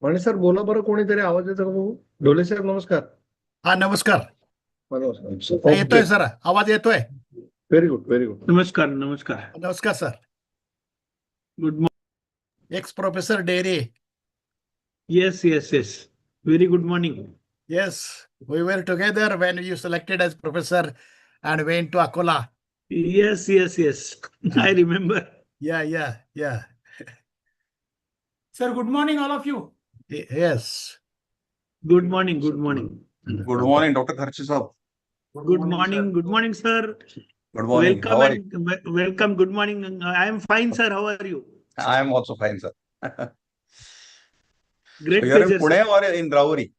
आणि सर बोला बरं, कोणीतरी आवाज येतो का बघू? डोले साहेब नमस्कार. हा नमस्कार. नमस्कार. येतोय सर, आवाज येतोय. Very good, very good. नमस्कार नमस्कार. नमस्कार sir. Good morning. X professor डेरे. Yes, yes, yes. Very good morning. Yes, we were together when you selected as professor and went to Akola. Yes, yes, yes. I remember. Yeah. Sir, good morning, all of you. Yes. Good morning, good morning. Good morning, Dr. Kharchi Saab. Good morning, sir. Good morning. Welcome How are you? and welcome. Good morning. I am fine, sir. How are you? I am also fine, sir. Great So you are in pleasure, Pune sir. or in Rauri?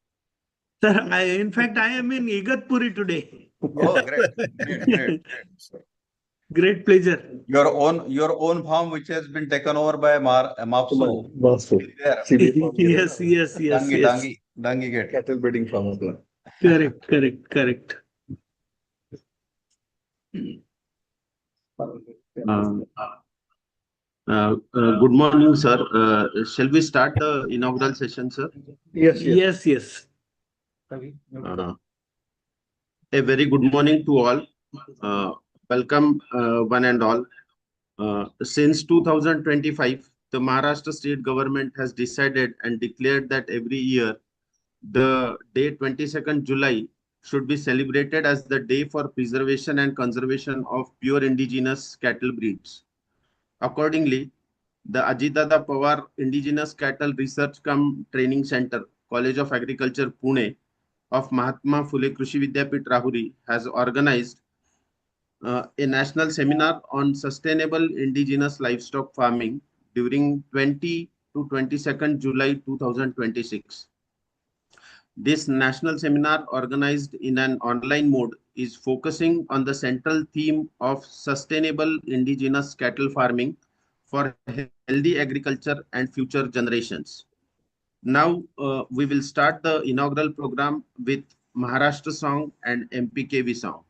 Sir, in fact, I am in Igatpuri today. Oh, great. Great pleasure. Your own farm, which has been taken over by Mapsul. Yes, yes, yes, yes. Dangi gate. Cattle breeding farm आपला. Correct. Good morning, sir. Shall we start the inaugural session, sir? Yes. A very good morning to all. Welcome, one and all. Since 2025, the Maharashtra state government has decided and declared that every year, the day 22nd July should be celebrated as the day for preservation and conservation of pure indigenous cattle breeds. Accordingly, the Ajitdada Pawar Indigenous Cattle Research cum Training Center, College of Agriculture, Pune, of Mahatma Phule Krishi Vidyapit Rahuri has organized a national seminar on sustainable indigenous livestock farming during 20 to 22nd July 2026. This national seminar, organized in an online mode, is focusing on the central theme of sustainable indigenous cattle farming for healthy agriculture and future generations. Now we will start the inaugural program with Maharashtra song and MPKV song.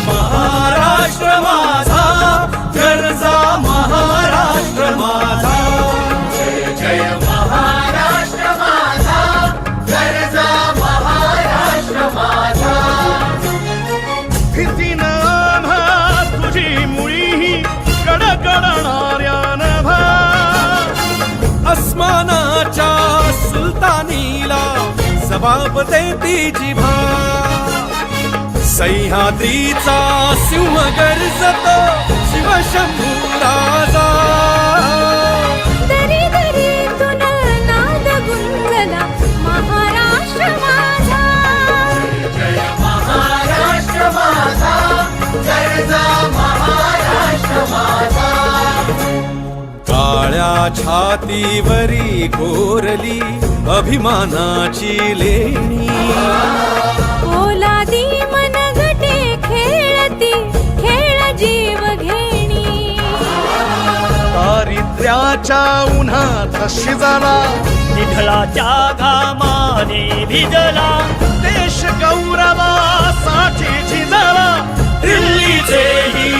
Maharashtra माझा गरजा महाराष्ट्र माझा जय महाराष्ट्र माझा गरजा महाराष्ट्र माझा भीतीनं आम्हा तुझी मुळी कडकडणाऱ्या नभा अस्मानाच्या सुलतानीला जबाब देती जिभा सह्याद्रीचा सिंह गर्जतो शिवशंभू राजा दरी दरीतून नाद गुंजला महाराष्ट्र माझा जय महाराष्ट्र माझा गरजा महाराष्ट्र माझा काळ्या छातीवरी कोरली अभिमानाची लेणी पोलादी मनगटे खेळती खेळ जीव घेणी दारिद्र्याच्या उन्हात शिजला निधळाच्या घामाने भिजला देश गौरवासाठी झिजला दिल्लीचेही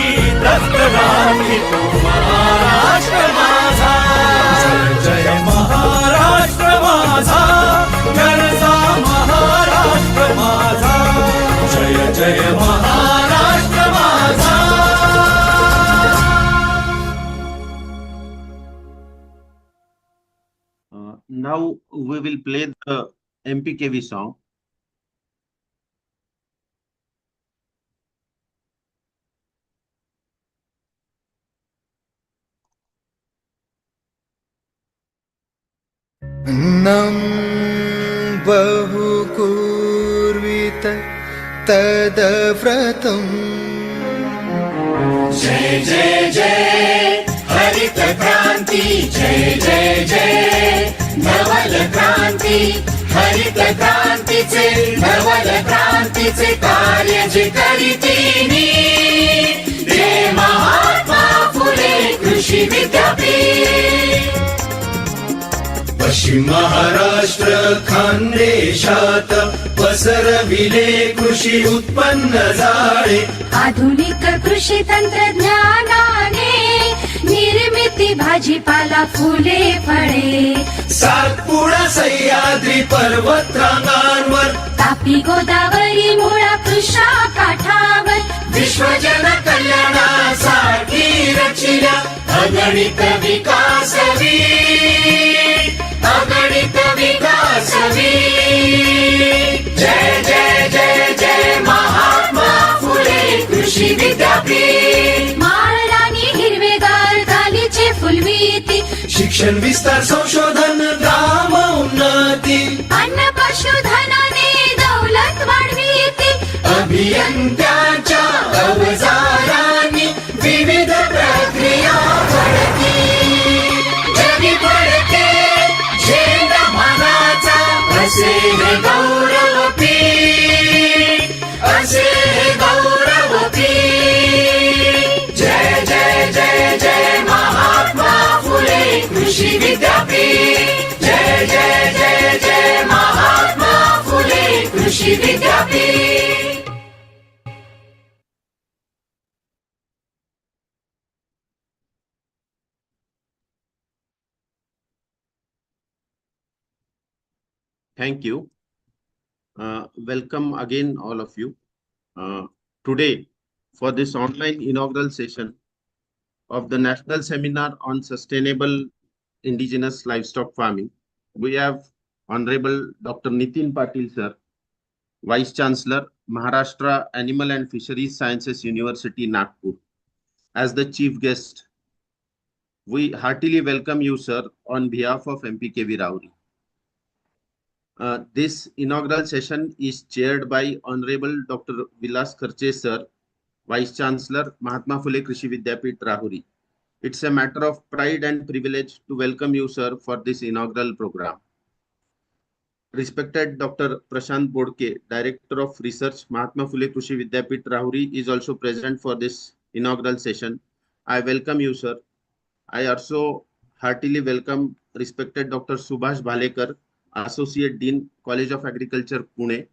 दस्तराखी तू महाराष्ट्र माझा जय महाराष्ट्र माझा गरजा महाराष्ट्र माझा जय महाराष्ट्र माझा Now we will play the MPKV song. अन्नं बहुकुर्वित तदव्रतम् जय जय जय हरित क्रांति जय जय जय नवल क्रांति हरित क्रांतीचे नवल क्रांतीचे कार्य जे करीतीनी जय महात्मा फुले कृषी विद्यापीठ पश्चिम महाराष्ट्र खानदेशात पसरविले कृषी उत्पन्न जाळे आधुनिक कृषी तंत्रज्ञानाने निर्मिती भाजीपाला फुले फळे सातपुडा सह्याद्री पर्वतरांगांवर तापी गोदावरी मुळा कृष्णा काठावर विश्वजन कल्याणासाठी रचिल्या अगणित विकासवी अगणित विकासवी जय जय जय जय महात्मा फुले कृषी विद्यापीठ माळरानी हिरवेगार गालीचे फुलवीती शिक्षण विस्तार संशोधन ग्राम उन्नती अन्न पशुधनाने दौलत वाढवीती अभियंत्याच्या अवजारांनी विविध प्रक्रिया घडती जगी पडते झेंडा मानाचा असे हे गौरवपीठ असे हे गौरवपीठ जय जय जय जय महात्मा फुले कृषी विद्यापीठ जय जय जय जय महात्मा फुले कृषी विद्यापीठ Thank you. Welcome again, all of you. Today, for this online inaugural session of the National Seminar on Sustainable Indigenous Livestock Farming, we have Honorable Dr. Nitin Patil, sir, Vice Chancellor, Maharashtra Animal and Fisheries Sciences University, Nagpur, as the chief guest. We heartily welcome you, sir, on behalf of MPKV Rauri. This inaugural session is chaired by Honorable Dr. Vilas Kharche, sir, Vice Chancellor, Mahatma Phule Krishi Vidyapit, Rahuri. It's a matter of pride and privilege to welcome you, sir, for this inaugural program. Respected Dr. Prashant Bodke, Director of Research, Mahatma Phule Krishi Vidyapit, Rahuri, is also present for this inaugural session. I welcome you, sir. I also heartily welcome respected Dr. Subhash Bhalekar, Associate Dean, College of Agriculture, Pune.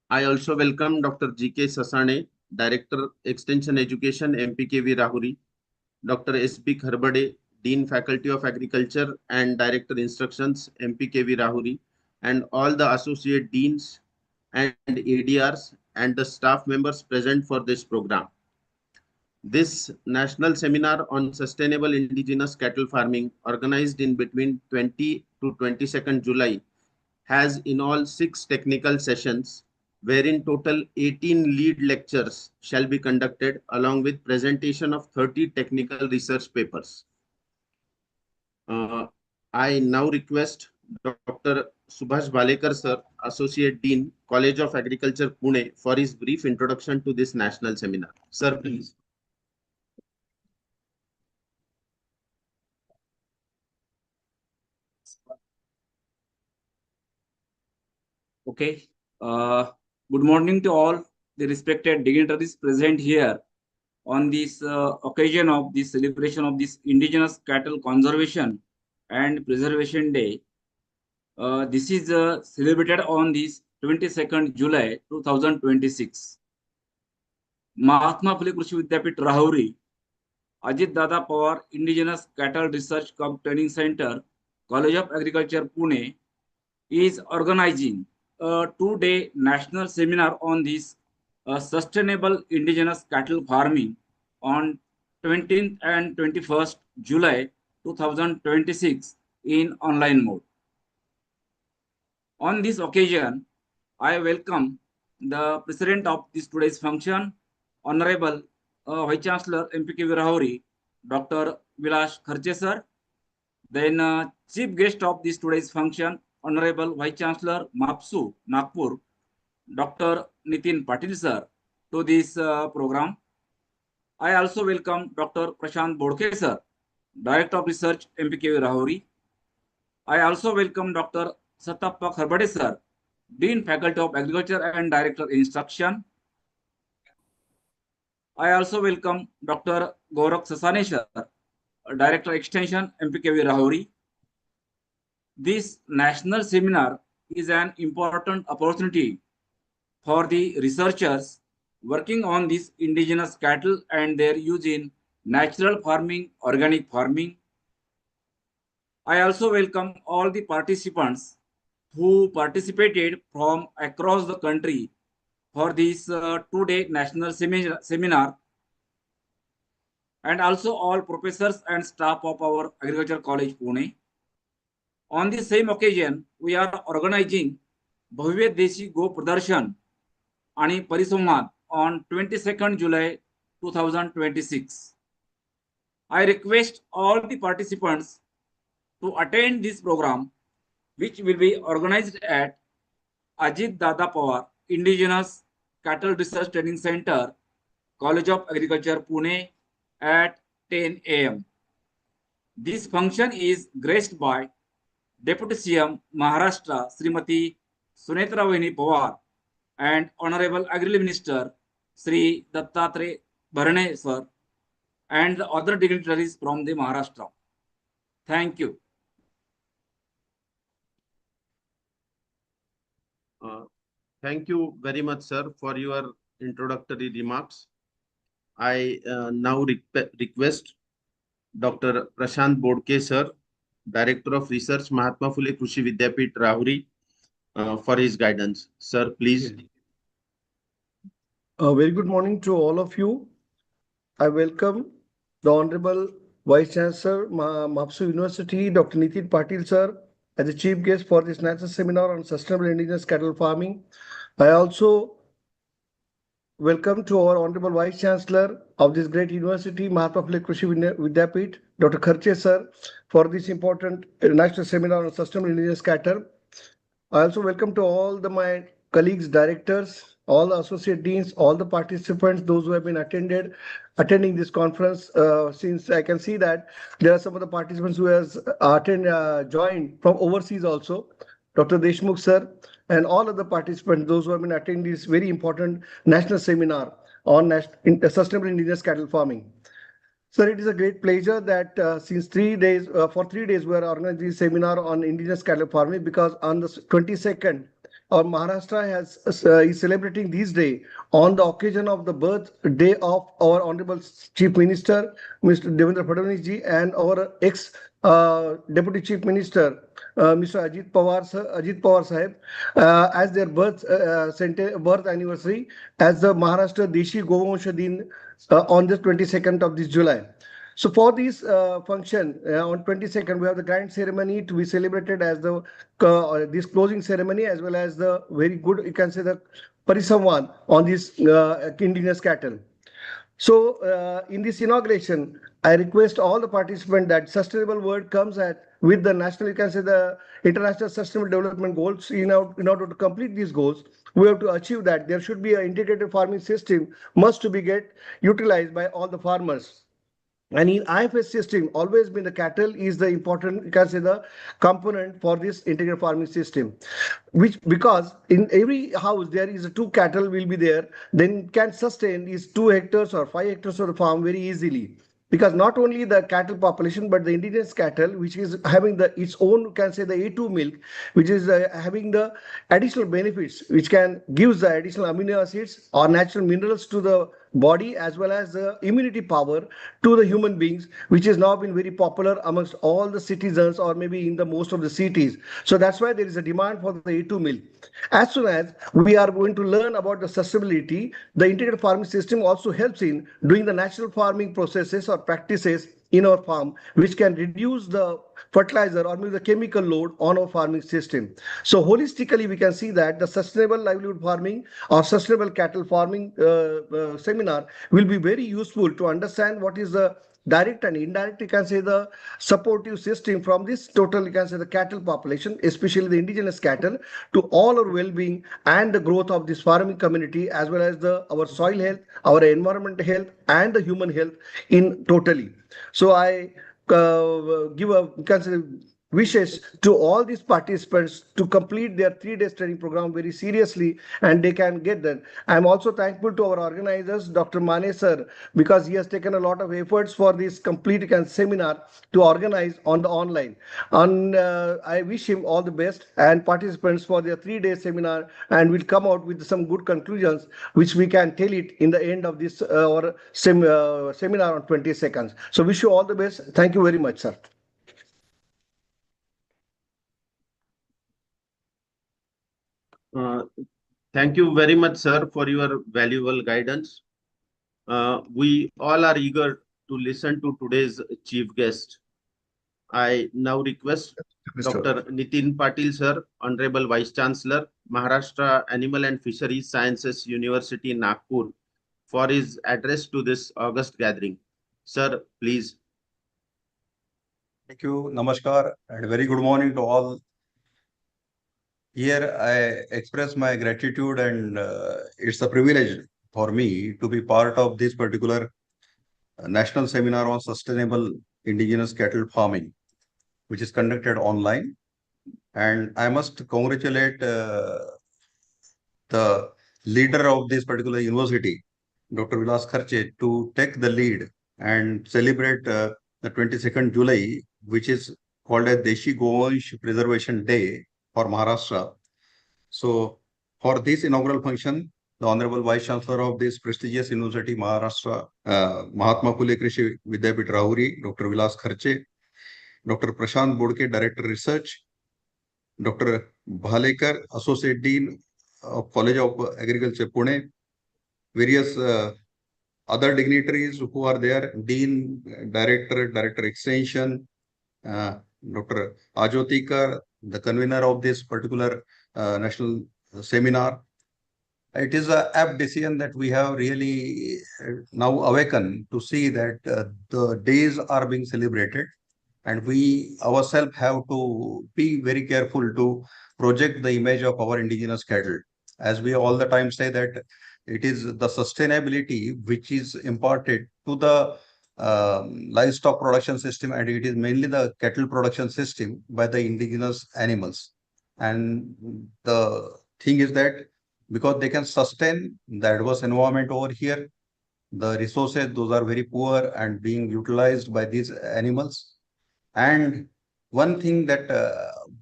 I also welcome Dr. G.K. Sasane, Director, Extension Education, MPKV Rahuri, Dr. S.B. Kharbade, Dean, Faculty of Agriculture and Director, Instructions, MPKV Rahuri, and all the Associate Deans and ADRs and the staff members present for this program. This national seminar on sustainable indigenous cattle farming, organized in between 20 to 22nd July, has in all 6 technical sessions, wherein total 18 lead lectures shall be conducted along with presentation of 30 technical research papers. I now request Dr. Subhash Bhalekar, sir, Associate Dean, College of Agriculture, Pune, for his brief introduction to this national seminar. Sir, please. Okay. Good morning to all the respected dignitaries present here on this occasion of the celebration of this Indigenous Cattle Conservation and Preservation Day. This is celebrated on this 22nd July 2026. Mahatma Phule Krishi Vidyapit Rahuri, Ajit Dada Pawar Indigenous Cattle Research Cum Training Center, College of Agriculture, Pune, is organizing a 2-day national seminar on this sustainable indigenous cattle farming on 20th and 21st July 2026 in online mode. On this occasion, I welcome the President of this today's function, Honorable Vice Chancellor MPK Rahuri, Dr. Vilas Kharche sir. Then Chief Guest of this today's function, Honorable Vice Chancellor MAPSU, Nagpur, Dr. Nitin Patil sir, to this program. I also welcome Dr. Prashant Bodke sir, Director of Research, MPK Rahuri. I also welcome Dr. Satappa Kharbade sir, Dean Faculty of Agriculture and Director Instruction. I also welcome Dr. Gaurak Sasane sir, Director Extension, MPK Rahuri. This national seminar is an important opportunity for the researchers working on this indigenous cattle and their use in natural farming, organic farming. I also welcome all the participants who participated from across the country for this two-day national seminar, and also all professors and staff of our Agriculture College, Pune. On the same occasion, we are organizing Bhavya Deshi Go Pradarshan आणि परिसंवाद on 22nd July 2026. I request all the participants to attend this program, which will be organized at Ajit Dada Pawar Indigenous Cattle Research Training Center, College of Agriculture, Pune, at 10 a.m. This function is graced by Deputy CM Maharashtra Srimati Sunetra Vahini Pawar and Honorable Agri Minister Sri Dattatreya Bharane sir and the other dignitaries from the Maharashtra. Thank you. Thank you very much, sir, for your introductory remarks. I now request Dr. Prashant Bodke, sir, Director of Research, Mahatma Phule Krishi Vidyapit, Rahuri, for his guidance. Sir, please. Very good morning to all of you. I welcome the Honorable Vice Chancellor, MAPSU University, Dr. Nitin Patil, sir, as the chief guest for this national seminar on sustainable indigenous cattle farming. I also welcome to our Honorable Vice Chancellor of this great university, Mahatma Phule Krishi Vidyapit, Dr. Kharche, sir, for this important national seminar on sustainable indigenous cattle. I also welcome to all my colleagues, directors, all the associate deans, all the participants, those who have been attending this conference. Since I can see that there are some of the participants who has joined from overseas also, Dr. Deshmukh sir, and all other participants, those who have been attending this very important national seminar on sustainable indigenous cattle farming. Sir, it is a great pleasure that since 3 days, for 3 days, we are organizing this seminar on indigenous cattle farming, because on the 22nd, Maharashtra is celebrating this day on the occasion of the birthday of our Honorable Chief Minister, Mr. Devendra Fadnavis ji, and our ex-Deputy Chief Minister, Mr. Ajit Pawar Sahib, as their birth anniversary, as the Maharashtra Deshi Govamsha Din on the 22nd of this July. So for this function on 22nd, we have the grand ceremony to be celebrated as the this closing ceremony, as well as the very good, you can say, the Parisamvad on this indigenous cattle. So in this inauguration, I request all the participants that sustainable word comes with the national, you can say, the international sustainable development goals. In order to complete these goals, we have to achieve that there should be an integrated farming system must to be utilized by all the farmers. And in IFS system, always been the cattle is the important, you can say, the component for this integrated farming system, which, because in every house there is 2 cattle will be there, then can sustain these 2 hectares or 5 hectares of the farm very easily. Because not only the cattle population, but the indigenous cattle, which is having its own, you can say, the A2 milk, which is having the additional benefits, which can give the additional amino acids or natural minerals to the body, as well as the immunity power to the human beings, which has now been very popular amongst all the citizens, or maybe in the most of the cities. So that's why there is a demand for the A2 milk. As soon as we are going to learn about the sustainability, the integrated farming system also helps in doing the natural farming processes or practices in our farm, which can reduce the fertilizer or maybe the chemical load on our farming system. So holistically, we can see that the sustainable livelihood farming or sustainable cattle farming seminar will be very useful to understand what is the direct and indirect, you can say, the supportive system from this total, you can say, the cattle population, especially the indigenous cattle, to all our well-being and the growth of this farming community, as well as the our soil health, our environment health, and the human health in totally. So I give a, you can say, wishes to all these participants to complete their 3 days training program very seriously, and they can get that. I'm also thankful to our organizers, Dr. Mane sir, because he has taken a lot of efforts for this complete seminar to organize on the online. And I wish him all the best and participants for their 3 day seminar, and we'll come out with some good conclusions, which we can tell it in the end of this our seminar on 22nd. So wish you all the best. Thank you very much, sir. Thank you very much, sir, for your valuable guidance. We all are eager to listen to today's chief guest. I now request Dr. Nitin Patil, sir, Honorable Vice Chancellor, Maharashtra Animal and Fisheries Sciences University, Nagpur, for his address to this August gathering. Sir, please. Thank you. Namaskar and very good morning to all. Here I express my gratitude, and it's a privilege for me to be part of this particular national seminar on sustainable indigenous cattle farming, which is conducted online. And I must congratulate the leader of this particular university, Dr. Vilas Kharche, to take the lead and celebrate the 22nd July, which is called as Deshi Goansh Preservation Day for Maharashtra. So for this inaugural function, the Honorable Vice Chancellor of this prestigious university, Maharashtra, Mahatma Phule Krishi Vidyapit Rahuri, Dr. Vilas Kharche, Dr. Prashant Bodke, Director Research, Dr. Bhalekar, Associate Dean of College of Agriculture, Pune, various other dignitaries who are there, Dean, Director Extension, Dr. Ajotikar, the convener of this particular national seminar. It is an apt decision that we have really now awakened to see that the days are being celebrated, and we ourselves have to be very careful to project the image of our indigenous cattle. As we all the time say that it is the sustainability which is imparted to the livestock production system, and it is mainly the cattle production system by the indigenous animals. And the thing is that because they can sustain the adverse environment over here, the resources, those are very poor and being utilized by these animals. And one thing that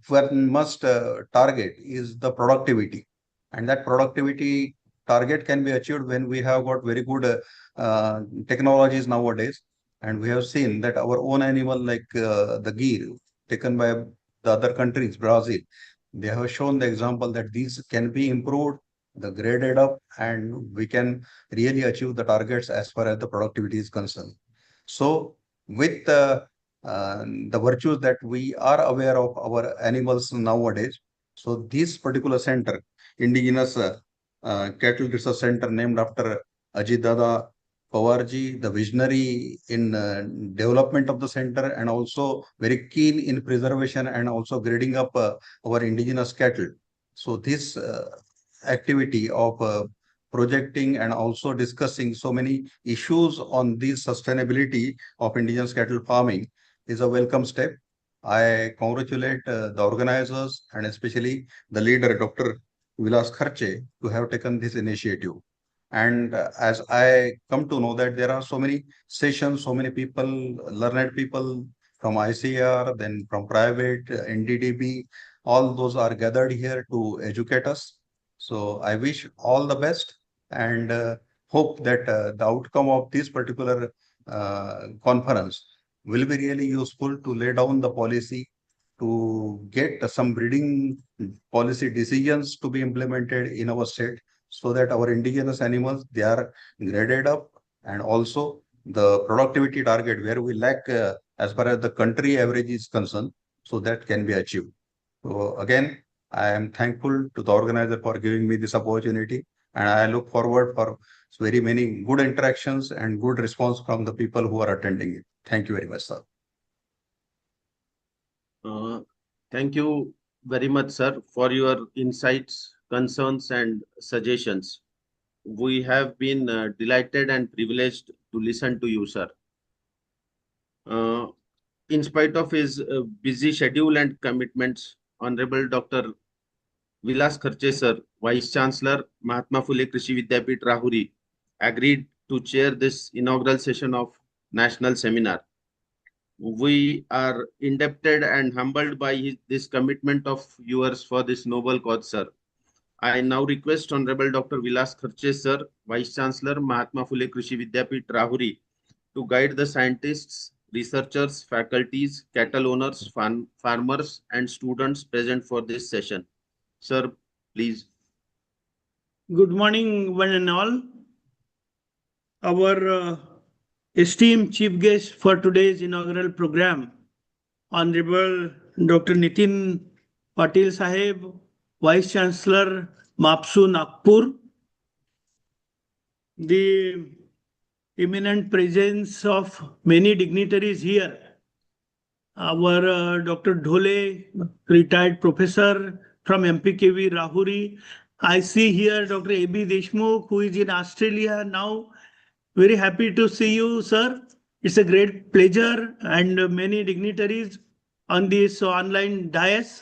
one must target is the productivity. And that productivity target can be achieved when we have got very good technologies nowadays. And we have seen that our own animal, like the gear taken by the other countries, Brazil, they have shown the example that these can be improved, the graded up, and we can really achieve the targets as far as the productivity is concerned. So with the virtues that we are aware of our animals nowadays, so this particular center, Indigenous Cattle Research Center, named after Ajit Dada Pawarji, the visionary in development of the center, and also very keen in preservation and also grading up our indigenous cattle. So this activity of projecting and also discussing so many issues on the sustainability of indigenous cattle farming is a welcome step. I congratulate the organizers and especially the leader, Dr. Vilas Kharche, to have taken this initiative. And as I come to know that there are so many sessions, so many people, learned people from ICR, then from private, NDDB, all those are gathered here to educate us. So I wish all the best and hope that the outcome of this particular conference will be really useful to lay down the policy, to get some breeding policy decisions to be implemented in our state, so that our indigenous animals, they are graded up, and also the productivity target where we lack as far as the country average is concerned, so that can be achieved. So again, I am thankful to the organizer for giving me this opportunity, and I look forward for very many good interactions and good response from the people who are attending it. Thank you very much, sir. Thank you very much, sir, for your insights, concerns, and suggestions. We have been delighted and privileged to listen to you, sir. In spite of his busy schedule and commitments, Honorable Dr. Vilas Kharche, sir, Vice Chancellor, Mahatma Phule Krishi Vidyapit, Rahuri, agreed to chair this inaugural session of National Seminar. We are indebted and humbled by this commitment of yours for this noble cause, sir. I now request Honorable Dr. Vilas Kharche, sir, Vice Chancellor, Mahatma Phule Krishi Vidyapit, Rahuri, to guide the scientists, researchers, faculties, cattle owners, farmers, and students present for this session. Sir, please. Good morning, one and all. Our esteemed chief guest for today's inaugural program, Honorable Dr. Nitin Patil Saheb, Vice Chancellor, MAPSU Nagpur, the imminent presence of many dignitaries here, our Dr. Dhole, retired professor from MPKV Rahuri. I see here Dr. A.B. Deshmukh, who is in Australia now. Very happy to see you, sir. It's a great pleasure, and many dignitaries on this online dais.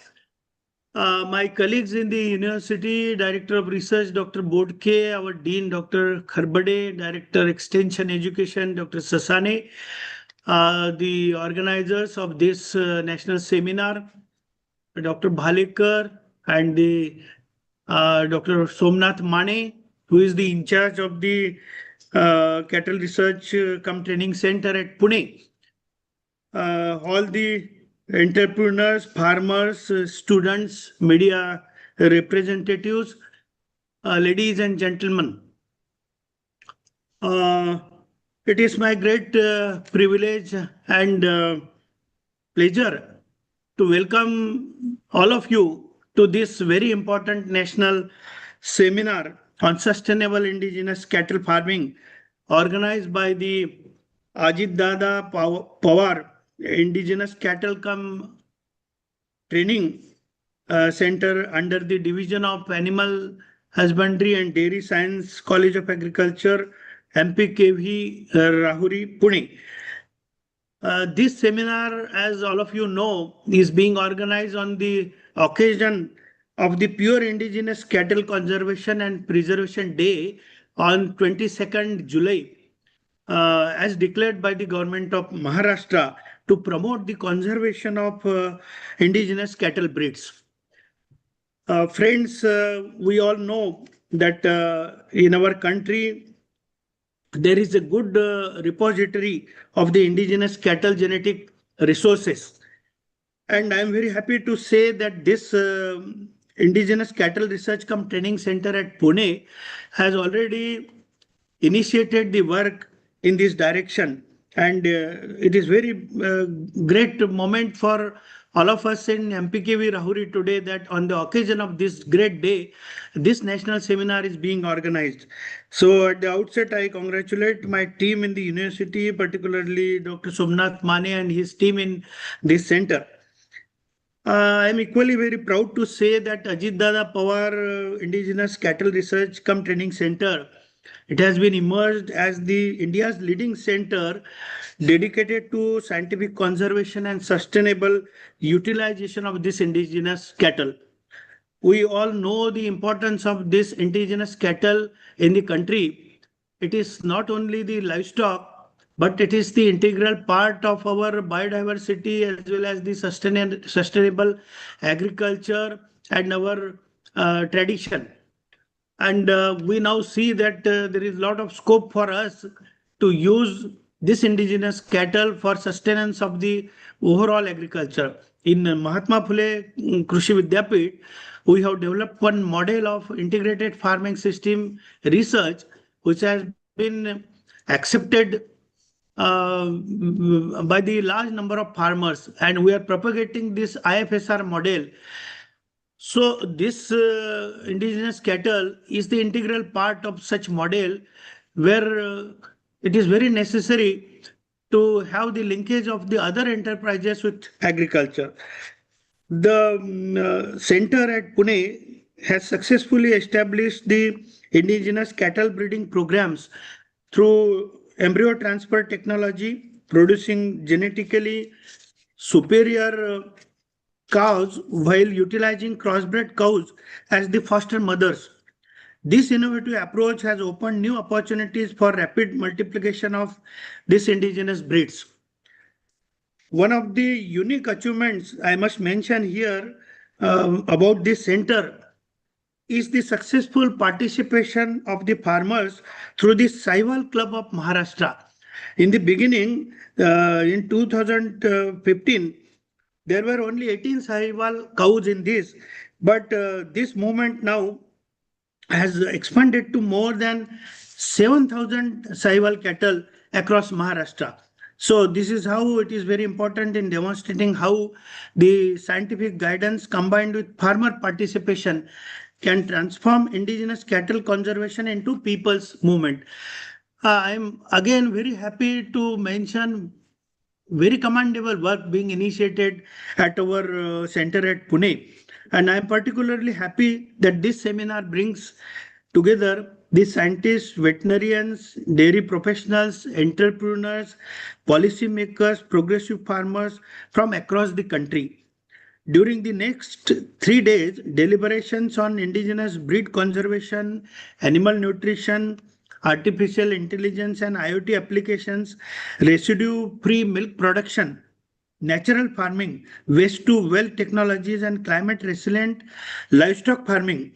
My colleagues in the university, Director of Research, Dr. Bodke, our Dean, Dr. Kharbade, Director Extension Education, Dr. Sasane, the organizers of this national seminar, Dr. Bhalekar, and the Dr. Somnath Mane, who is the in charge of the Cattle Research cum Training Center at Pune. All the entrepreneurs, farmers, students, media representatives, ladies and gentlemen. It is my great privilege and pleasure to welcome all of you to this very important national seminar on sustainable indigenous cattle farming organized by the Ajit Dada Pawar Indigenous Cattle cum Training Center under the Division of Animal Husbandry and Dairy Science, College of Agriculture, MPKV Rahuri, Pune. This seminar, as all of you know, is being organized on the occasion of the Pure Indigenous Cattle Conservation and Preservation Day on 22nd July, as declared by the government of Maharashtra to promote the conservation of indigenous cattle breeds. Friends, we all know that in our country, there is a good repository of the indigenous cattle genetic resources. And I am very happy to say that this Indigenous Cattle Research cum Training Center at Pune has already initiated the work in this direction. And it is very great moment for all of us in MPKV Rahuri today that on the occasion of this great day, this national seminar is being organized. So at the outset, I congratulate my team in the university, particularly Dr. Somnath Mane and his team in this center. I am equally very proud to say that Ajit Dada Pawar Indigenous Cattle Research cum Training Center, it has been emerged as the India's leading center dedicated to scientific conservation and sustainable utilization of this indigenous cattle. We all know the importance of this indigenous cattle in the country. It is not only the livestock, but it is the integral part of our biodiversity as well as the sustainable agriculture and our tradition. And we now see that there is a lot of scope for us to use this indigenous cattle for sustenance of the overall agriculture. In Mahatma Phule Krishi Vidyapit, we have developed one model of integrated farming system research, which has been accepted by the large number of farmers, and we are propagating this IFSR model. So this indigenous cattle is the integral part of such model, where it is very necessary to have the linkage of the other enterprises with agriculture. The center at Pune has successfully established the indigenous cattle breeding programs through embryo transfer technology, producing genetically superior cows while utilizing crossbred cows as the foster mothers. This innovative approach has opened new opportunities for rapid multiplication of these indigenous breeds. One of the unique achievements I must mention here about this center is the successful participation of the farmers through the Saiwal Club of Maharashtra. In the beginning, in 2015, there were only 18 Saiwal cows in this, but this movement now has expanded to more than 7,000 Saiwal cattle across Maharashtra. So this is how it is very important in demonstrating how the scientific guidance combined with farmer participation can transform indigenous cattle conservation into people's movement. I am again very happy to mention very commendable work being initiated at our center at Pune. And I am particularly happy that this seminar brings together the scientists, veterinarians, dairy professionals, entrepreneurs, policymakers, progressive farmers from across the country. During the next 3 days, deliberations on indigenous breed conservation, animal nutrition, artificial intelligence and IoT applications, residue-free milk production, natural farming, waste to wealth technologies and climate resilient livestock farming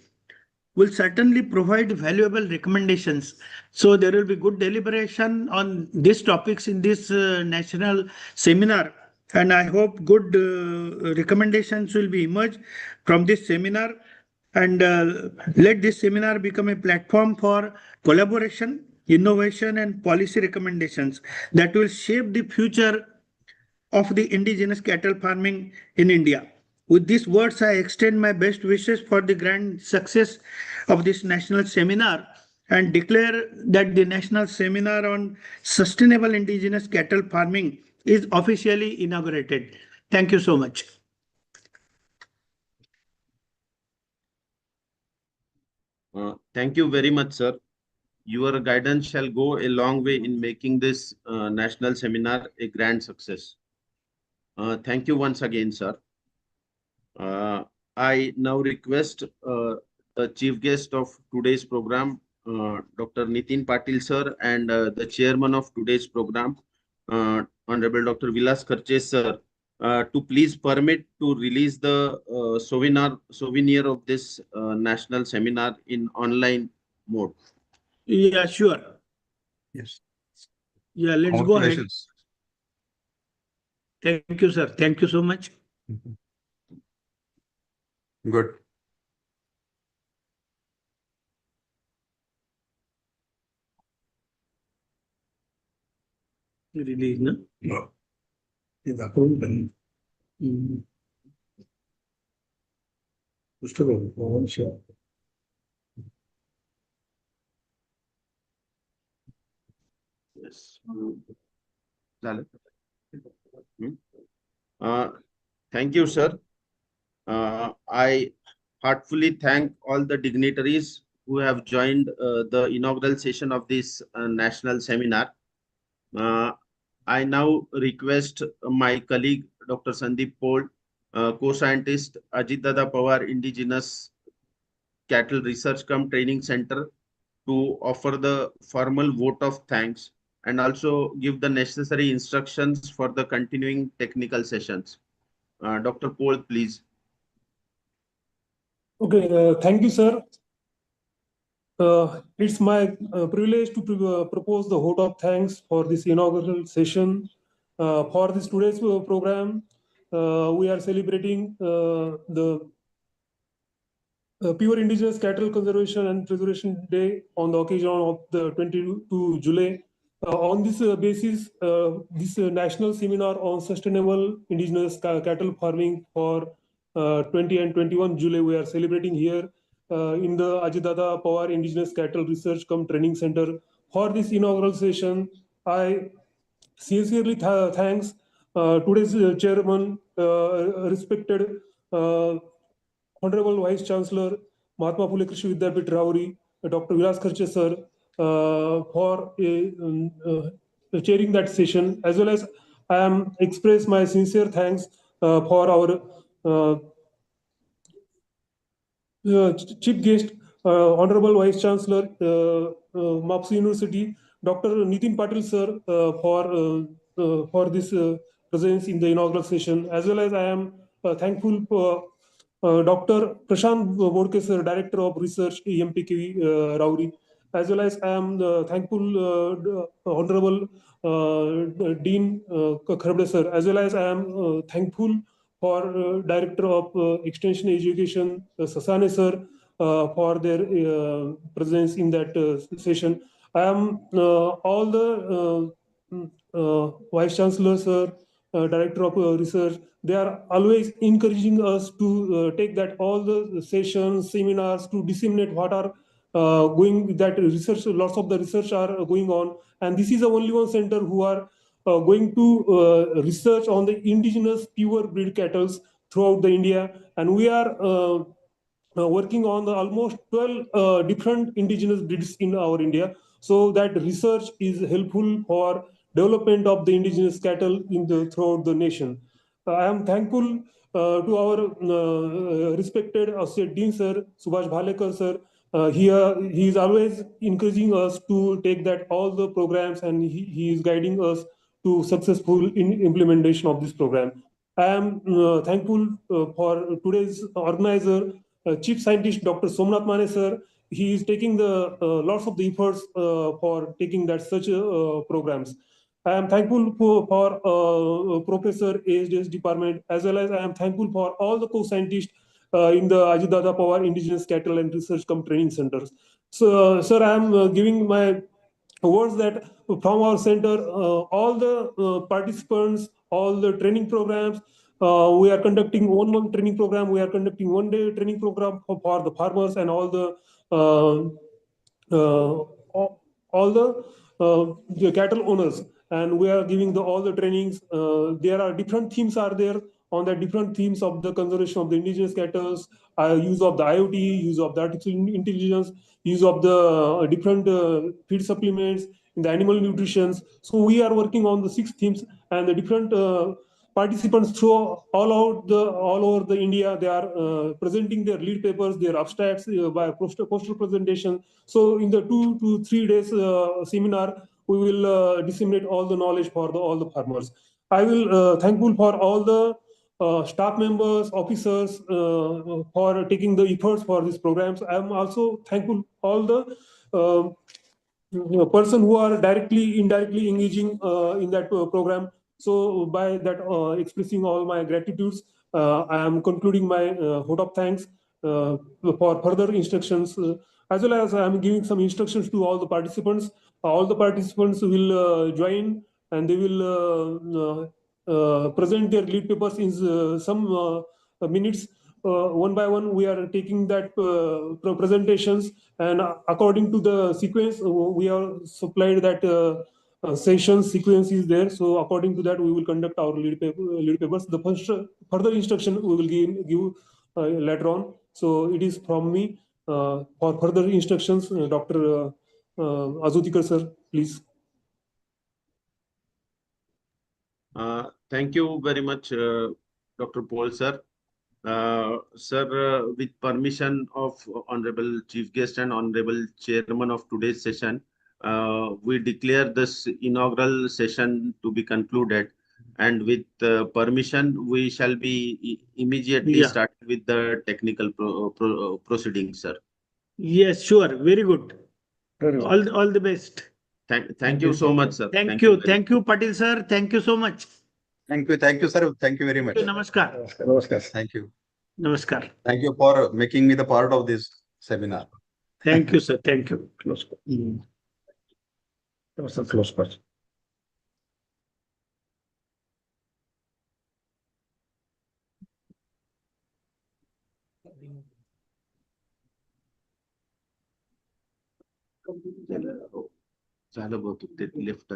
will certainly provide valuable recommendations. So there will be good deliberation on these topics in this national seminar. And I hope good recommendations will be emerged from this seminar, and let this seminar become a platform for collaboration, innovation and policy recommendations that will shape the future of the indigenous cattle farming in India. With these words, I extend my best wishes for the grand success of this national seminar and declare that the national seminar on sustainable indigenous cattle farming is officially inaugurated. Thank you so much. Thank you very much, sir. Your guidance shall go a long way in making this national seminar a grand success. Thank you once again, sir. I now request the chief guest of today's program, Dr. Nitin Patil, sir, and the chairman of today's program, Honorable Dr. Vilas Kharche, sir, to please permit to release the souvenir of this national seminar in online mode. Yeah, sure. Yes. Yeah, let's go ahead. Congratulations. Thank you, sir. Thank you so much. Good. Release, no? No. It's approved. Sure. Yes. झालं? Thank you, sir. I heartfully thank all the dignitaries who have joined the inaugural session of this national seminar. I now request my colleague, Dr. Sandeep Pol, co-scientist Ajit Dada Pawar Indigenous Cattle Research Cum Training Center, to offer the formal vote of thanks and also give the necessary instructions for the continuing technical sessions. Dr. Pol, please. Okay, thank you, sir. It's my privilege to propose the vote of thanks for this inaugural session. For this today's program, we are celebrating the Pure Indigenous Cattle Conservation and Preservation Day on the occasion of the 22 July On this basis, this national seminar on sustainable indigenous cattle farming for 20 and 21 July we are celebrating here in the Ajidada Pawar Indigenous Cattle Research cum Training Center. For this inaugural session, I sincerely thanks today's chairman, respected Honorable Vice Chancellor Mahatma Phule Krishi Vidyapith Rauri, Dr. Vilas Kharche sir, for chairing that session, as well as I am express my sincere thanks for our chief guest, Honorable Vice Chancellor, MAPSU University, Dr. Nitin Patil sir, for this presence in the inaugural session, as well as I am thankful for Dr. Prashant Bodke sir, Director of Research, EMPKV Rauri, as well as I am thankful Honorable Dean Kharbde sir, as well as I am thankful for Director of Extension Education, Sasane sir, for their presence in that session. I am all the Vice Chancellor sir, Director of Research. They are always encouraging us to take that all the sessions, seminars to disseminate what are going that research. Lots of the research are going on, and this is the only one center who are going to research on the indigenous pure breed cattle throughout the India, and we are working on the almost 12 different indigenous breeds in our India. So that research is helpful for development of the indigenous cattle in the throughout the nation. I am thankful to our respected Associate Dean sir, Subhash Bhalekar sir. He is always encouraging us to take that all the programs, and he is guiding us to successful implementation of this program. I am thankful for today's organizer, Chief Scientist Dr. Somnath Mane sir. He is taking the lots of the efforts for taking that such programs. I am thankful for Professor ASDS department, as well as I am thankful for all the co-scientists in the Ajidada Pawar Indigenous Cattle and Research cum Training Centers. So, sir, I am giving my words that from our center, all the participants, all the training programs, we are conducting one month training program. We are conducting 1 day training program for the farmers and all the cattle owners, and we are giving all the trainings. There are different themes are there on the different themes of the conservation of the indigenous cattle, use of the IoT, use of the artificial intelligence, use of the different feed supplements in the animal nutrition. So we are working on the 6 themes, and the different participants through all over the India. They are presenting their lead papers, their abstracts by poster presentation. So in the 2 to 3 days seminar, we will disseminate all the knowledge for all the farmers. I will thankful for all the staff members, officers for taking the efforts for these programs. I am also thankful all the person who are directly, indirectly engaging in that program. So by that expressing all my gratitudes, I am concluding my vote of thanks for further instructions, as well as I am giving some instructions to all the participants. All the participants will join, and they will present their lead papers in some minutes. One by one, we are taking that presentations, and according to the sequence, we are supplied that session sequence is there. So according to that, we will conduct our lead papers. The first further instruction we will give later on. So it is from me for further instructions, Dr. Azutikar sir, please. Thank you very much, Dr. Paul sir. Sir, with permission of Honorable Chief Guest and Honorable Chairman of today's session, we declare this inaugural session to be concluded. And with permission, we shall be immediately starting with the technical proceedings, sir. Yes, sure. Very good. All the best. Thank you so much, sir. Thank you, Patil sir. Thank you so much. Thank you, sir. Thank you very much. Namaskar. Namaskar. Thank you. Namaskar. Thank you for making me the part of this seminar. Thank you, sir. Thank you. Namaskar. Mr. Close question. झालं बहुतेक ते left.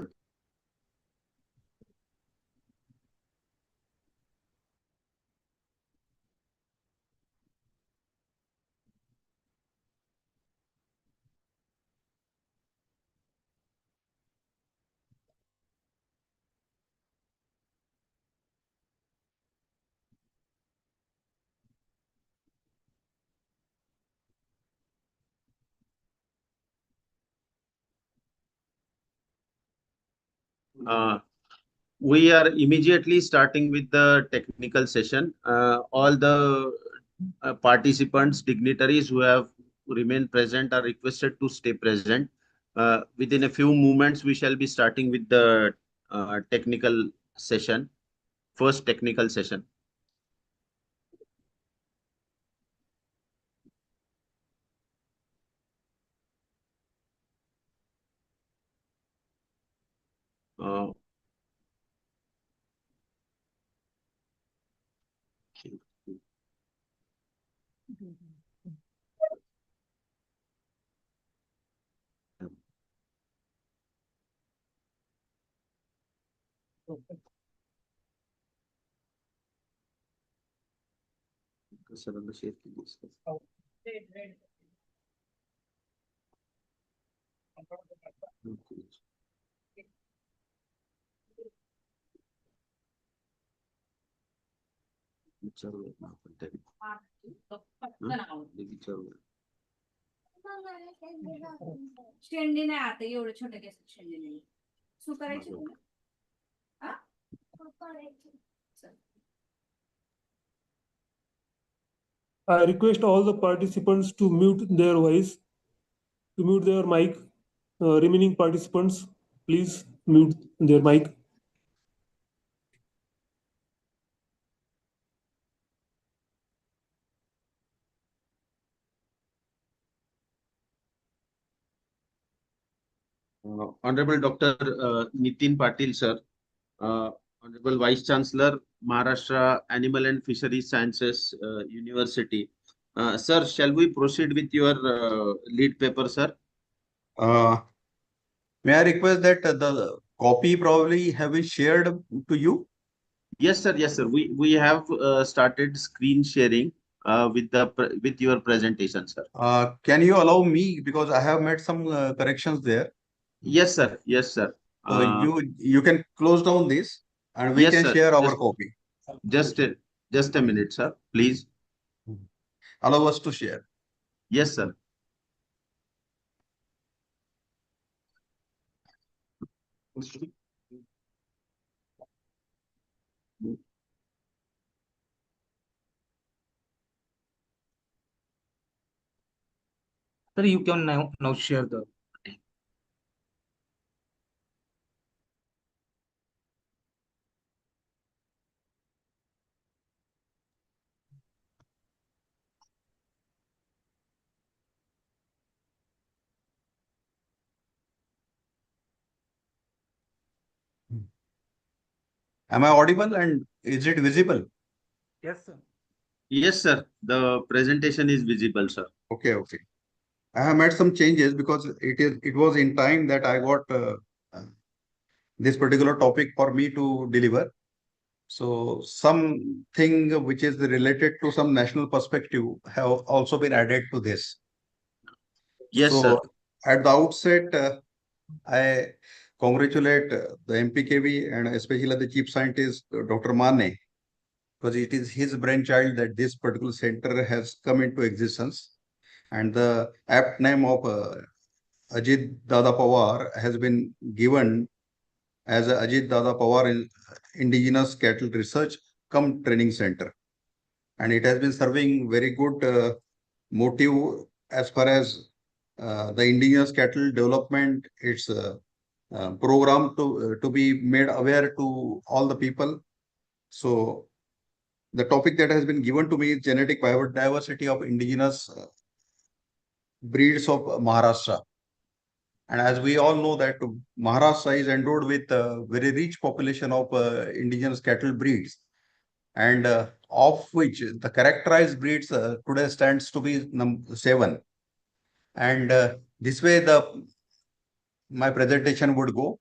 We are immediately starting with the technical session. All the participants, dignitaries who have remained present are requested to stay present. Within a few moments, we shall be starting with the technical session, first technical session. Uh, सरांना share केली असेल. विचारूयात ना आपण तरी. विचारूया. शेंडी नाही आता एवढं छोट्या केसात शेंडी नाही सु करायची तुला? हा? चल. I request all the participants to mute their voice, to mute their mic. Remaining participants, please mute their mic. Honorable Dr. Nitin Patil, sir, Honorable Vice Chancellor, Maharashtra Animal and Fisheries Sciences University. Sir, shall we proceed with your lead paper, sir? May I request that the copy probably have been shared to you? Yes, sir. Yes, sir. We have started screen sharing with your presentation, sir. Can you allow me, because I have made some corrections there. Yes, sir. Yes, sir. So you can close down this and we Yes, can sir. share our copy. Just a minute, sir. Please. Allow us to share. Yes, sir. Sir, you can now share the. Am I audible and is it visible? Yes, sir. Yes, sir. The presentation is visible, sir. Okay, okay. I have made some changes because it was in time that I got this particular topic for me to deliver. So something which is related to some national perspective have also been added to this. Yes, so sir. At the outset, I congratulate the MPKV and especially the chief scientist, Dr. Mane, because it is his brainchild that this particular center has come into existence. And the apt name of Ajit Dada Pawar has been given as Ajit Dada Pawar Indigenous Cattle Research cum Training Center. And it has been serving very good motive as far as the indigenous cattle development, its program to be made aware to all the people. So the topic that has been given to me is genetic biodiversity of indigenous breeds of Maharashtra. And as we all know that Maharashtra is endowed with a very rich population of indigenous cattle breeds, and of which the characterized breeds today stands to be 7. And this way my presentation would go.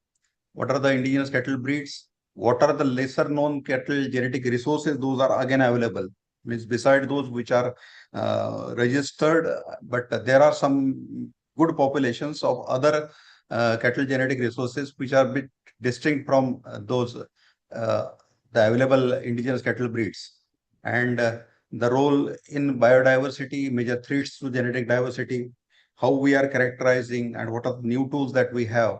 What are the indigenous cattle breeds? What are the lesser known cattle genetic resources? Those are again available. Means beside those which are registered, but there are some good populations of other cattle genetic resources which are bit distinct from those the available indigenous cattle breeds. And the role in biodiversity, major threats to genetic diversity, how we are characterizing, and what are the new tools that we have.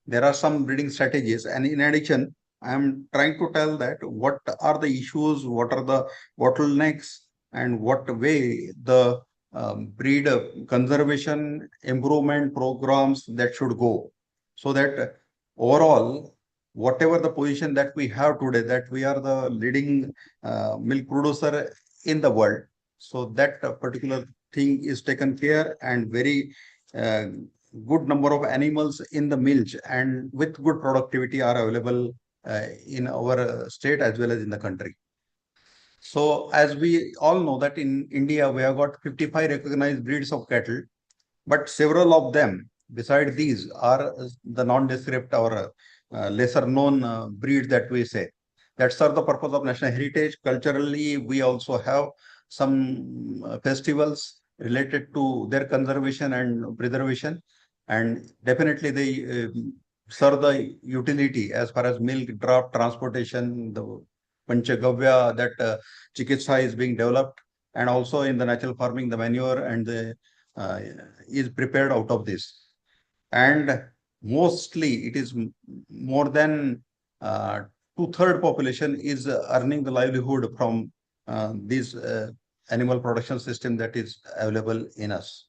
There are some breeding strategies, and in addition, I am trying to tell that what are the issues, what are the bottlenecks, and what way the breed conservation improvement programs that should go, so that overall, whatever the position that we have today, that we are the leading milk producer in the world, so that particular thing is taken care, and very uh, good number of animals in the milch and with good productivity are available in our state as well as in the country. So as we all know that in India, we have got 55 recognized breeds of cattle, but several of them, beside these, are the nondescript or lesser known breeds that we say. That serve the purpose of national heritage. Culturally, we also have some festivals related to their conservation and preservation, and definitely they serve the utility as far as milk, draft, transportation, the Panchagavya, that Chikitsa is being developed, and also in the natural farming, the manure and the uh, is prepared out of this. And mostly it is more than two-third population is earning the livelihood from this animal production system that is available in us.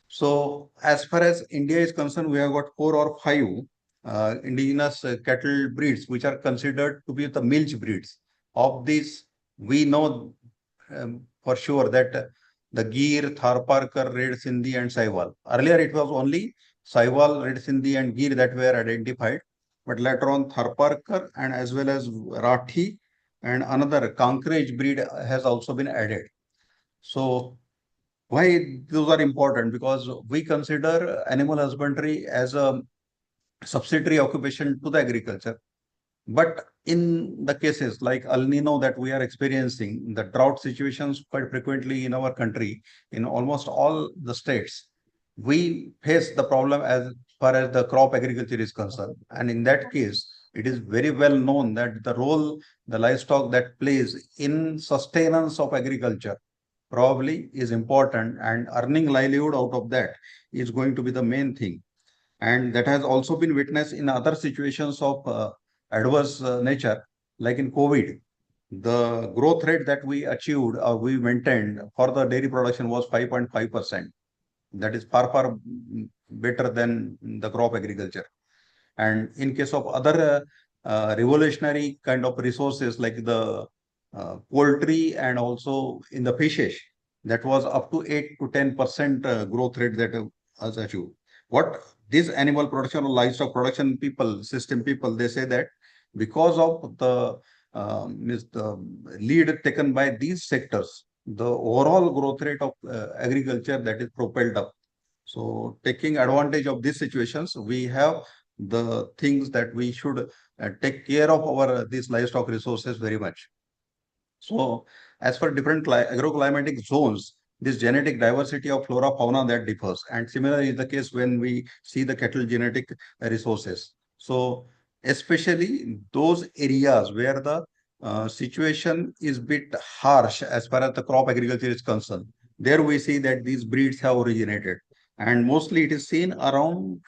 So as far as India is concerned, we have got 4 or 5 indigenous cattle breeds which are considered to be the milch breeds. Of these, we know for sure that the Gir, Tharparkar, Red Sindhi, and Sahiwal. Earlier, it was only Sahiwal, Red Sindhi, and Gir that were identified, but later on, Tharparkar and as well as Rathi and another Kankrej breed has also been added. So why those are important? Because we consider animal husbandry as a subsidiary occupation to the agriculture. But in the cases like El Nino that we are experiencing, the drought situations quite frequently in our country, in almost all the states, we face the problem as far as the crop agriculture is concerned. And in that case, it is very well known that the role the livestock that plays in sustenance of agriculture probably is important, and earning livelihood out of that is going to be the main thing. And that has also been witnessed in other situations of adverse nature, like in COVID. The growth rate that we achieved or we maintained for the dairy production was 5.5%. That is far better than the crop agriculture. And in case of other revolutionary kind of resources like the poultry and also in the fishes, that was up to 8 to 10% growth rate that was achieved. What this animal production or livestock production people, they say that because of the the lead taken by these sectors, the overall growth rate of agriculture that is propelled up. So taking advantage of these situations, we have the things that we should take care of our these livestock resources very much. So as for different agroclimatic zones, this genetic diversity of flora fauna that differs. And similar is the case when we see the cattle genetic resources. So especially those areas where the situation is bit harsh as far as the crop agriculture is concerned, there we see that these breeds have originated. And mostly it is seen around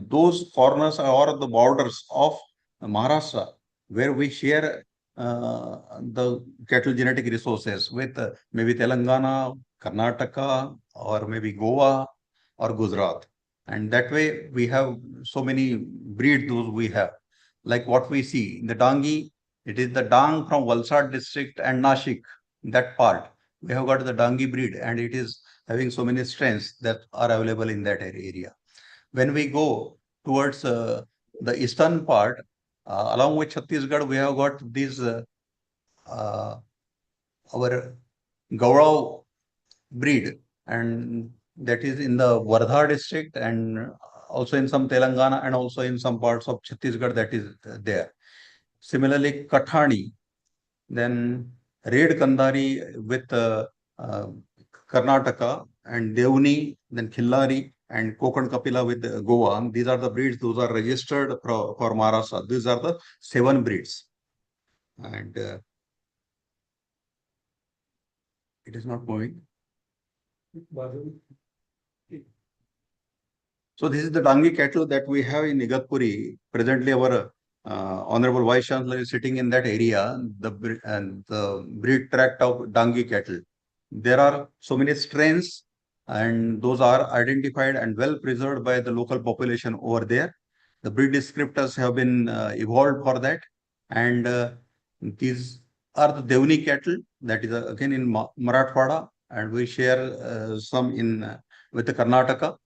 those corners or the borders of Maharashtra, where we share the cattle genetic resources with maybe Telangana, Karnataka, or maybe Goa or Gujarat. And that way we have so many breeds those we have. Like what we see in the Dangi, it is the Dang from Valsad district and Nashik, that part. We have got the Dangi breed and it is having so many strengths that are available in that area. when we go towards the eastern part, along with Chhattisgarh, we have got these our Gaurao breed, and that is in the Wardha district and also in some Telangana and also in some parts of Chhattisgarh that is there. Similarly, Kathani, then Red Kandari with Karnataka, and Devni, then Khillari, and Konkan Kapila with Goa. These are the breeds, those are registered for Maharashtra. These are the 7 breeds. And it is not moving. So this is the Dangi cattle that we have in Igatpuri. Presently, our Honorable Vice Chancellor is sitting in that area, the breed tract of Dangi cattle. There are so many strains, and those are identified and well preserved by the local population over there. The breed descriptors have been evolved for that, and these are the Devni cattle that is again in Marathwada, and we share some in with the Karnataka.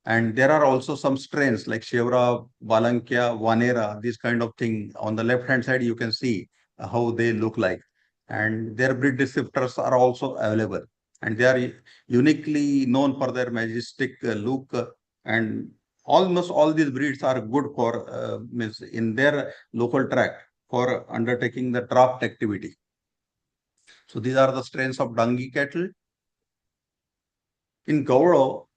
And there are also some strains like Shevra, Balankya, Vanera, this kind of thing. On the left hand side, you can see how they look like. And their breed descriptors are also available. And they are uniquely known for their majestic look. And almost all these breeds are good for means in their local tract for undertaking the draft activity. So these are the strains of Dangi cattle. In Gauro,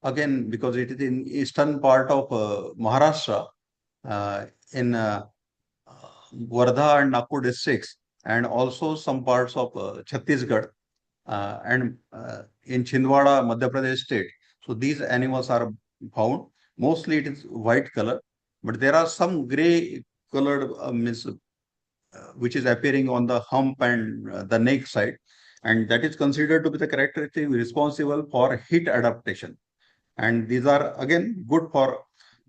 again, because it is in eastern part of Maharashtra, in Wardha and Nagpur districts, and also some parts of Chhattisgarh, and in Chhindwara, Madhya Pradesh state. So these animals are found. Mostly it is white color, but there are some gray colored which is appearing on the hump and the neck side, and that is considered to be the characteristic responsible for heat adaptation. And these are again good for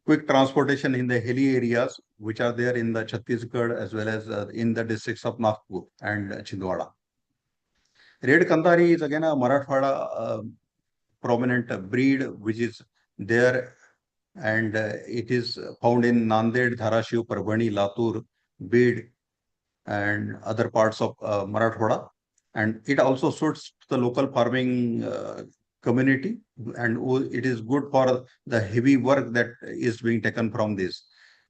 quick transportation in the hilly areas, which are there in the Chhattisgarh as well as in the districts of Nagpur and Chhindwara. Red Kandari is again a Marathwada prominent breed, which is there, and it is found in Nanded, Dharashiv, Parbhani, Latur, Bid, and other parts of Marathwada. And it also suits the local farming community, and it is good for the heavy work that is being taken from this.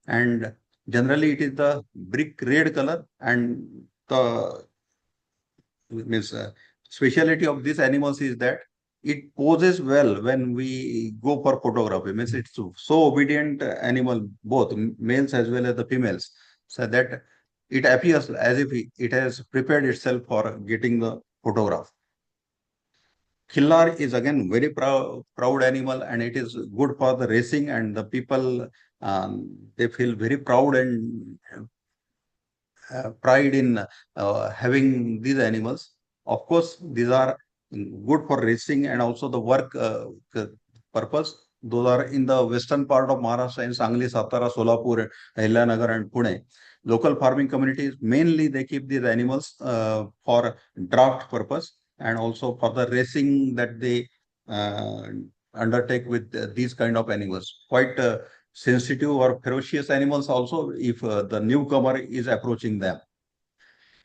And generally, it is the brick red color, and the means speciality of these animals is that it poses well when we go for photography. Means it's so obedient animal, both males as well as the females, so that it appears as if it has prepared itself for getting the photograph. Khillar is again very proud animal, and it is good for the racing, and the people they feel very proud and pride in having these animals. Of course, these are good for racing and also the work purpose. Those are in the western part of Maharashtra, in Sangli, Satara, Solapur, Ahilanagar, and Pune. Local farming communities, mainly they keep these animals for draft purpose and also for the racing that they undertake with these kind of animals. Quite sensitive or ferocious animals also if the newcomer is approaching them.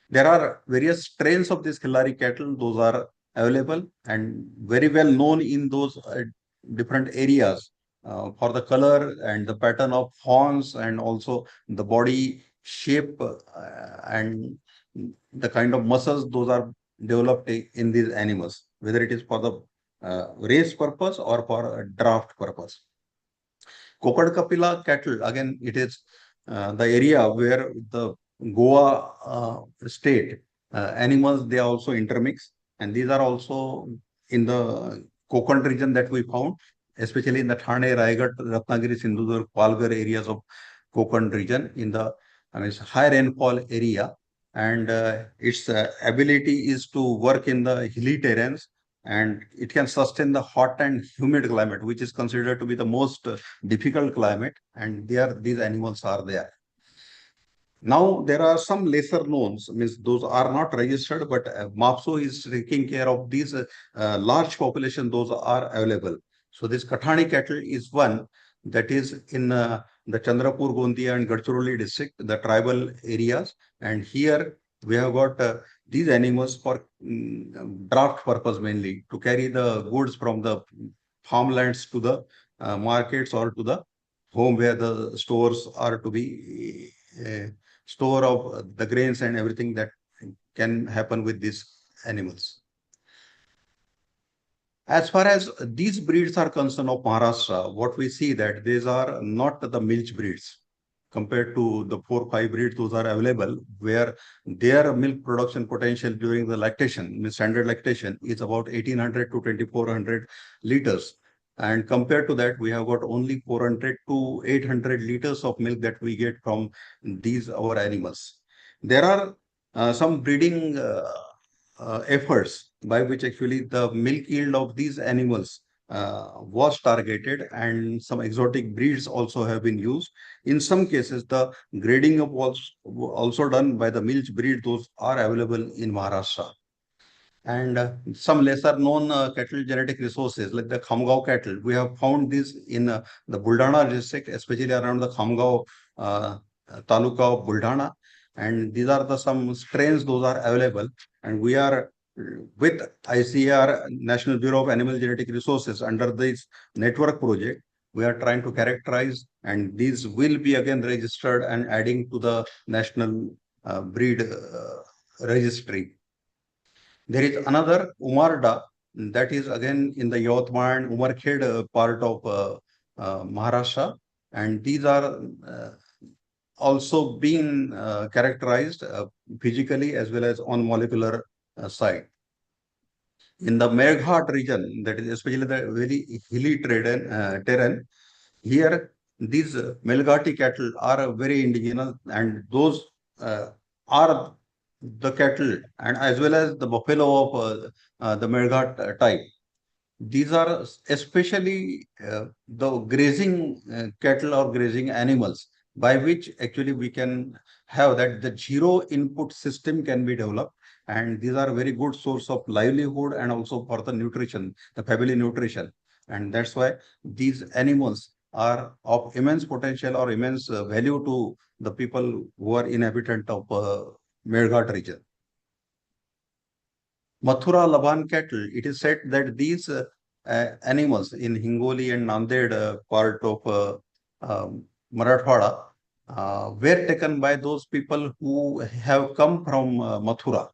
There are various strains of these Khillari cattle. Those are available and very well known in those different areas for the color and the pattern of horns and also the body shape and the kind of muscles those are developed in these animals, whether it is for the race purpose or for a draft purpose. Konkan Kapila cattle, again, it is the area where the Goa state animals, they also intermix. And these are also in the Konkan region that we found, especially in the Thane, Raigad, Ratnagiri, Sindhudurg, Palghar areas of Konkan region in the high rainfall area. And its ability is to work in the hilly terrains, and it can sustain the hot and humid climate, which is considered to be the most difficult climate, and these animals are there. Now there are some lesser knowns, means those are not registered, but MAPSO is taking care of these large population, those are available. So this Kathani cattle is one that is in the Chandrapur, Gondia and Gadchiroli district, the tribal areas. And here we have got these animals for draft purpose mainly, to carry the goods from the farmlands to the markets or to the home where the stores are to be store of the grains and everything that can happen with these animals. As far as these breeds are concerned of Maharashtra, what we see that these are not the milch breeds compared to the 4-5 breeds those are available, where their milk production potential during the lactation, standard lactation, is about 1800 to 2400 liters. And compared to that, we have got only 400 to 800 liters of milk that we get from these our animals. There are some breeding efforts by which actually the milk yield of these animals was targeted, and some exotic breeds also have been used. In some cases, the grading of was also done by the milch breed. Those are available in Maharashtra. And some lesser known cattle genetic resources like the Khamgaon cattle. We have found this in the Buldana district, especially around the Khamgaon taluka of Buldana. And these are the some strains those are available. And we are with ICAR, National Bureau of Animal Genetic Resources, under this network project, we are trying to characterize, and these will be again registered and adding to the national breed registry. There is another Umarda that is again in the Yavatmal and Umarkhed part of Maharashtra, and these are also being characterized physically as well as on molecular side. In the Meghat region, that is especially the very hilly terrain, here these Melgati cattle are very indigenous, and those are the cattle and as well as the buffalo of the Melghat type. These are especially the grazing cattle or grazing animals, by which actually we can have that the zero input system can be developed. And these are very good source of livelihood and also for the nutrition, the family nutrition. And that's why these animals are of immense potential or immense value to the people who are inhabitant of Melghat region. Mathura Laban cattle, it is said that these animals in Hingoli and Nanded part of Marathwada were taken by those people who have come from Mathura.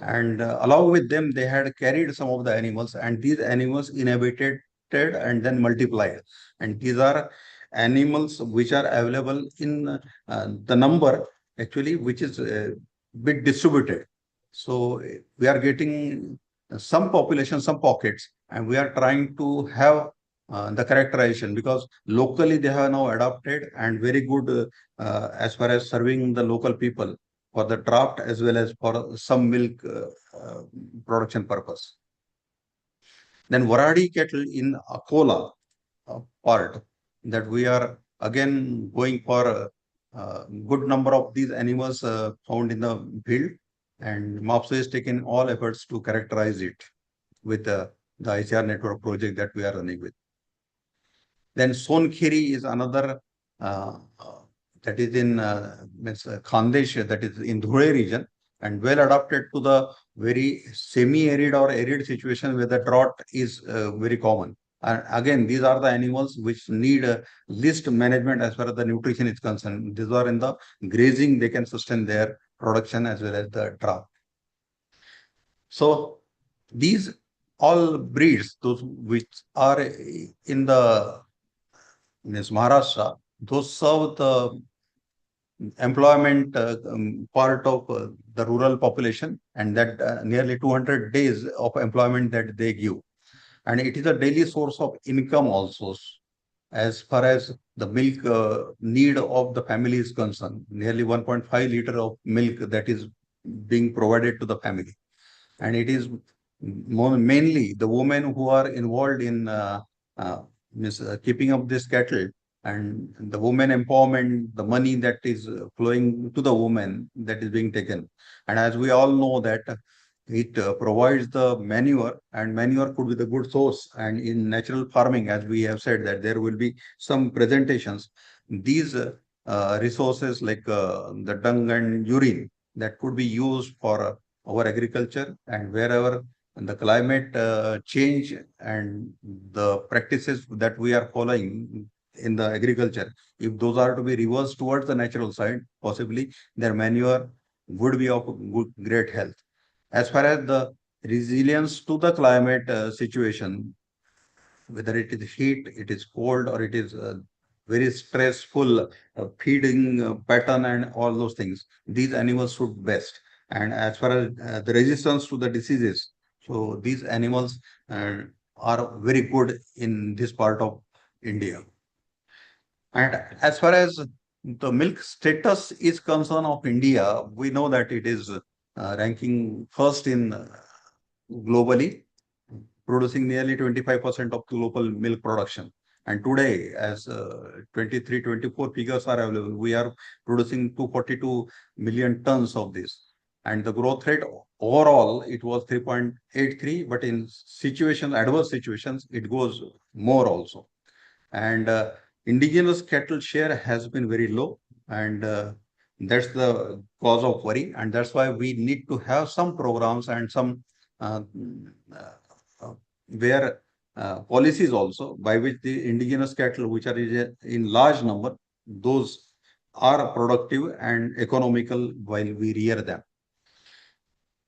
And along with them, they had carried some of the animals, and these animals inhabited and then multiplied. And these are animals which are available in the number actually, which is bit distributed. So we are getting some population, some pockets, and we are trying to have the characterization, because locally they have now adopted and very good as far as serving the local people for the draft as well as for some milk production purpose. Then Varadi cattle in Akola part, that we are again going for a good number of these animals found in the field, and MAPSO is taking all efforts to characterize it with the ICR network project that we are running with. Then Sonkheri is another that is in Khandesh, that is in Dhule region, and well adapted to the very semi-arid or arid situation where the drought is very common. And again, these are the animals which need least management as far as the nutrition is concerned. These are in the grazing, they can sustain their production as well as the drought. So these all breeds, those which are in the Maharashtra, those serve the employment part of the rural population, and that nearly 200 days of employment that they give. And it is a daily source of income also, as far as the milk need of the family is concerned. Nearly 1.5 liter of milk that is being provided to the family. And it is mainly the women who are involved in keeping up this cattle, and the women empowerment, the money that is flowing to the women that is being taken. And as we all know that it provides the manure, and manure could be the good source. And in natural farming, as we have said, that there will be some presentations. These resources like the dung and urine that could be used for our agriculture, and wherever the climate change and the practices that we are following in the agriculture, if those are to be reversed towards the natural side, possibly their manure would be of good, great health. As far as the resilience to the climate situation, whether it is heat, it is cold, or it is very stressful feeding pattern and all those things, these animals should best. And as far as the resistance to the diseases, so these animals are very good in this part of India. And as far as the milk status is concerned of India, we know that it is ranking first in globally, producing nearly 25% of global milk production. And today, as 23, 24 figures are available, we are producing 242 million tons of this. And the growth rate overall, it was 3.83, but in situations, adverse situations, it goes more also. And indigenous cattle share has been very low, and that's the cause of worry. And that's why we need to have some programs and some uh, where policies also by which the indigenous cattle, which are in large number, those are productive and economical while we rear them.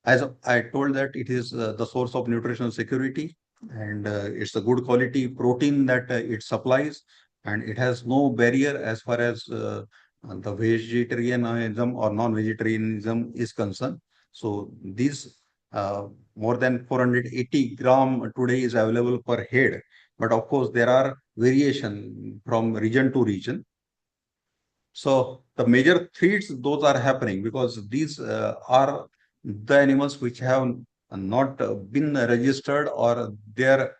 As I told, that it is the source of nutritional security, and it's a good quality protein that it supplies, and it has no barrier as far as the vegetarianism or non-vegetarianism is concerned. So these more than 480 gram today is available per head, but of course there are variation from region to region. So the major threats, those are happening because these are the animals which have not been registered, or their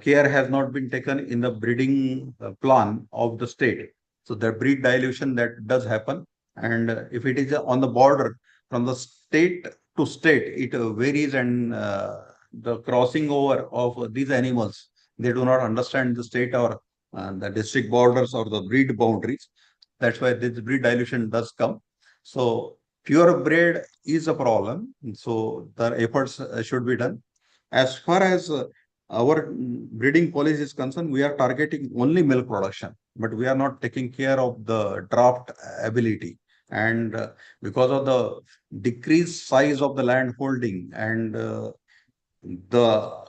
care has not been taken in the breeding plan of the state. So the breed dilution that does happen, and if it is on the border from the state to state, it varies, and the crossing over of these animals, they do not understand the state or the district borders or the breed boundaries. That's why this breed dilution does come. So purebred is a problem. So the efforts should be done. As far as our breeding policy is concerned, we are targeting only milk production, but we are not taking care of the draft ability. And because of the decreased size of the land holding, and the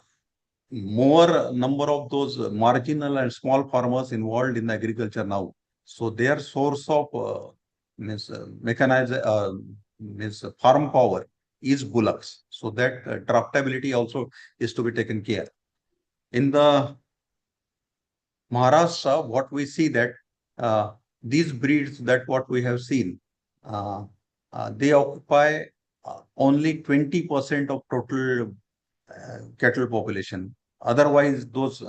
more number of those marginal and small farmers involved in agriculture now. So their source of mechanized means farm power is bullocks. So that draftability also is to be taken care. In the Maharashtra, what we see that these breeds that what we have seen, they occupy only 20% of total cattle population. Otherwise, those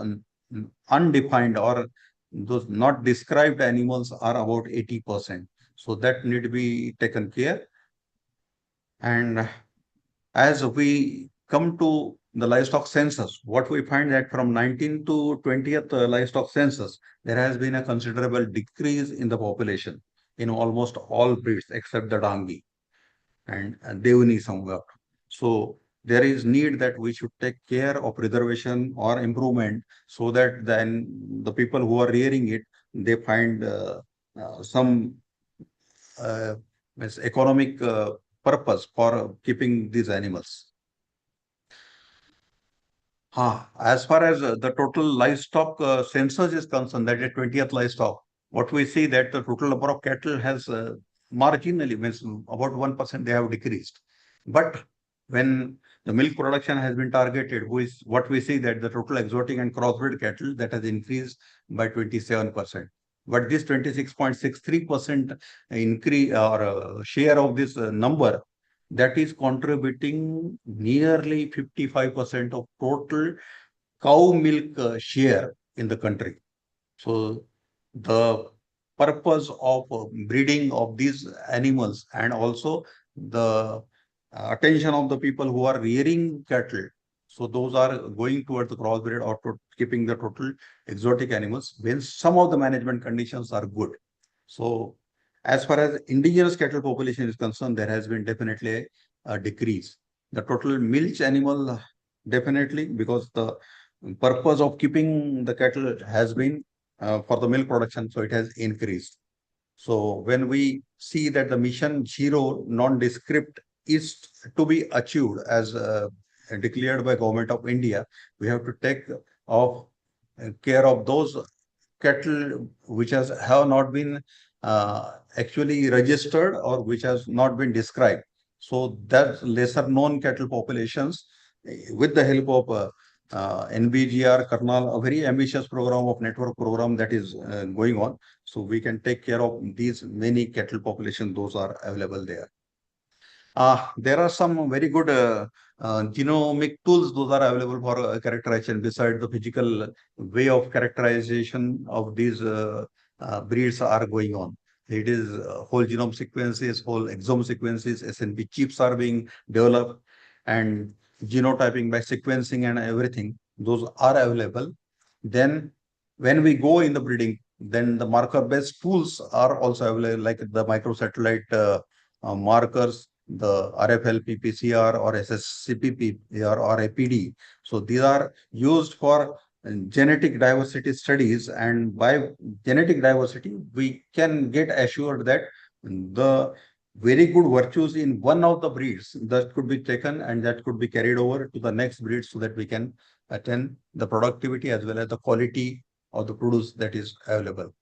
undefined or those not described animals are about 80%. So that need to be taken care. And as we come to the livestock census, what we find that from 19th to 20th livestock census, there has been a considerable decrease in the population in almost all breeds except the Dangi and Devani somewhat. So there is need that we should take care of preservation or improvement, so that then the people who are rearing it, they find some uh, economic purpose for keeping these animals. As far as the total livestock census is concerned, that is 20th livestock, what we see that the total number of cattle has marginally, means about 1% they have decreased. But when the milk production has been targeted, what we see that the total exotic and crossbred cattle that has increased by 27%. But this 26.63% increase or share of this number, that is contributing nearly 55% of total cow milk share in the country. So the purpose of breeding of these animals, and also the attention of the people who are rearing cattle. So those are going towards the crossbreed or keeping the total exotic animals when some of the management conditions are good. So as far as indigenous cattle population is concerned, there has been definitely a decrease. The total milch animal definitely, because the purpose of keeping the cattle has been for the milk production, so it has increased. So when we see that the mission zero nondescript is to be achieved as declared by Government of India, we have to take of care of those cattle which have not been actually registered or which has not been described. So that lesser known cattle populations, with the help of NBGR, Karnal, a very ambitious program of network program that is going on. So we can take care of these many cattle population, those are available there. There are some very good genomic tools, those are available for characterization beside the physical way of characterization of these breeds are going on. It is whole genome sequences, whole exome sequences, SNP chips are being developed, and genotyping by sequencing and everything, those are available. Then when we go in the breeding, then the marker-based tools are also available, like the microsatellite markers, the RFLP PCR or SSCP or APD. So these are used for genetic diversity studies, and by genetic diversity, we can get assured that the very good virtues in one of the breeds that could be taken and that could be carried over to the next breed so that we can attain the productivity as well as the quality of the produce that is available.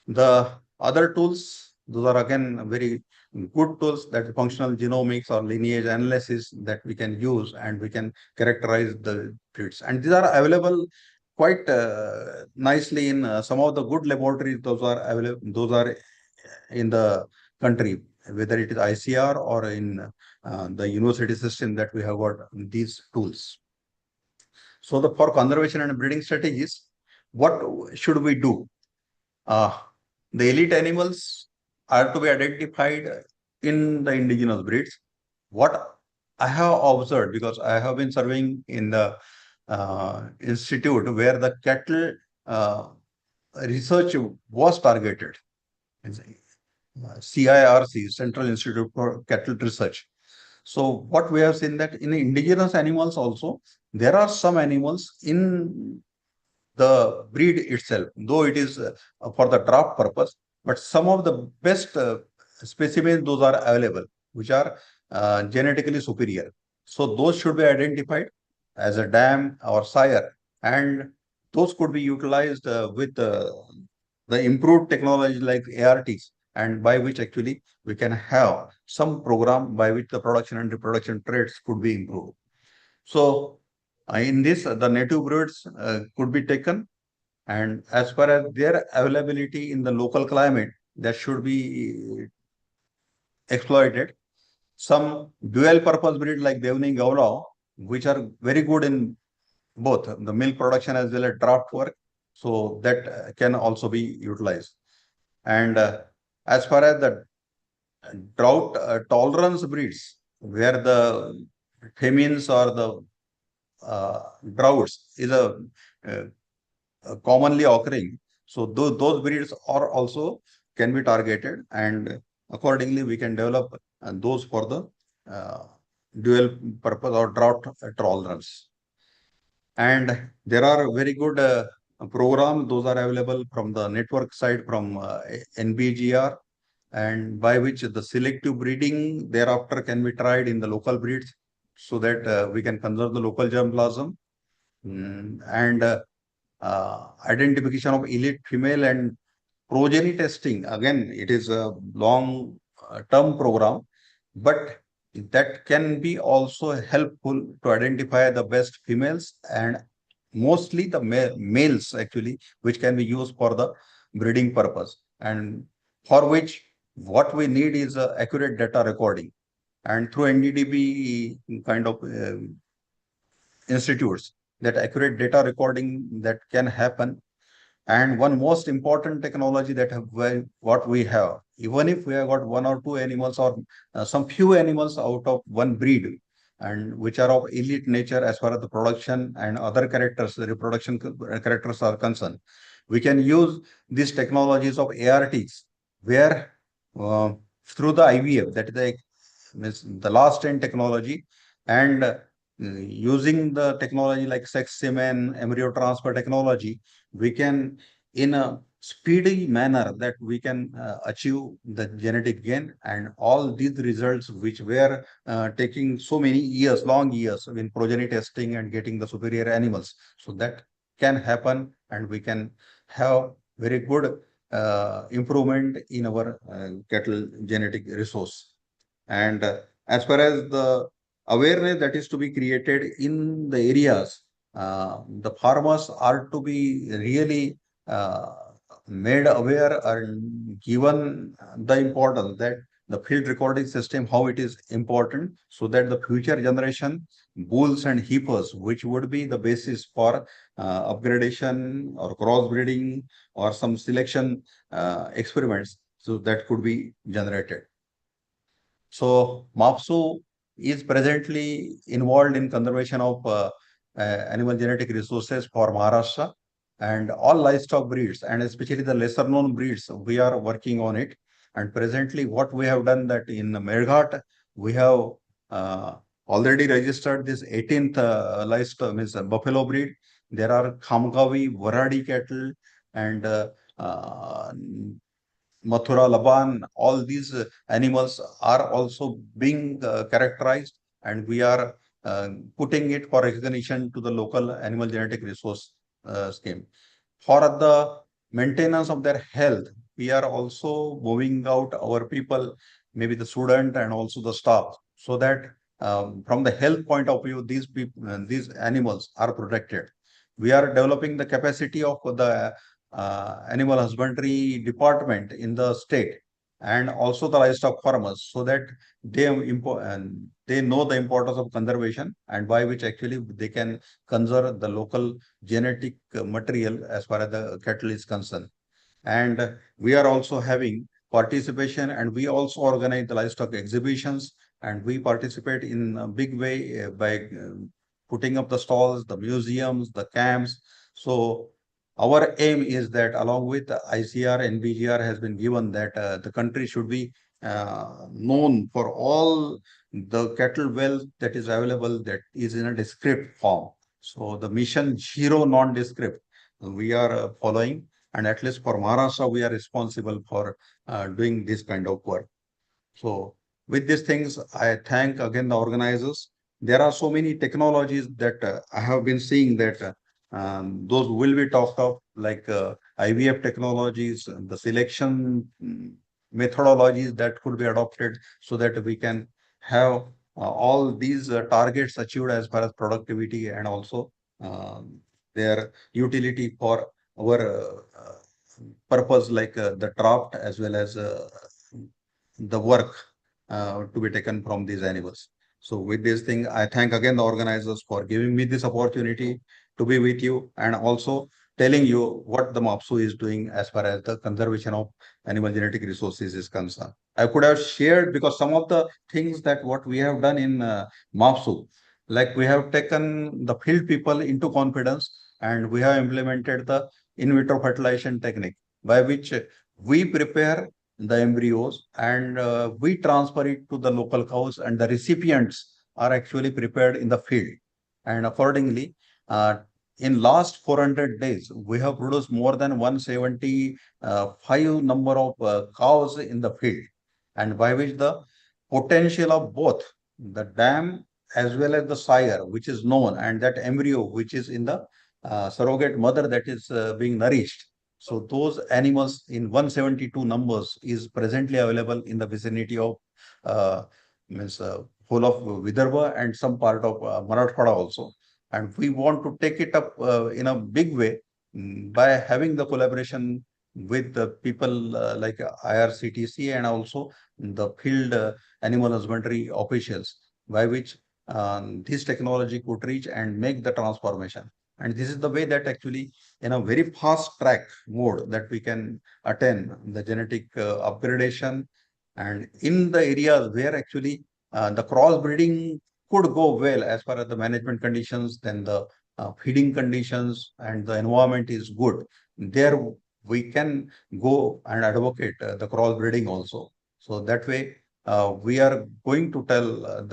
The other tools, those are again very good tools, that functional genomics or lineage analysis that we can use, and we can characterize the breeds. And these are available quite nicely in some of the good laboratories. Those are available. Those are in the country, whether it is ICR or in the university system that we have got these tools. So for conservation and breeding strategies, what should we do? The elite animals are to be identified in the indigenous breeds. What I have observed, because I have been serving in the institute where the cattle research was targeted, CIRC, Central Institute for Cattle Research. So what we have seen that in indigenous animals also, there are some animals in the breed itself, though it is for the draft purpose, but some of the best specimens, those are available, which are genetically superior. So those should be identified as a dam or sire, and those could be utilized with the improved technology like ARTs, and by which actually we can have some program by which the production and reproduction traits could be improved. So in this, the native breeds could be taken, and as far as their availability in the local climate, that should be exploited. Some dual purpose breed like Devni Gaula, which are very good in both the milk production as well as draft work, so that can also be utilized. And as far as the drought tolerance breeds, where the famines or the droughts is a commonly occurring. So those breeds are also can be targeted, and accordingly we can develop those for the dual purpose or drought tolerance. And there are very good programs, those are available from the network side from NBGR, and by which the selective breeding thereafter can be tried in the local breeds so that we can conserve the local germplasm. And identification of elite female and progeny testing. Again, it is a long term program, but that can be also helpful to identify the best females and mostly the males actually, which can be used for the breeding purpose, and for which what we need is accurate data recording. And through NDDB kind of institutes, that accurate data recording that can happen. And one most important technology that what we have even if we have got one or two animals or some few animals out of one breed, and which are of elite nature as far as the production and other characters, the reproduction characters are concerned, we can use these technologies of ARTs, where through the IVF, that is the last 10 technology, and using the technology like sex semen, embryo transfer technology, we can, in a speedy manner, that we can achieve the genetic gain, and all these results which were taking so many years, long years in progeny testing and getting the superior animals. So that can happen, and we can have very good improvement in our cattle genetic resource. And as far as the awareness that is to be created in the areas, the farmers are to be really made aware and given the importance that the field recording system, how it is important, so that the future generation, bulls and heifers, which would be the basis for upgradation or crossbreeding or some selection experiments, so that could be generated. So MAPSU is presently involved in conservation of animal genetic resources for Maharashtra, and all livestock breeds, and especially the lesser known breeds, we are working on it. And presently what we have done, that in Merghat, we have already registered this 18th livestock, means buffalo breed. There are Khamgavi, Varadi cattle, and Mathura, Laban, all these animals are also being characterized, and we are putting it for recognition to the local animal genetic resource scheme. For the maintenance of their health, we are also moving out our people, maybe the student and also the staff, so that from the health point of view, these people, these animals are protected. We are developing the capacity of the animal husbandry department in the state, and also the livestock farmers, so that they know the importance of conservation, and by which actually they can conserve the local genetic material as far as the cattle is concerned. And we are also having participation, and we also organize the livestock exhibitions, and we participate in a big way by putting up the stalls, the museums, the camps. So our aim is that, along with ICR and BGR has been given, that the country should be known for all the cattle wealth that is available, that is in a descript form. So the mission zero non-descript we are following, and at least for Maharashtra, we are responsible for doing this kind of work. So with these things, I thank again the organizers. There are so many technologies that I have been seeing that those will be talked of, like IVF technologies, the selection methodologies that could be adopted, so that we can have all these targets achieved as far as productivity, and also their utility for our purpose, like the draft as well as the work to be taken from these animals. So with this thing, I thank again the organizers for giving me this opportunity to be with you, and also telling you what the MAPSU is doing as far as the conservation of animal genetic resources is concerned. I could have shared, because some of the things that what we have done in MAPSU, like we have taken the field people into confidence, and we have implemented the in vitro fertilization technique, by which we prepare the embryos, and we transfer it to the local cows, and the recipients are actually prepared in the field. And accordingly, in last 400 days, we have produced more than 175 number of cows in the field, and by which the potential of both the dam as well as the sire, which is known, and that embryo which is in the surrogate mother that is being nourished. So those animals in 172 numbers is presently available in the vicinity of means whole of Vidarbha and some part of Marathwada also. And we want to take it up in a big way by having the collaboration with the people like IRCTC, and also the field animal husbandry officials, by which this technology could reach and make the transformation. And this is the way that actually in a very fast track mode that we can attain the genetic upgradation. And in the areas where actually the crossbreeding could go well as far as the management conditions, then the feeding conditions and the environment is good, there we can go and advocate the crossbreeding also. So that way we are going to tell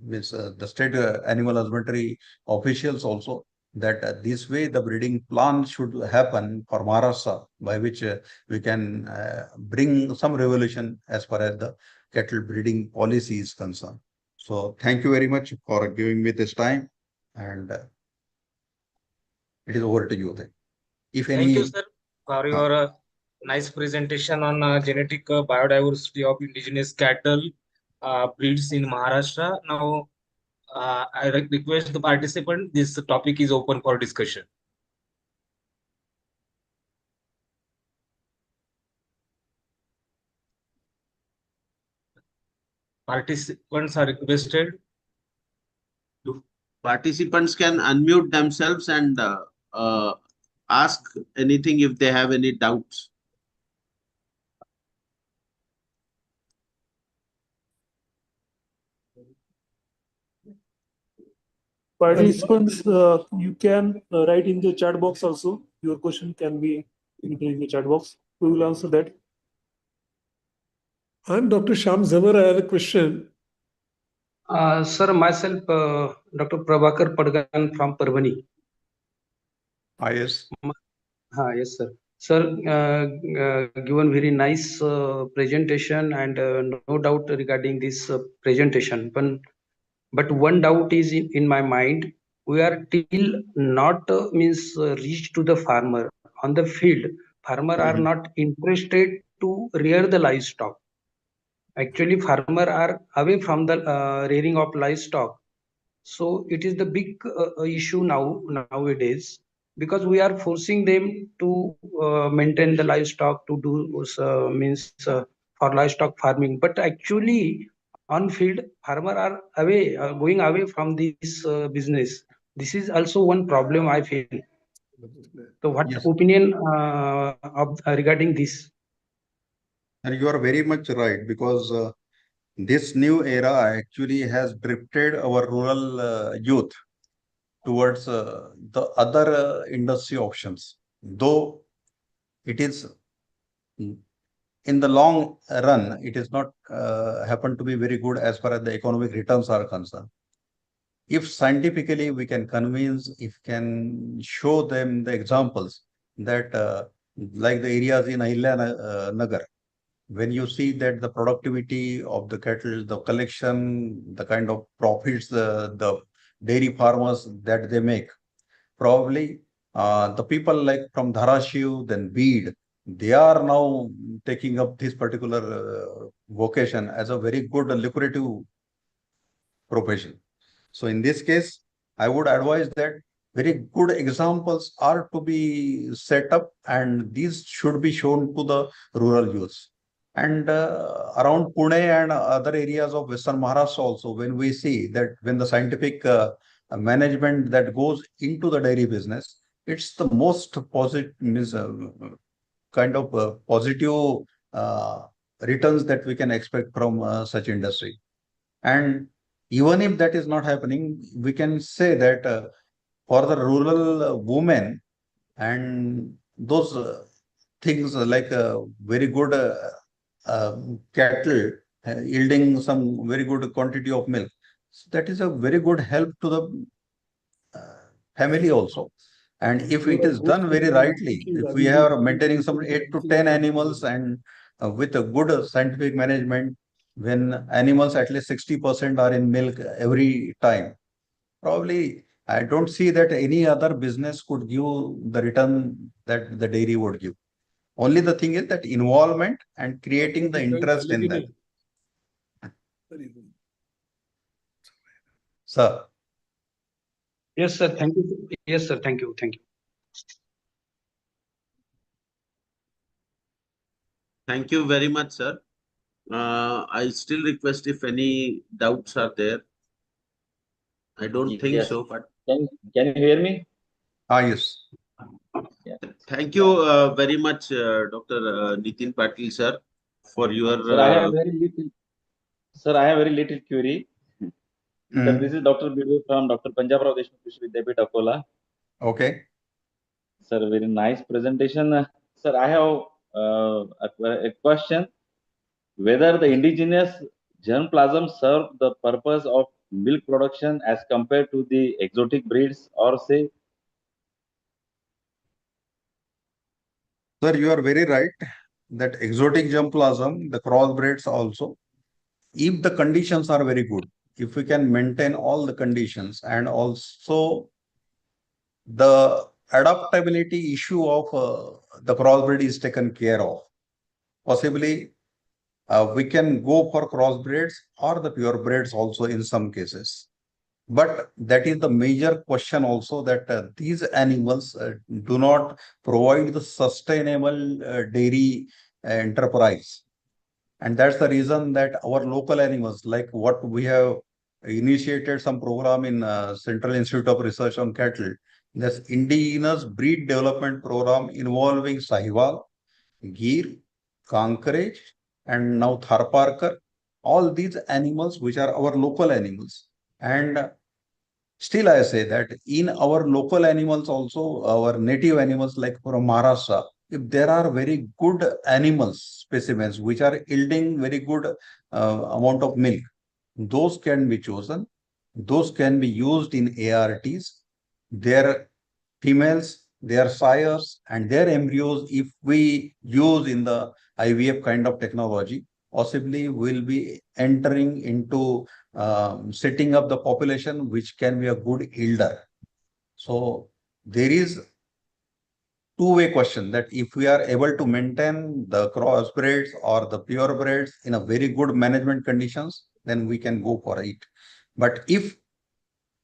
the state animal husbandry officials also that this way the breeding plan should happen for Maharashtra, by which we can bring some revolution as far as the cattle breeding policy is concerned. So thank you very much for giving me this time, and it is over to you then. If Thank you, any, sir, for your nice presentation on genetic biodiversity of indigenous cattle breeds in Maharashtra. Now, I request the participant, this topic is open for discussion. Participants are requested. Participants can unmute themselves and ask anything if they have any doubts. Participants, you can write in the chat box also. Your question can be entered in the chat box. We will answer that. I'm Dr. Sham Zamar. I have a question. Sir, myself, Dr. Prabhakar Padgan from Parvani. yes. Yes, sir. Sir, given very nice presentation and no doubt regarding this presentation. But one doubt is in my mind. We are till not reached to the farmer on the field. Farmer are not interested to rear the livestock. Actually, farmer are away from the rearing of livestock. So it is the big issue nowadays, because we are forcing them to maintain the livestock, to do for livestock farming. But actually, on field, farmer are away, going away from this business. This is also one problem I feel. So, what Yes. opinion regarding this? And you are very much right, because this new era actually has drifted our rural youth towards the other industry options. Though it is in the long run, it is not happen to be very good as far as the economic returns are concerned. If scientifically we can convince, if can show them the examples that like the areas in Ahilya Nagar, when you see that the productivity of the cattle, the collection, the kind of profits the dairy farmers that they make, probably the people like from Dharashiv, then Bede, they are now taking up this particular vocation as a very good lucrative profession. So in this case, I would advise that very good examples are to be set up, and these should be shown to the rural youths. And around Pune and other areas of Western Maharashtra also, when we see that when the scientific management that goes into the dairy business, it's the most positive, kind of positive returns that we can expect from such industry. And even if that is not happening, we can say that for the rural women and those things like very good cattle yielding some very good quantity of milk, so that is a very good help to the family also. And if it is done very rightly, if we are maintaining some 8 to 10 animals and with a good scientific management, when animals at least 60% are in milk every time, probably I don't see that any other business could give the return that the dairy would give. Only the thing is that involvement and creating the interest in that. Sir. Yes, sir. Thank you. Yes, sir. Thank you. Thank you. Thank you very much, sir. I still request if any doubts are there. I don't think so, but Can you hear me? Yes. Thank you very much, Dr. Nitin Patil, sir, for your. Sir, I have very little. Sir, I have very little query. Sir, Mm. this is Dr. Bidu from Dr. Punjab Rao Deshmukh Krishi Vidyapit, Akola. Okay. Sir, very nice presentation. Sir, I have a question. Whether the indigenous germplasm serve the purpose of milk production as compared to the exotic breeds, or say. Sir, you are very right that exotic germplasm, the crossbreds also, if the conditions are very good, if we can maintain all the conditions and also the adaptability issue of the crossbreed is taken care of, possibly we can go for crossbreds or the purebreds also in some cases. But that is the major question also, that these animals do not provide the sustainable dairy enterprise. And that's the reason that our local animals, like what we have initiated some program in Central Institute of Research on Cattle, this Indigenous Breed Development Program involving Sahiwal, Gir, Kankaraj, and now Tharparkar, all these animals which are our local animals. And still, I say that in our local animals also, our native animals like from Maharashtra, if there are very good animals, specimens, which are yielding very good amount of milk, those can be chosen. Those can be used in ARTs. Their females, their sires, and their embryos, if we use in the IVF kind of technology, possibly will be entering into setting up the population which can be a good yielder. So there is two-way question that if we are able to maintain the crossbreds or the purebreds in a very good management conditions, then we can go for it. But if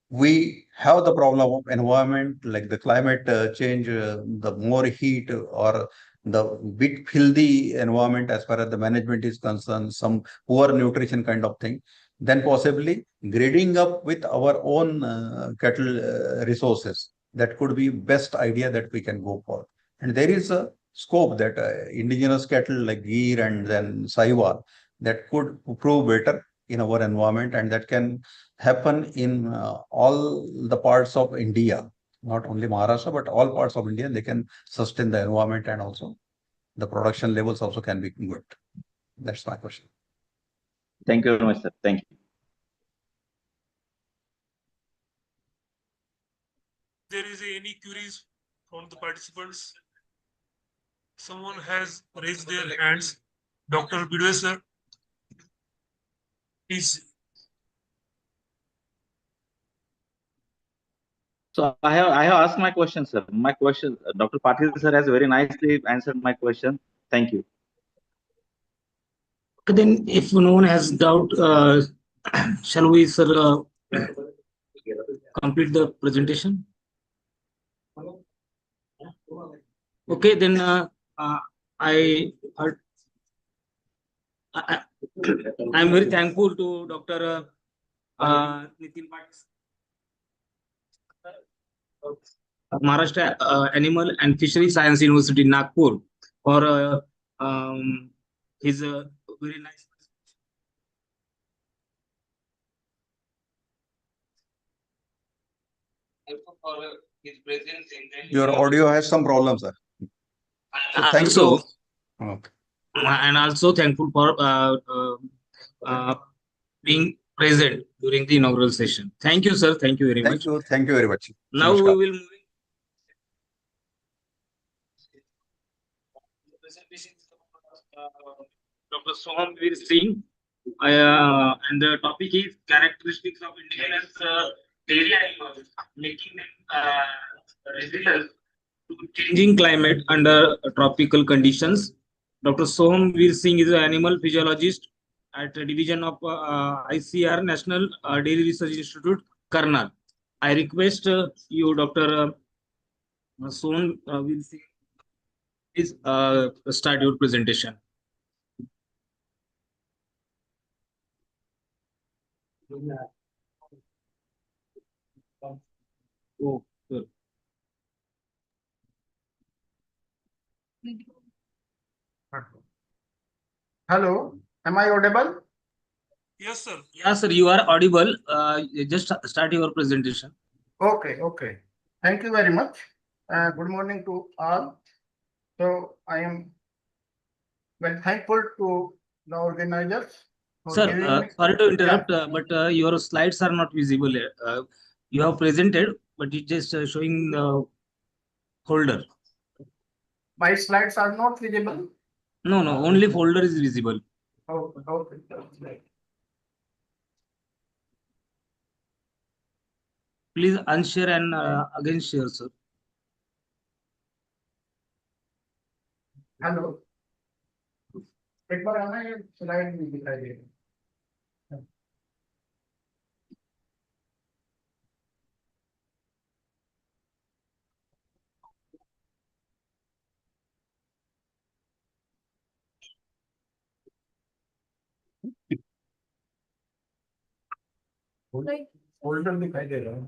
we have the problem of environment, like the climate change, the more heat or the bit filthy environment as far as the management is concerned, some poor nutrition kind of thing, then possibly grading up with our own cattle resources, that could be best idea that we can go for. And there is a scope that indigenous cattle like Gir and then Sahiwal, that could prove better in our environment, and that can happen in all the parts of India, not only Maharashtra, but all parts of India. They can sustain the environment, and also the production levels also can be good. That's my question. Thank you very much, sir. Thank you. There is any queries from the participants? Someone has raised their hands. Dr. Bidwe, sir, please. So I have asked my question, sir. My question, Dr. Patil sir has very nicely answered my question. Thank you. Then, if no one has doubt, shall we, sir, complete the presentation? Okay, then I I'm very thankful to Dr. Nitin Patil, Maharashtra Animal and Fishery Science University, Nagpur, for his very nice. For his presence in the Your audio has some problems, sir. So thank also, you. Okay. And also thankful for being present during the inaugural session. Thank you, sir. Thank you very much. Thank you very much. Now Namaskar. we will move Dr. Sohamveer Singh, and the topic is characteristics of indigenous dairy animals, making them resilient to changing climate under tropical conditions. Dr. Sohamveer Singh is an animal physiologist at the division of ICR, National Dairy Research Institute, Karnal. I request you, Dr. Sohamveer Singh, please start your presentation. Oh, sure. Hello, am I audible? Yes, sir. Yeah, sir, you are audible. Just start your presentation. Okay. Thank you very much. Good morning to all. So I am very thankful to the organizers for Sir, giving me. sorry to Yeah, interrupt, but your slides are not visible. You have presented, but it's just showing the folder. my slides are not visible. No, only folder is visible. Okay. Please unshare and again share, sir. Hello एक बार आना ये slide में दिखाई दे folder दिखाई दे रहा है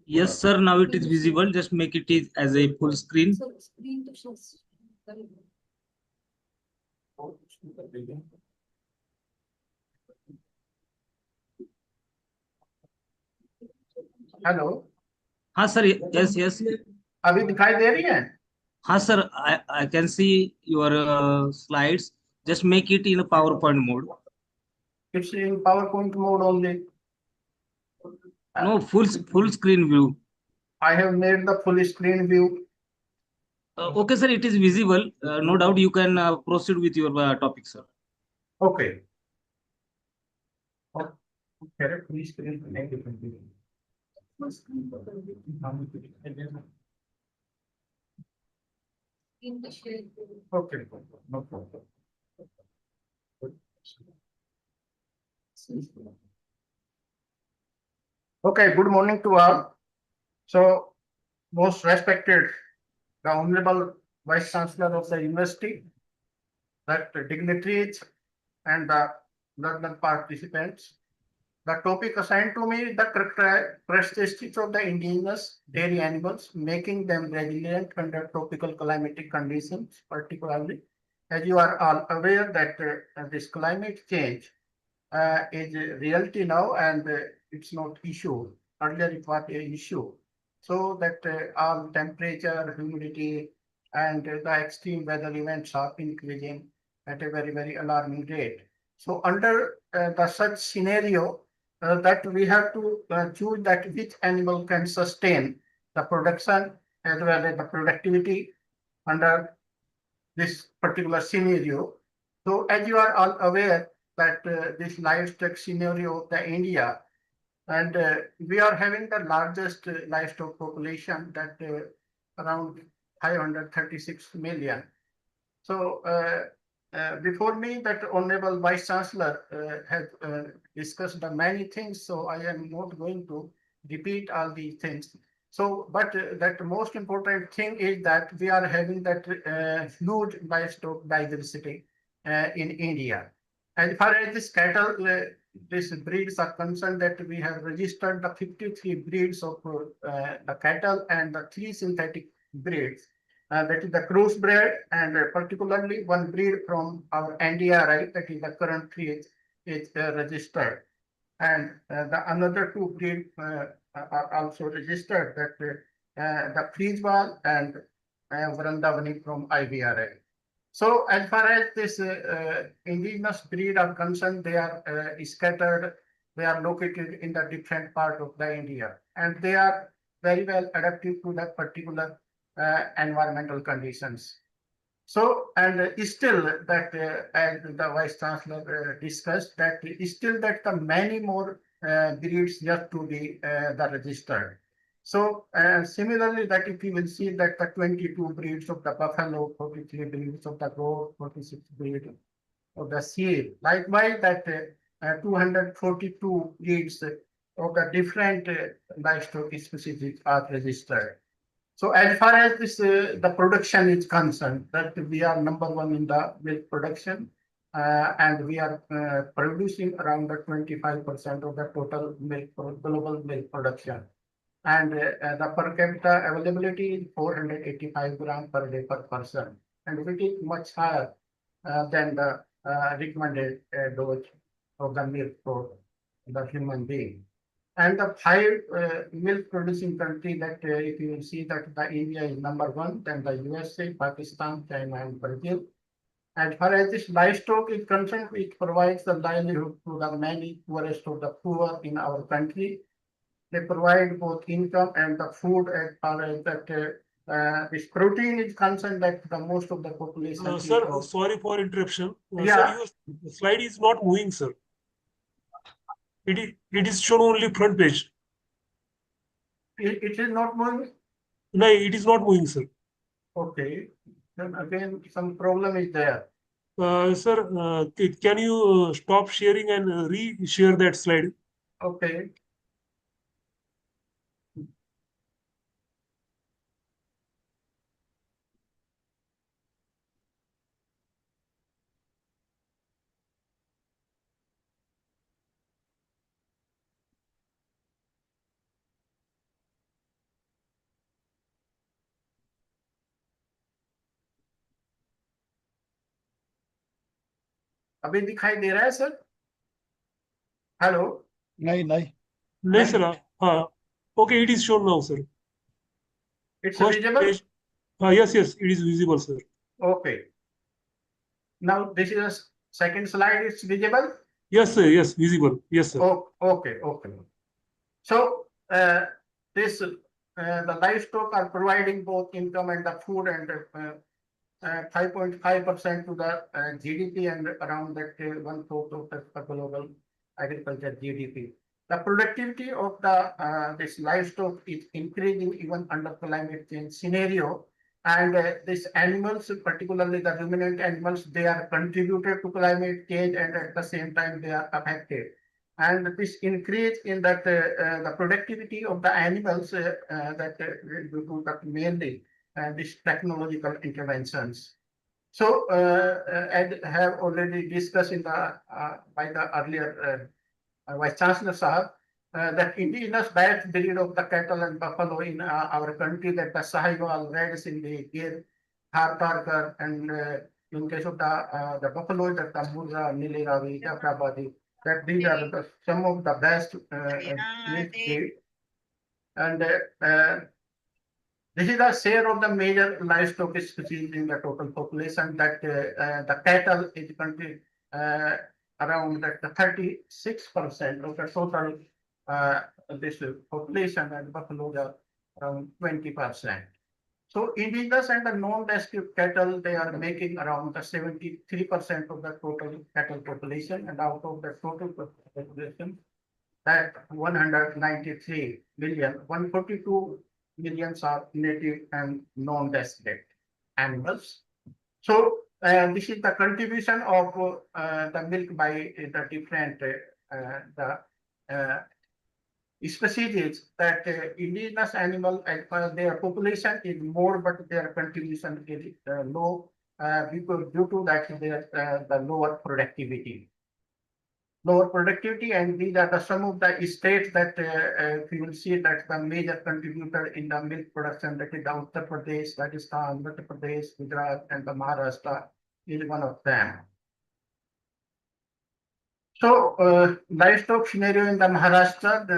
Yes, sir. Now it is visible. Just make it is as a full screen. Hello हाँ sir. Yes. अभी दिखाई दे रही है हाँ sir. I can see your slides. Just make it in a PowerPoint mode. It's in PowerPoint mode only. No, full screen view. I have made the full screen view. Okay, sir. It is visible. No doubt you can proceed with your topic, sir. Okay. Okay, full screen नहीं दिखाई Okay, no problem. Okay, good morning to all. So, most respected, the Honorable Vice Chancellor of the University, that dignitaries and the learned participants. The topic assigned to me is the characteristics of the indigenous dairy animals, making them resilient under tropical climatic conditions, particularly. As you are all aware that this climate change is a reality now and it's not issue. Earlier it was an issue. So that all temperature, humidity, and the extreme weather events are increasing at a very alarming rate. So under the such scenario, that we have to choose that which animal can sustain the production as well as the productivity under this particular scenario. So as you are all aware that this livestock scenario of the India, and we are having the largest livestock population that around 536 million. So before me, that Honorable Vice Chancellor has discussed the many things, so I am not going to repeat all these things. So, but that most important thing is that we are having that huge livestock diversity in India. As far as this cattle, these breeds are concerned, that we have registered the 53 breeds of the cattle and the 3 synthetic breeds. That is the crossbred, and particularly one breed from our NDRI, that is the current breed, is registered. And the another 2 breeds are also registered, that the Frieswald and Vrandavani from IVRI. So as far as this indigenous breed are concerned, they are scattered, they are located in the different part of the India, and they are very well adapted to that particular environmental conditions. So, and still that, as the Vice Chancellor discussed, that still that the many more breeds yet to be the registered. So similarly, that if you will see that the 22 breeds of the buffalo, 43 breeds of the goat, 46 breeds of the seal. Likewise, that 242 breeds of the different livestock species are registered. So as far as this the production is concerned, that we are number one in the milk production, and we are producing around the 25% of the total milk global milk production. And the per capita availability is 485 gram per day per person, and which is much higher than the recommended dose of the milk for the human being. And the five milk producing country that if you will see that the India is number one, then the USA, Pakistan, China, and Brazil. As far as this livestock is concerned, it provides the livelihood to the many poorest of the poor in our country. They provide both income and the food. As far as that this protein is concerned, that the most of the population. Sir, sorry for interruption. Yeah. Sir, your slide is not moving, sir. It is shown only front page. It is not moving. No, it is not moving, sir. Okay. Then again, some problem is there. Sir, can you stop sharing and re-share that slide? Okay. अभी दिखाई दे रहा है sir? Hello? नहीं sir. Okay, it is shown now, sir. It's First visible? page. Yes, it is visible, sir. Okay. Now this is a second slide. It's visible? Yes, sir. Yes, visible. Yes, sir. Oh, okay. So this the livestock are providing both income and the food, and 5.5% to the GDP, and around that 1/4 of the global agriculture GDP. The productivity of the this livestock is increasing even under climate change scenario, and these animals, particularly the ruminant animals, they are contributed to climate change, and at the same time they are affected. And this increase in that the productivity of the animals that due to that mainly these technological interventions. So as I have already discussed in the by the earlier Vice Chancellor Sahab, that indigenous diet breed of the cattle and buffalo in our country, that the Sahiwal, Red Sindhi, Gir, Tharparkar, and in case of the buffalo, that the Murra, Nili Ravi, Jafrabadi, that these are some of the best milk breed. And this is the share of the major livestock species in the total population, that the cattle is country around that 36% of the total this population, and buffalo are around 20%. So indigenous and the non-descript cattle, they are making around the 73% of the total cattle population, and out of the total population, that 193 million, 142 millions are native and non-descript animals. So this is the contribution of the milk by the different species, that indigenous animal, their population is more, but their contribution is low because due to that the lower productivity. And these are the some of the states that we will see that the major contributor in the milk production, that is the Uttar Pradesh, Rajasthan, Madhya Pradesh, Gujarat, and the Maharashtra is one of them. So livestock scenario in the Maharashtra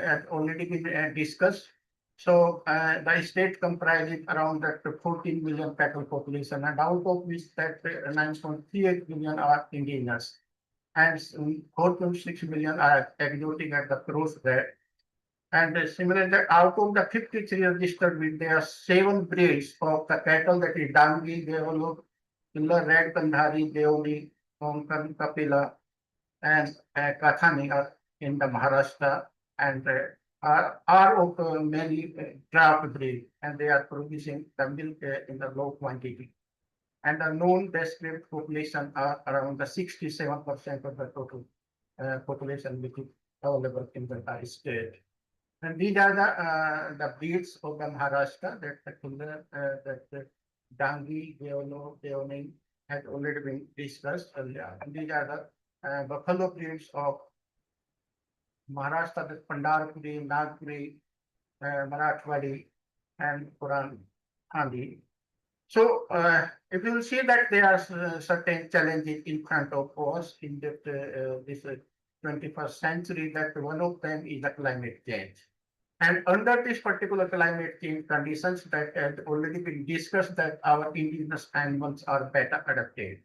has already been discussed. So the state comprises around that 14 million cattle population, and out of which that 9.38 million are indigenous, and 4.6 million are exotic at the gross rate. And similarly, out of the 53 registered breeds, there are 7 breeds of the cattle, that is Dangi, Devolu, Red Kandhari, Deoli, Konkan, Kapila, and Kathani are in the Maharashtra, and are of mainly draft breed, and they are producing the milk in the low quantity. And the known desperate population are around the 67% of the total population which is available in the state. And these are the breeds of the Maharashtra that that Dangi, Deono, Deoning has already been discussed earlier. And these are the buffalo breeds of Maharashtra, the Pandarpuri, Nagpuri, Marathwadi, and Puran Handi. So if you see that there are certain challenges in front of us in that this 21st century, that one of them is the climate change. And under this particular climate change conditions that had already been discussed, that our indigenous animals are better adapted.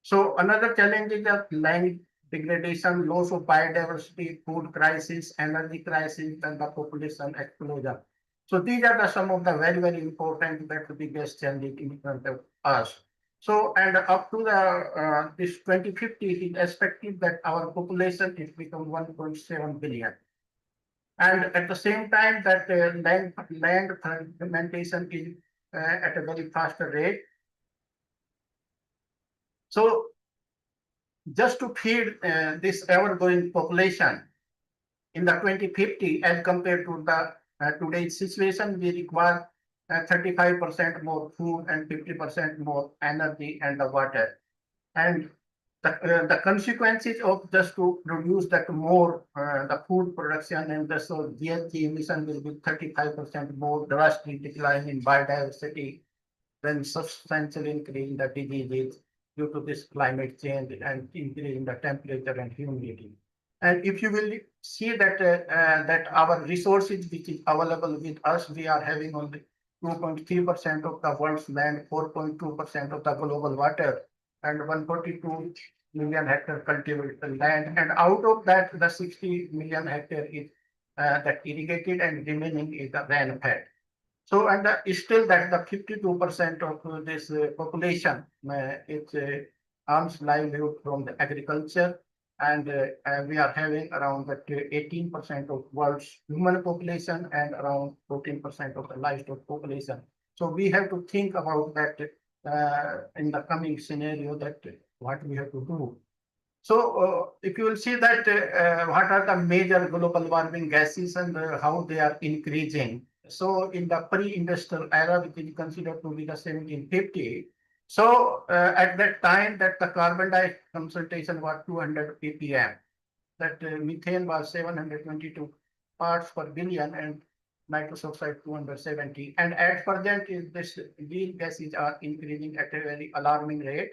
So another challenge is the land degradation, loss of biodiversity, food crisis, energy crisis, and the population explosion. So these are some of the very, very important, that the biggest challenge in front of us. So, and up to the this 2050, it is expected that our population is become 1.7 billion. And at the same time that land fragmentation is at a very faster rate. So just to feed this ever-growing population in the 2050, as compared to the today's situation, we require 35% more food and 50% more energy and the water. And the consequences of just to produce that more the food production, and the so GHG emission will be 35% more, drastic decline in biodiversity, then substantial increase in the diseases due to this climate change and increase in the temperature and humidity. And if you will see that that our resources which is available with us, we are having only 2.3% of the world's land, 4.2% of the global water, and 142 million hectare cultivated land. And out of that, the 60 million hectare is that irrigated, and remaining is the rain fed. So, and still that the 52% of this population is earns livelihood from the agriculture, and we are having around that 18% of world's human population and around 14% of the livestock population. So we have to think about that in the coming scenario, that what we have to do. So if you will see that what are the major global warming gases and how they are increasing. So in the pre-industrial era, which is considered to be the 1750, so at that time that the carbon dioxide concentration was 200 ppm, that methane was 722 parts per billion, and nitrous oxide 270. And at present, these gases are increasing at a very alarming rate.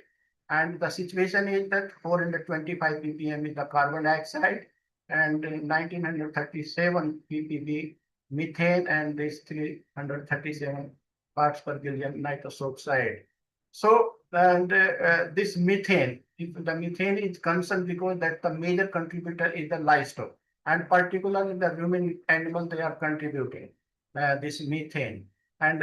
And the situation is that 425 ppm is the carbon dioxide, and 1937 ppb methane, and this 337 parts per billion nitrous oxide. So, and this methane, if the methane is concerned, because that the major contributor is the livestock, and particularly the ruminant animals, they are contributing this methane, and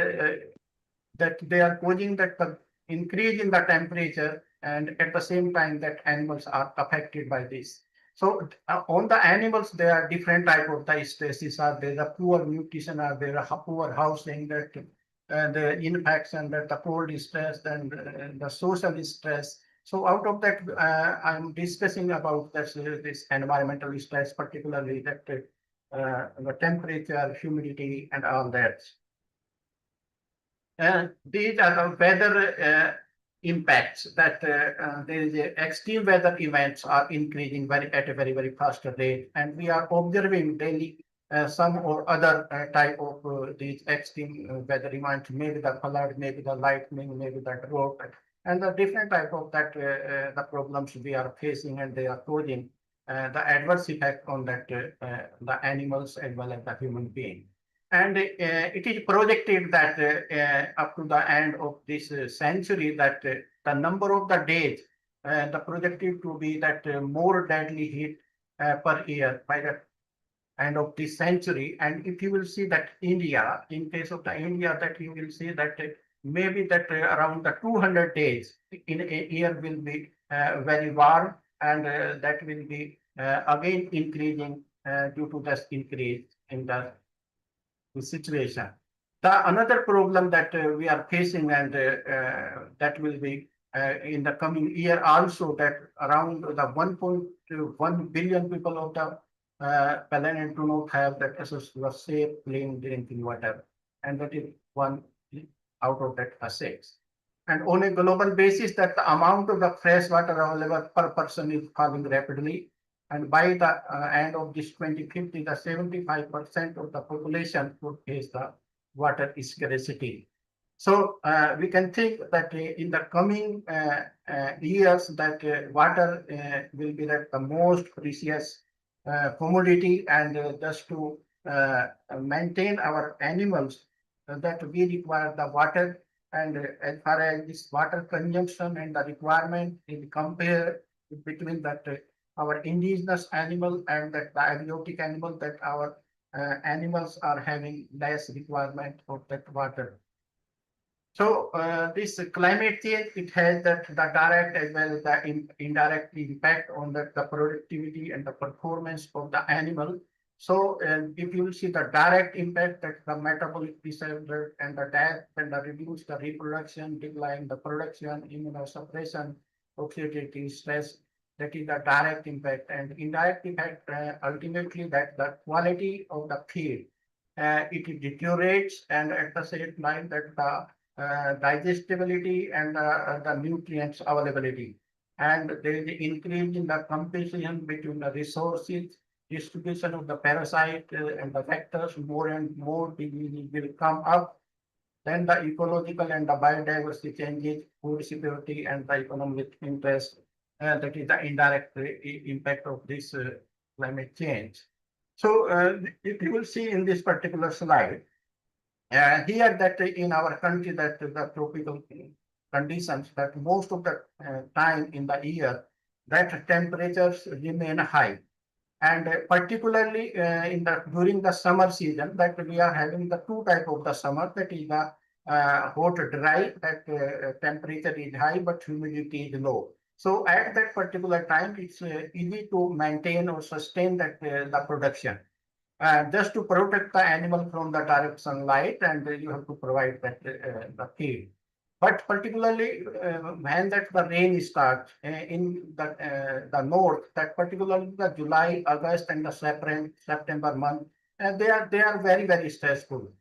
that they are causing that the increase in the temperature, and at the same time that animals are affected by this. So on the animals, there are different type of the stresses are there. The poor nutrition are there, poor housing, that the infection, that the cold stress, and the social stress. So out of that, I'm discussing about this environmental stress, particularly that the temperature, humidity, and all that. These are the weather impacts, that there is extreme weather events are increasing at a very, very fast rate, and we are observing daily some or other type of these extreme weather events, maybe the flood, maybe the lightning, maybe the drought, and the different type of that the problems we are facing, and they are causing the adverse effect on that the animals as well as the human being. And it is projected that up to the end of this century, that the number of the days, the projected to be that more deadly hit per year by the end of this century. And if you will see that India, in case of the India, that you will see that maybe that around the 200 days in a year will be very warm, and that will be again increasing due to this increase. in the situation. The another problem that we are facing, and that will be in the coming year also, that around the 1.1 billion people of the planet do not have the access to a safe, clean drinking water, and that is one out of that assets. And on a global basis, that the amount of the fresh water available per person is falling rapidly. And by the end of this 2050, the 75% of the population would face the water scarcity. So we can think that in the coming years, that water will be the most precious commodity, and just to maintain our animals, that we require the water. And as far as this water consumption and the requirement is compared between that our indigenous animal and the exotic animal, that our animals are having less requirement of that water. So this climate change, it has that the direct as well as the indirect impact on the productivity and the performance of the animal. So if you will see the direct impact, that the metabolic disorder and the death and the reduce the reproduction, decline the production, immunosuppression, oxidative stress, that is the direct impact. And indirect impact, ultimately, that the quality of the feed, it deteriorates, and at the same time that the digestibility and the nutrients availability. And there is an increase in the competition between the resources, distribution of the parasite and the vectors. More and more diseases will come up. Then the ecological and the biodiversity changes, food security, and the economic interest. That is the indirect impact of this climate change. So if you will see in this particular slide, here that in our country, that the tropical conditions, that most of the time in the year, that temperatures remain high. And particularly in the during the summer season, that we are having the two type of the summer, that is the hot dry, that temperature is high but humidity is low. So at that particular time, it's easy to maintain or sustain that the production. Just to protect the animal from the direct sunlight, and you have to provide that the feed. But particularly when that the rain starts in the north, that particularly the July, August, and the September month, they are very stressful,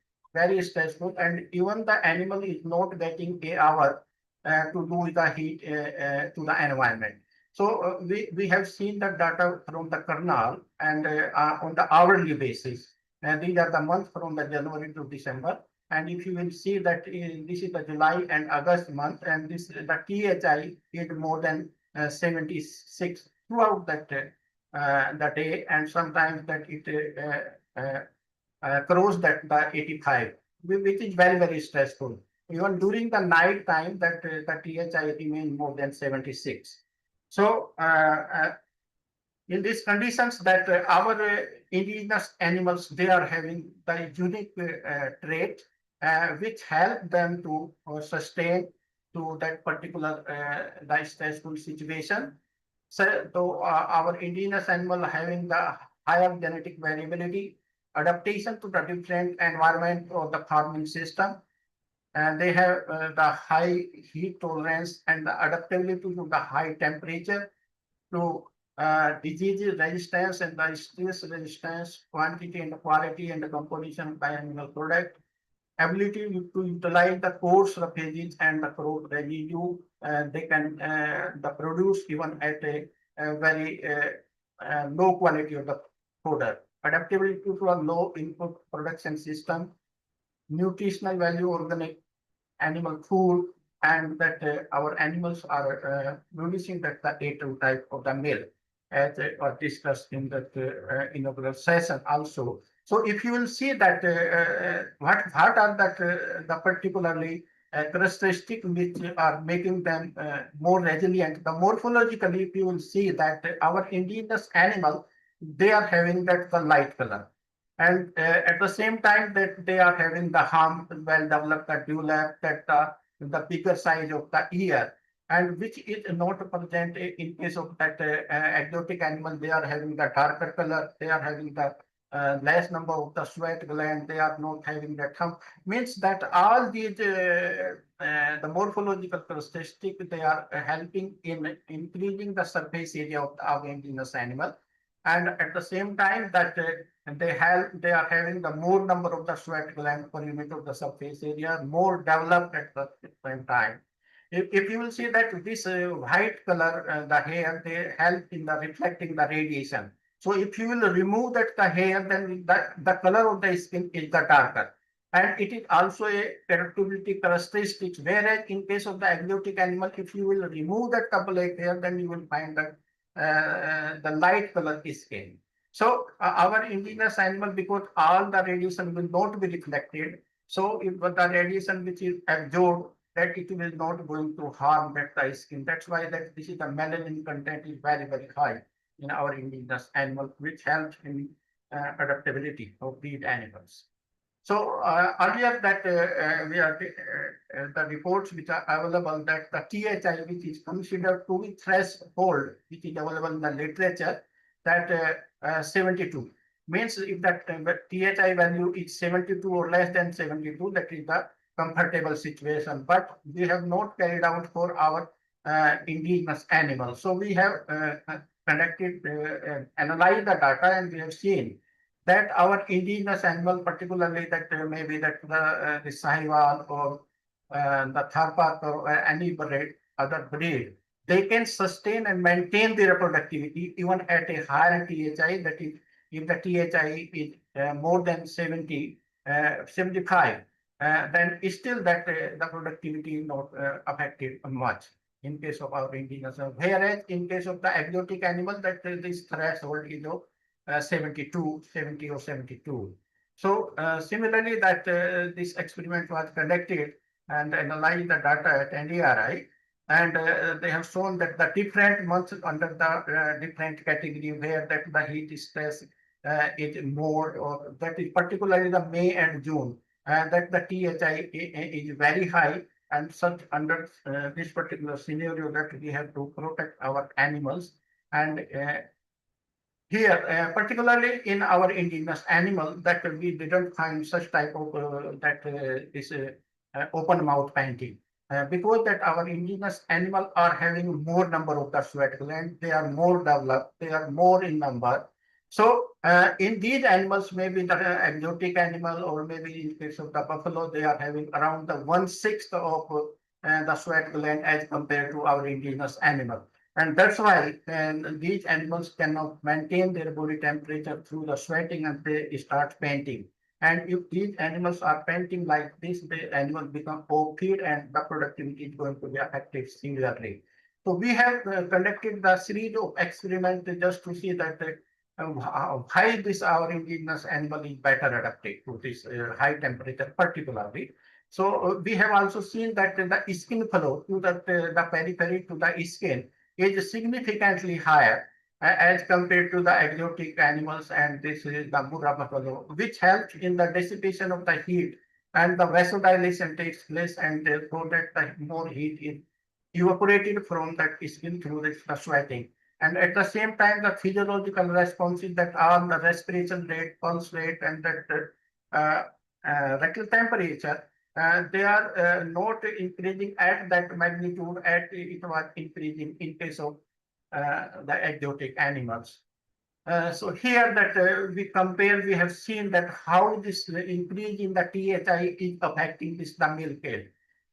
and even the animal is not getting an hour to do the heat to the environment. So we have seen the data from the kernel, and on the hourly basis, and these are the months from the January to December. And if you will see that this is the July and August month, and this the THI is more than 76 throughout that the day, and sometimes that it cross that the 85, which is very stressful. Even during the night time, that the THI remains more than 76. So in these conditions, that our indigenous animals, they are having the unique trait which help them to sustain to that particular stressful situation. So our indigenous animal having the higher genetic variability, adaptation to the different environment of the farming system, and they have the high heat tolerance and the adaptability to the high temperature, to disease resistance and the stress resistance, quantity and quality and the composition of the animal product, ability to utilize the coarse roughages and the crop residue. They can the produce even at a very low quality of the fodder, adaptability to a low input production system, nutritional value organic animal food, and that our animals are producing that the A2 type of the milk, as was discussed in that inaugural session also. So if you will see that what are that the particularly characteristics which are making them more resilient, the morphologically, if you will see that our indigenous animal, they are having that the light color. And at the same time that they are having the hump, well developed the dewlap, that the bigger size of the ear, and which is not present in case of that exotic animal. They are having the darker color, they are having the less number of the sweat gland, they are not having that hump, means that all these the morphological characteristics, they are helping in increasing the surface area of the indigenous animal, and at the same time that they are having the more number of the sweat gland per unit of the surface area, more developed at the same time. If you will see that this white color, the hair, they help in the reflecting the radiation. So if you will remove that the hair, then the color of the skin is the darker. And it is also a characteristic characteristic, whereas in case of the exotic animal, if you will remove that couple of hair, then you will find that the light color skin. So our indigenous animal, because all the radiation will not be reflected, so if the radiation which is absorbed, that it will not going to harm that the skin. That's why that this is the melanin content is very, very high in our indigenous animal, which helps in adaptability of these animals. So earlier that we are the reports which are available, that the THI, which is considered to be threshold, which is available in the literature, that 72 means if that THI value is 72 or less than 72, that is the comfortable situation. But we have not carried out for our indigenous animals. So we have conducted, analyzed the data, and we have seen that our indigenous animal, particularly that maybe that the Sahiwal or the Tharpak or any breed, other breed, they can sustain and maintain their productivity even at a higher THI. That is, if the THI is more than 70, 75, then still that the productivity is not affected much in case of our indigenous. Whereas in case of the exotic animal, that this threshold is 72, 70 or 72. So similarly, that this experiment was conducted and analyzed the data at NDRI, and they have shown that the different months under the different category where that the heat stress is more, or that is particularly the May and June, that the THI is very high, and such under this particular scenario that we have to protect our animals. And here, particularly in our indigenous animal, that we didn't find such type of this open mouth painting. Because that our indigenous animal are having more number of the sweat gland, they are more developed, they are more in number. So in these animals, maybe the exotic animal, or maybe in case of the buffalo, they are having around the 1/6 of the sweat gland as compared to our indigenous animal. And that's why these animals cannot maintain their body temperature through the sweating, and they start panting. And if these animals are panting like this, the animals become overfeed, and the productivity is going to be affected severely. So we have conducted the series of experiments just to see that why this our indigenous animal is better adapted to this high temperature particularly. So we have also seen that the skin flow to the periphery to the skin is significantly higher as compared to the exotic animals, and this is the Burra buffalo, which helps in the dissipation of the heat, and the vasodilation takes place, and therefore that the more heat is evaporated from that skin through the sweating. And at the same time, the physiological responses that are the respiration rate, pulse rate, and that rectal temperature, they are not increasing at that magnitude at it was increasing in case of the exotic animals. So here that we compare, we have seen that how this increase in the THI is affecting this the milk yield.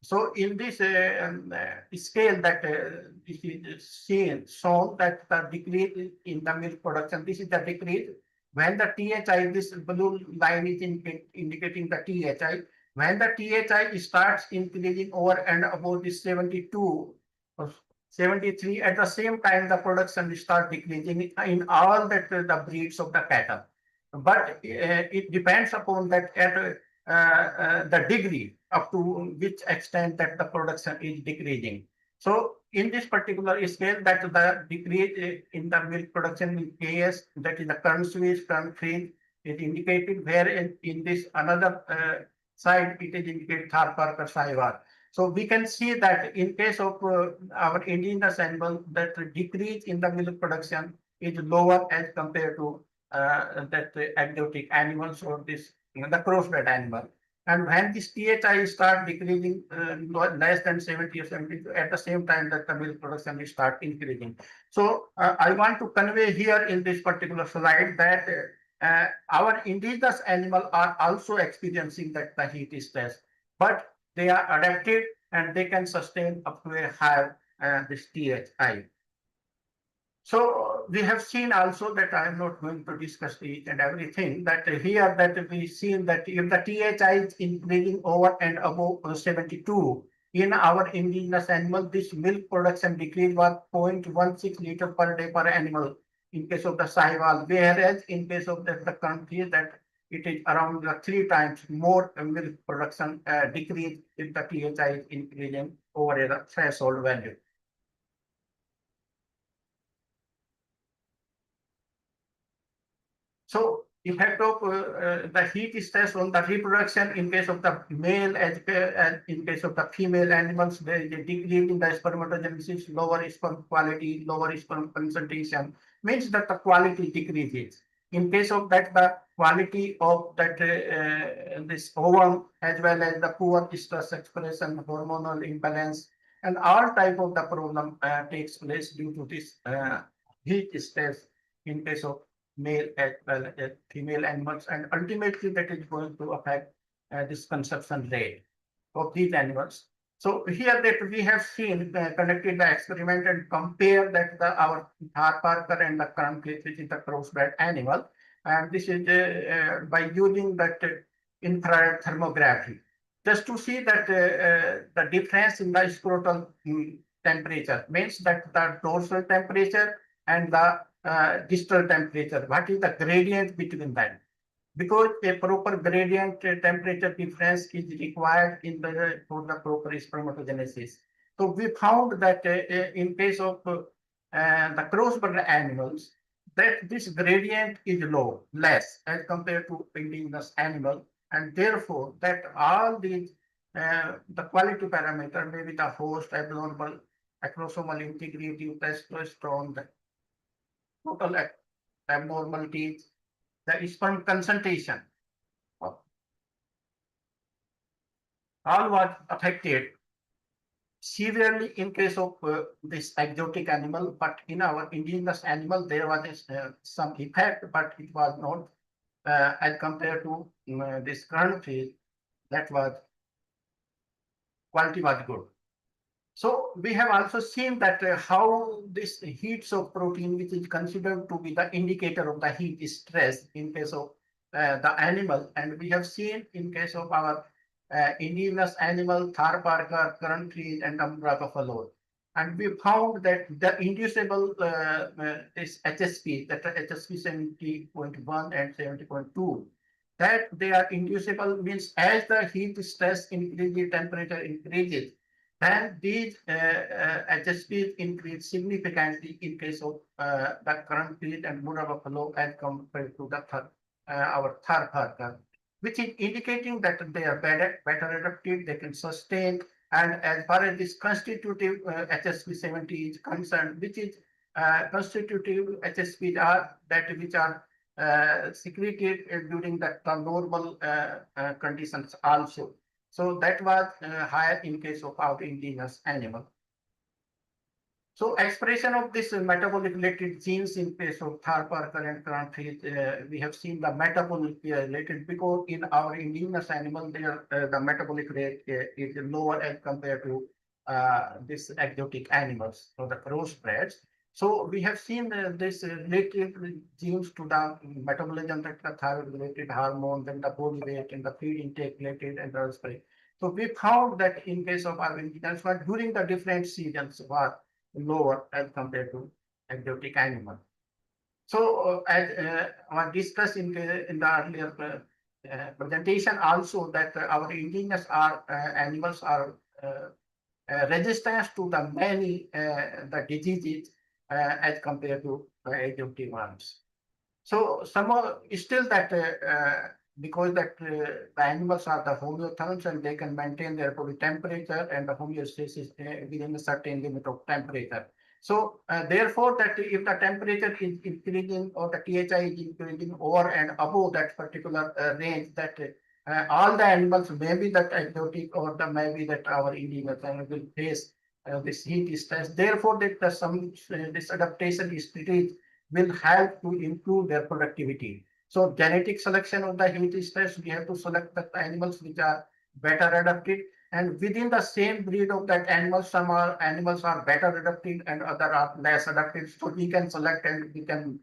So in this scale that this is shown that the decrease in the milk production, this is the decrease when the THI, this blue line is indicating the THI. When the THI starts increasing over and above this 72 or 73, at the same time the production start decreasing in all that the breeds of the cattle. But it depends upon that at the degree up to which extent that the production is decreasing. So in this particular scale, that the decrease in the milk production in KS, that is the current switch, current freeze, is indicated, where in this another side it is indicated Tharpar Saivar. So we can see that in case of our indigenous animal, that decrease in the milk production is lower as compared to that exotic animals or this the crossbred animal. And when this THI start decreasing less than 70 or 70, at the same time that the milk production will start increasing. So I want to convey here in this particular slide that our indigenous animal are also experiencing that the heat stress, but they are adapted and they can sustain up to a higher this THI. So we have seen also that I am not going to discuss each and everything, that here that we seen that if the THI is increasing over and above 72 in our indigenous animal, this milk production decrease was 0.16 liter per day per animal in case of the Sahiwal, whereas in case of the country that it is around 3 times more milk production decrease if the THI is increasing over a threshold value. So effect of the heat stress on the reproduction in case of the male as in case of the female animals, there is a decrease in the spermatogenesis, lower sperm quality, lower sperm concentration, means that the quality decreases. In case of that, the quality of that this ovum as well as the poor stress expression, hormonal imbalance, and all type of the problem takes place due to this heat stress in case of male as well as female animals, and ultimately that is going to affect this consumption rate of these animals. So here that we have seen conducted the experiment and compare that our Thar Parker and the current case, which is the crossbred animal, and this is by using that infrared thermography, just to see that the difference in the scrotal temperature, means that the dorsal temperature and the distal temperature, what is the gradient between them? Because a proper gradient temperature difference is required in the for the proper spermatogenesis. So we found that in case of the crossbred animals, that this gradient is less as compared to indigenous animal, and therefore that all these the quality parameter, maybe the host abnormal, acrosomal integrity, testosterone, the total abnormalities, the sperm concentration, all was affected severely in case of this exotic animal, but in our indigenous animal there was some effect, but it was not as compared to this current phase, that was quality was good. So we have also seen that how this heats of protein, which is considered to be the indicator of the heat stress in case of the animal, and we have seen in case of our indigenous animal, Thar Parker, current trees, and Umbra buffalo. And we found that the inducible is HSP, that HSP 70.1 and 70.2, that they are inducible, means as the heat stress increases, temperature increases, and these HSPs increase significantly in case of the current period and Mura buffalo as compared to the our Thar Parker, which is indicating that they are better adapted, they can sustain. And as far as this constitutive HSP 70 is concerned, which is constitutive HSP are that which are secreted during the normal conditions also. So that was higher in case of our indigenous animal. So expression of this metabolic related genes in case of Thar Parker and Cranfield, we have seen the metabolic related, because in our indigenous animal, there the metabolic rate is lower as compared to this exotic animals, so the crossbreds. So we have seen this related genes to the metabolism, that the thyroid related hormones, and the body weight and the feed intake related and the spray. So we found that in case of our indigenous one, during the different seasons were lower as compared to exotic animal. So as I discussed in the earlier presentation also, that our indigenous animals are resistant to the many the diseases as compared to exotic ones. So some are still that because that the animals are the homeotherms and they can maintain their body temperature and the homeostasis within a certain limit of temperature. So therefore, that if the temperature is increasing or the THI is increasing over and above that particular range, that all the animals, maybe that exotic or the maybe that our indigenous animals will face this heat stress. Therefore, that this adaptation strategy will help to improve their productivity. So genetic selection of the heat stress, we have to select the animals which are better adapted, and within the same breed of that animal, some animals are better adapted and other are less adapted. So we can select and we can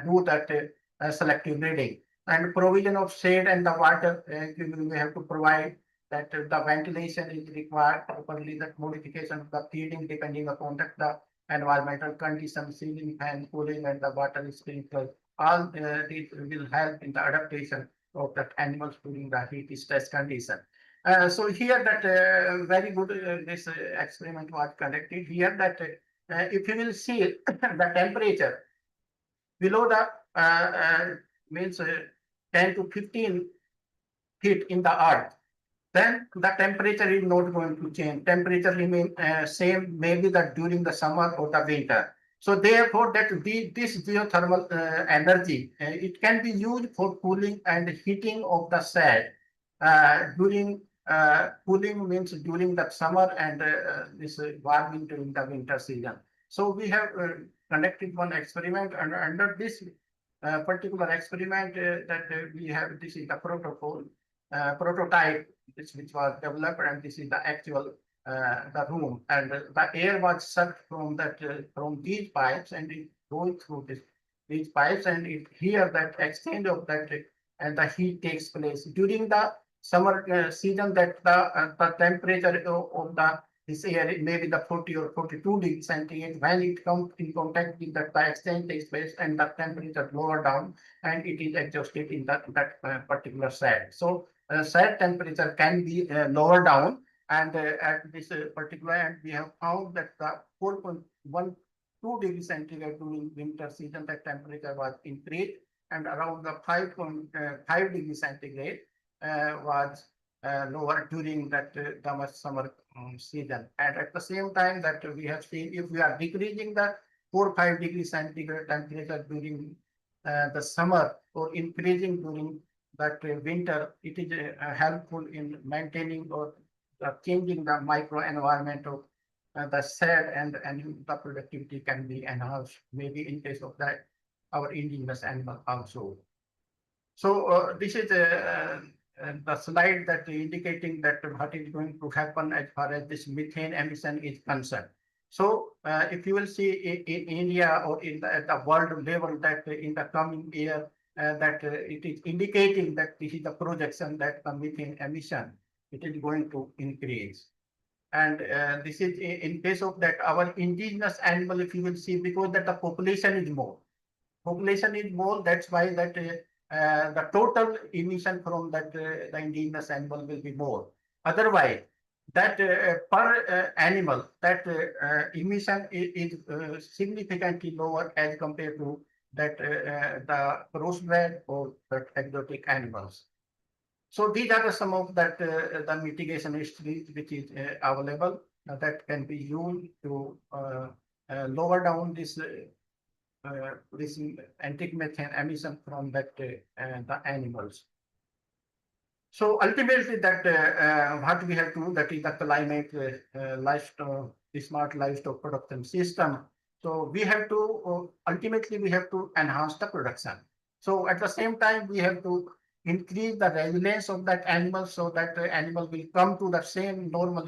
do that selective breeding. And provision of shade and the water, we have to provide that the ventilation is required properly, that modification of the feeding depending upon that the environmental conditions, ceiling fan, cooling, and the water sprinkler. All these will help in the adaptation of that animals during the heat stress condition. So here that very good this experiment was conducted here that if you will see the temperature below the means 10 to 15 feet in the earth, then the temperature is not going to change. Temperature remain same, maybe that during the summer or the winter. So therefore, that this geothermal energy, it can be used for cooling and heating of the shed during cooling means during the summer and this warming during the winter season. So we have conducted one experiment, and under this particular experiment that we have, this is the protocol prototype which was developed, and this is the actual the room, and the air was sucked from that from these pipes, and it goes through these pipes, and it here that exchange of that and the heat takes place during the summer season. That the temperature of the this air may be the 40 or 42 degrees centigrade. When it comes in contact with that, the exchange takes place and the temperature lower down, and it is adjusted in that particular shed. So shed temperature can be lower down, and at this particular end we have found that the 4.12 degrees centigrade during winter season, that temperature was increased, and around the 5.5 degrees centigrade was lower during that summer season. And at the same time that we have seen, if we are decreasing the 4-5 degrees centigrade temperature during the summer or increasing during that winter, it is helpful in maintaining or changing the microenvironment of the shed, and the productivity can be enhanced, maybe in case of that our indigenous animal also. So this is the slide that indicating that what is going to happen as far as this methane emission is concerned. So if you will see in India or in the world level, that in the coming year, that it is indicating that this is the projection that the methane emission, it is going to increase. And this is in case of that our indigenous animal, if you will see, because that the population is more. Population is more, that's why that the total emission from that the indigenous animal will be more. Otherwise, that per animal, that emission is significantly lower as compared to that the crossbred or that exotic animals. So these are some of that the mitigation strategies which is available that can be used to lower down this antimethane emission from that the animals. So ultimately, that what we have to do, that is the climate livestock, the smart livestock production system. So we have to ultimately we have to enhance the production. So at the same time, we have to increase the resilience of that animal, so that the animal will come to the same normal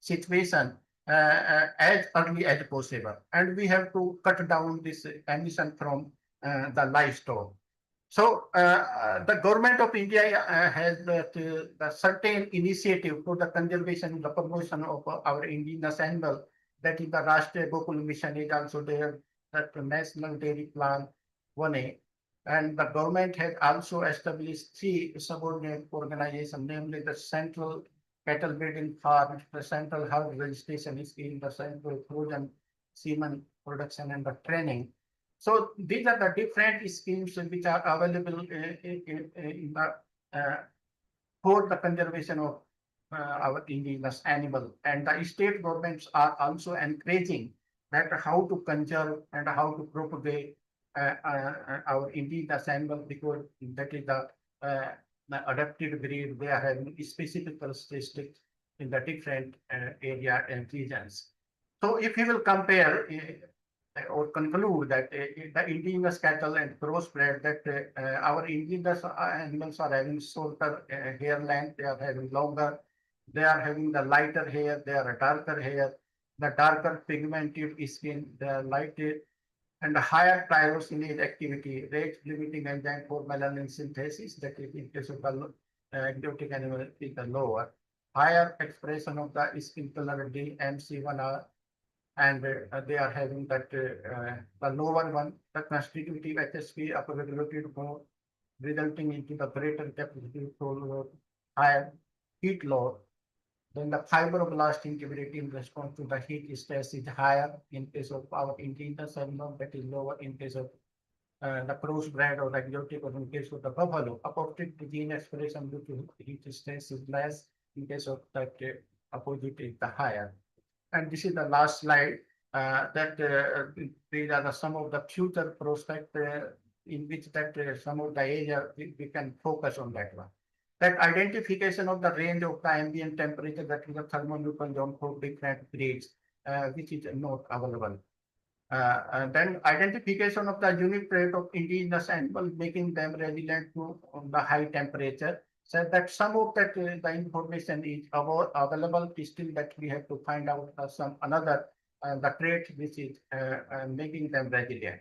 situation as early as possible. And we have to cut down this emission from the livestock. So the government of India has the certain initiative for the conservation and the promotion of our indigenous animal. That is the Rashtriya Gokul Mission is also there, that the National Dairy Plan 1A. And the government has also established 3 subordinate organizations, namely the Central Cattle Breeding Farm, the Central Herd Registration Scheme, the Central Frozen Semen Production and the Training. So these are the different schemes which are available in the for the conservation of our indigenous animal, and the state governments are also encouraging that how to conserve and how to propagate our indigenous animal, because that is the adapted breed. They are having specific characteristics in the different area and regions. So if you will compare or conclude that the indigenous cattle and crossbred, that our indigenous animals are having shorter hair length, they are having longer, they are having the lighter hair, they are a darker hair, the darker pigmented skin, the lighter and the higher tyrosinase activity, rate limiting enzyme for melanin synthesis, that is in case of the exotic animal is the lower, higher expression of the skin color DMC1R, and they are having that the lower one, the constitutive HSP upregulated more, resulting into the greater capacity to higher heat load. Then the fibroblast integrity in response to the heat stress is higher in case of our indigenous animal, that is lower in case of the crossbred or the exotic, or in case of the buffalo. Apoptic gene expression due to heat stress is less, in case of that opposite is the higher. And this is the last slide, that these are some of the future prospects in which that some of the area we can focus on that one. That identification of the range of the ambient temperature, that is the thermonuclear zone for different breeds, which is not available. And then identification of the unique trait of indigenous animals, making them resilient to the high temperature. So that some of that the information is available, still that we have to find out some another the trait which is making them resilient.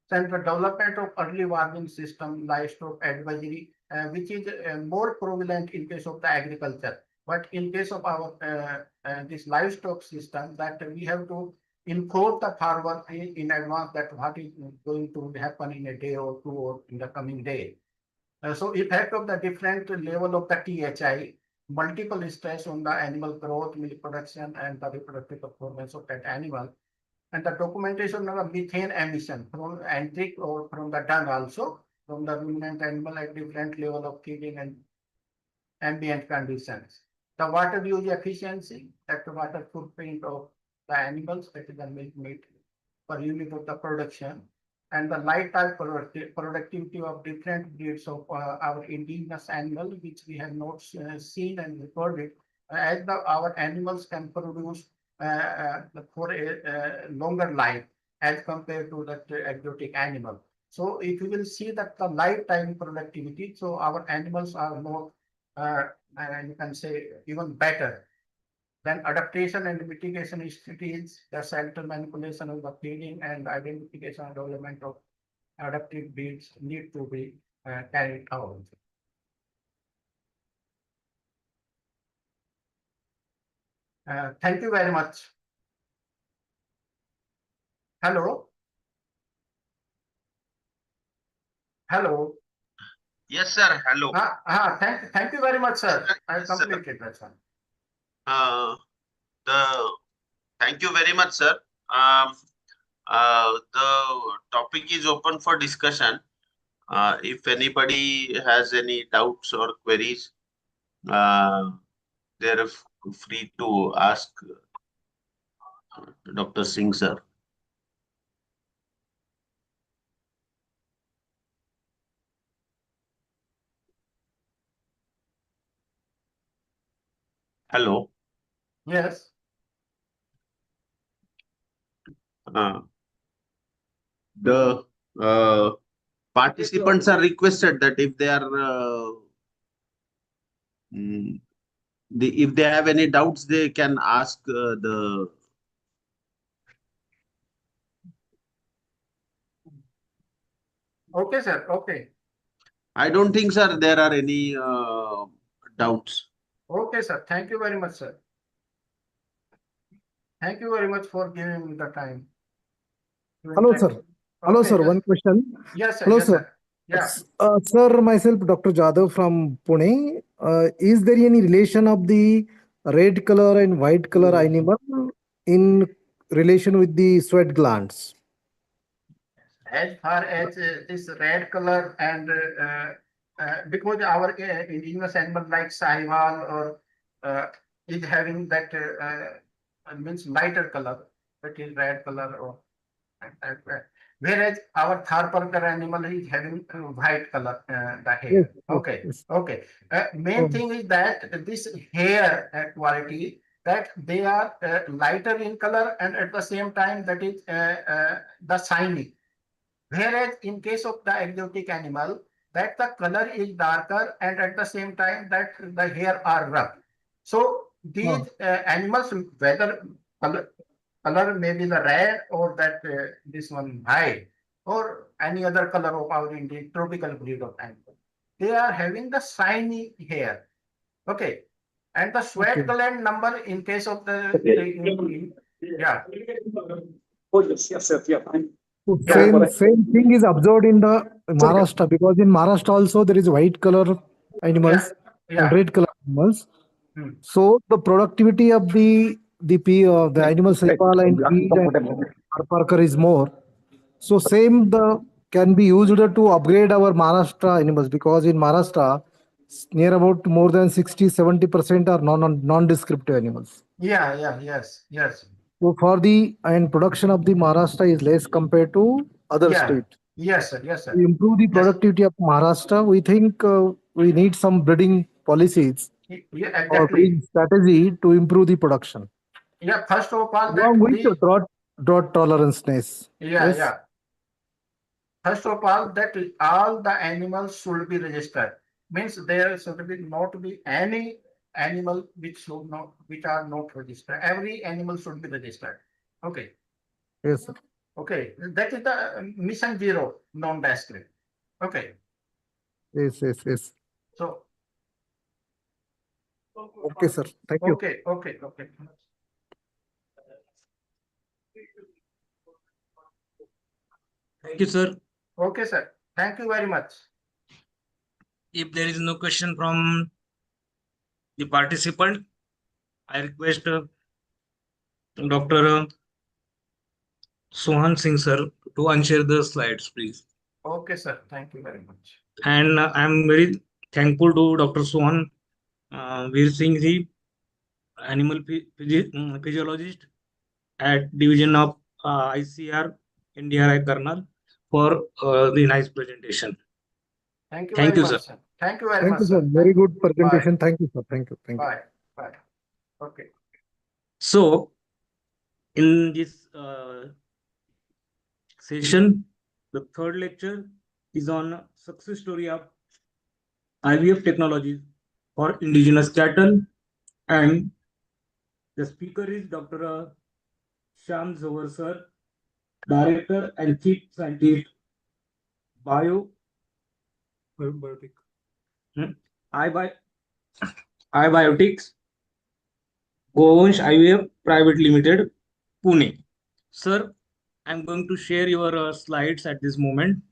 Then the development of early warning system, livestock advisory, which is more prevalent in case of the agriculture. But in case of our this livestock system, that we have to inform the farmer in advance that what is going to happen in a day or two or in the coming day. So effect of the different level of the THI, multiple stress on the animal growth, milk production, and the reproductive performance of that animal, and the documentation of the methane emission from antric or from the dung also, from the ruminant animal at different level of feeding and ambient conditions. The water use efficiency, that the water footprint of the animals, that is the milk meat per unit of the production, and the lifetime productivity of different breeds of our indigenous animal, which we have not seen and recorded, as our animals can produce for a longer life as compared to that exotic animal. So if you will see that the lifetime productivity, so our animals are more, you can say, even better. Then adaptation and mitigation strategies, the shelter manipulation of the feeding and identification and development of adaptive breeds need to be carried out. Thank you very much. Hello. Hello. Yes, sir. Hello. Thank you very much, sir. I Yes, sir. completed that one. Thank you very much, sir. The topic is open for discussion. If anybody has any doubts or queries, they're free to ask Dr. Singh, sir. Hello. Yes. The participants are requested that if they are if they have any doubts, they can ask the. Okay, sir. Okay. I don't think, sir, there are any doubts. Okay, sir. Thank you very much, sir. Thank you very much for giving me the time. Hello, sir. Hello, Okay, sir. yes. One question. Yes, sir. Hello, Yes, sir. sir. Yeah. Sir, myself, Dr. Jadhav from Pune. Is there any relation of the red color and white color animal in relation with the sweat glands? As far as this red color and because our indigenous animal like sahiwal or is having that means lighter color, that is red color or whereas our Tharparkar animal is having white color the Yes, hair. yes, Okay, yes. okay. Main Oh, thing is that this hair quality that they are lighter in color and at the same time that is the shiny. Whereas in case of the exotic animal, that the color is darker and at the same time that the hair are rough. So these oh, animals, whether color may be the red or that this one white or any other color of our Indian tropical breed of animal, they are having the shiny hair. Okay, and the sweat okay. gland number in case of the yeah. So Yeah, same thing is observed in the Maharashtra, because in Maharashtra also there is white color yeah, animals and yeah. red color animals. Hmm. So the productivity of the animal cephal and pea and Parker is more. So same the can be used to upgrade our Maharashtra animals, because in Maharashtra near about more than 60-70% are non-descriptive animals. Yeah, yeah, yes, yes. So for the and production of the Maharashtra is less compared to other Yeah, states. yes, sir, yes, To sir. improve the Yes. productivity of Maharashtra, we think we need some breeding policies Yeah, or exactly. breeding strategy to improve the production. Yeah, first of all, Along that with the the drought toleranceness. yeah, Yes, yeah. First of all, that all the animals should be registered. Means there should be not be any animal which should not which are not registered. Every animal should be registered. Okay, yes, sir. okay. That is the mission zero non-descript. Okay, Yes, yes, yes. so Okay, sir. Thank you. okay, okay, okay. Thank you, sir. Okay, sir. Thank you very much. If there is no question from the participant, I request Dr. Sohan Singh sir to unshare the slides, please. Okay, sir. Thank you very much. And I'm very thankful to Dr. Sohan Veer Singh ji, animal physiologist at Division of ICR India Kernel, for the nice presentation. Thank you Thank very you, sir. much, sir. Thank you very Thank much, you, sir. sir. Very Thank you. good Bye. presentation. Thank you, sir. Thank you. Thank you. Bye. Bye. Okay. So, in this session, the third lecture is on success story of IVF technologies for indigenous cattle, and the speaker is Dr. Shyam Zawar sir, Director and Chief Scientist, Biotic. iBi- iBiotics, Govansh IVF Private Limited, Pune. Sir, I'm going to share your slides at this moment.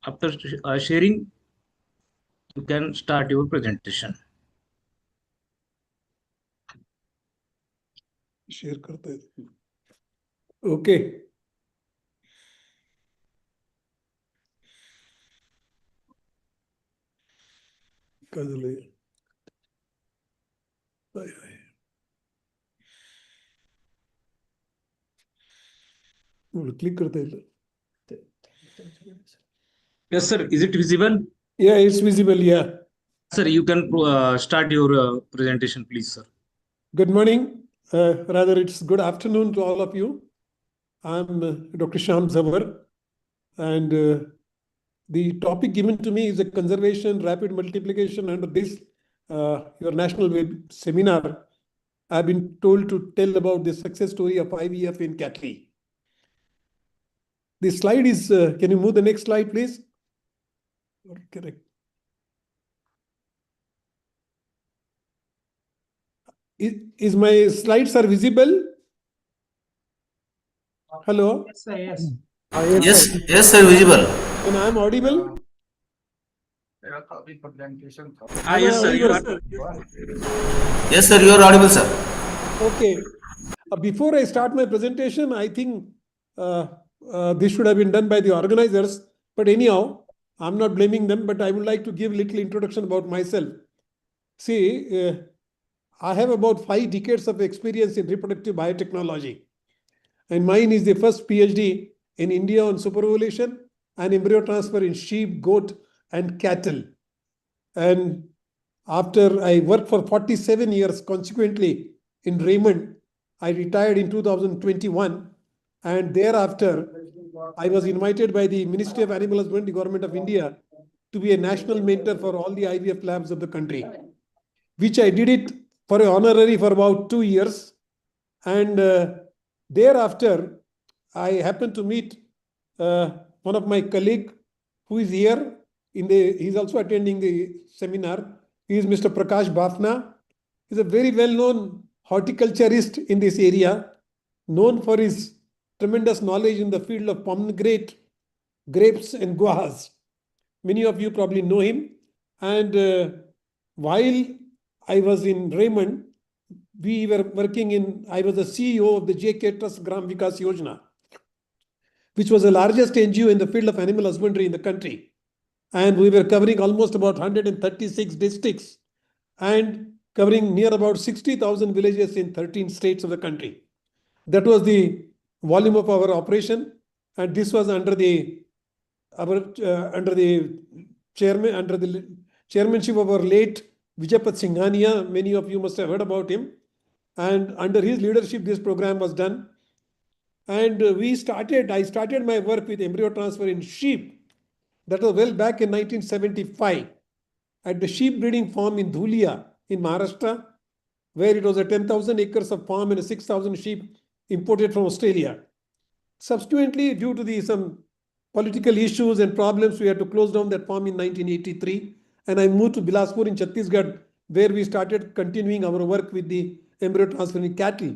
After sharing, you can start your presentation. Share करता येईल. Okay. काय झालंय? Click करता येईल. Yes, sir. Is it visible? Yeah, it's visible. Yeah. Sir, you can start your presentation, please, sir. Good morning. Rather, it's good afternoon to all of you. I'm Dr. Shyam Zawar, and the topic given to me is a conservation, rapid multiplication under this your national web seminar. I've been told to tell about the success story of IVF in cattle. The slide is, can you move the next slide, please? Correct. Is my slides are visible? Hello? Yes, sir, yes. Yes, sir. Yes, sir, visible. And I'm audible? Presentation. Am I Yes, sir. You audible? are. Yes, sir, you are audible, sir. Okay. Before I start my presentation, I think this should have been done by the organizers. But anyhow, I'm not blaming them, but I would like to give a little introduction about myself. See, I have about 5 decades of experience in reproductive biotechnology. And mine is the first PhD in India on superovulation and embryo transfer in sheep, goat, and cattle. And after I worked for 47 years consequently in Raymond, I retired in 2021. And thereafter, I was invited by the Ministry of Animal Husbandry, Government of India, to be a national mentor for all the IVF labs of the country, which I did it for an honorary for about 2 years. And thereafter, I happened to meet one of my colleague who is here. He's also attending the seminar. He is Mr. Prakash Bafna. He's a very well-known horticulturist in this area, known for his tremendous knowledge in the field of pomegranate, grapes, and guavas. Many of you probably know him. And while I was in Raymond, we were working I was the CEO of the JK Trust Gram Vikas Yojana, which was the largest NGO in the field of animal husbandry in the country. And we were covering almost about 136 districts and covering near about 60,000 villages in 13 states of the country. That was the volume of our operation. And this was under the chairmanship of our late Vijayapat Singhania. Many of you must have heard about him. And under his leadership, this program was done. And I started my work with embryo transfer in sheep. That was well back in 1975 at the sheep breeding farm in Dhulia in Maharashtra, where it was a 10,000 acres of farm and 6,000 sheep imported from Australia. Subsequently, due to some political issues and problems, we had to close down that farm in 1983. And I moved to Bilaspur in Chhattisgarh, where we started continuing our work with the embryo transfer in cattle.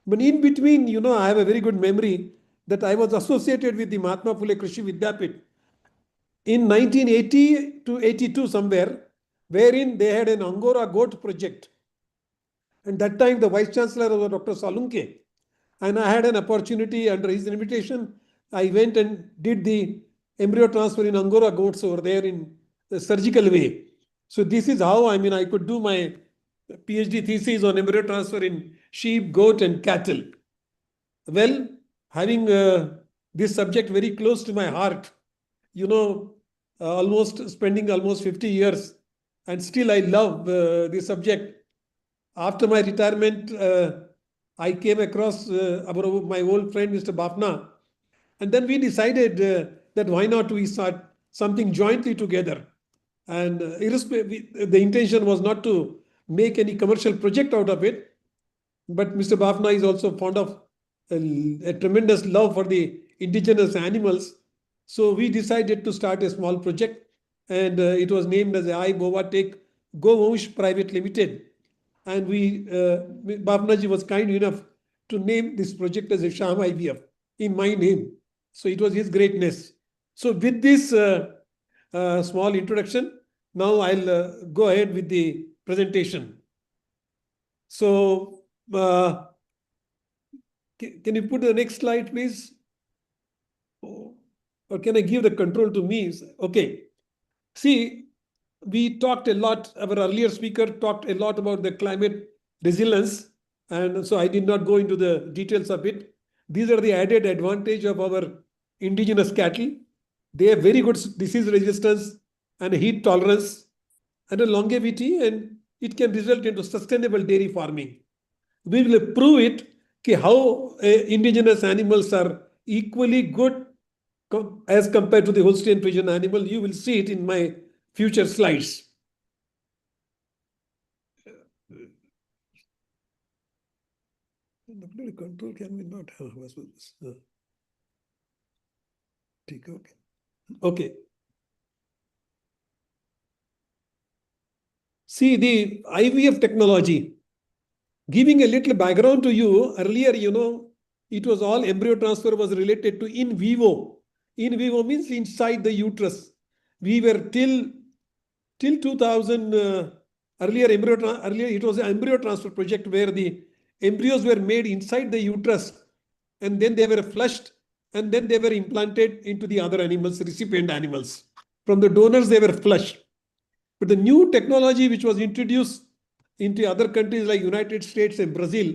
But in between, I have a very good memory that I was associated with the Mahatma Phule Krishi Vidyapit in 1980 to 82 somewhere, wherein they had an Angora goat project. And that time the Vice Chancellor was Dr. Salunke. And I had an opportunity under his invitation. I went and did the embryo transfer in Angora goats over there in the surgical way. So this is how, I could do my PhD thesis on embryo transfer in sheep, goat, and cattle. Well, having this subject very close to my heart, spending almost 50 years, and still I love this subject. After my retirement, I came across my old friend, Mr. Bafna, and then we decided that why not we start something jointly together. And the intention was not to make any commercial project out of it, but Mr. Bafna is also fond of a tremendous love for the indigenous animals. So we decided to start a small project, and it was named as I Bovatech Govonsh Private Limited. And Bafna ji was kind enough to name this project as a Sham IVF in my name. So it was his greatness. So with this small introduction, now I'll go ahead with the presentation. So can you put the next slide, please? Or can I give the control to me? Okay. See, we talked a lot, our earlier speaker talked a lot about the climate resilience. And so I did not go into the details of it. These are the added advantage of our indigenous cattle. They have very good disease resistance and heat tolerance and a longevity, and it can result into sustainable dairy farming. We will prove it how indigenous animals are equally good as compared to the Holstein Friesian animal. You will see it in my future slides. Control can we not have? Okay. See the IVF technology. Giving a little background to you, earlier, it was all embryo transfer was related to in vivo. In vivo means inside the uterus. We were till 2000, earlier it was an embryo transfer project where the embryos were made inside the uterus, and then they were flushed, and then they were implanted into the other animals, recipient animals. From the donors, they were flushed. But the new technology which was introduced into other countries like United States and Brazil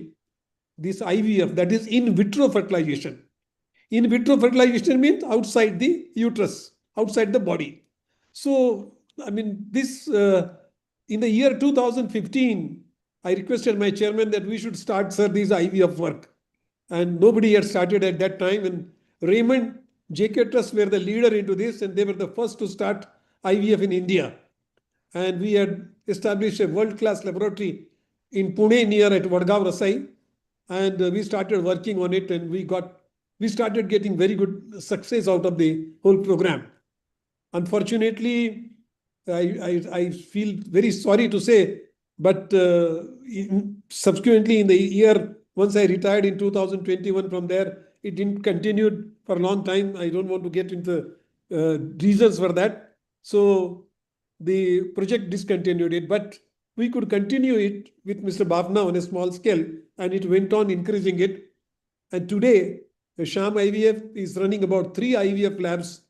this IVF, that is in vitro fertilization. In vitro fertilization means outside the uterus, outside the body. So, I mean, this in the year 2015, I requested my chairman that we should start, sir, this IVF work. And nobody had started at that time. And Raymond JK Trust were the leader into this, and they were the first to start IVF in India. And we had established a world-class laboratory in Pune near at Vadgaon, Rasai. And we started working on it, and we started getting very good success out of the whole program. Unfortunately, I feel very sorry to say, but subsequently in the year, once I retired in 2021 from there, it didn't continue for a long time. I don't want to get into reasons for that. So the project discontinued it, but we could continue it with Mr. Bhavna on a small scale, and it went on increasing it. And today, Sham IVF is running about 3 IVF labs,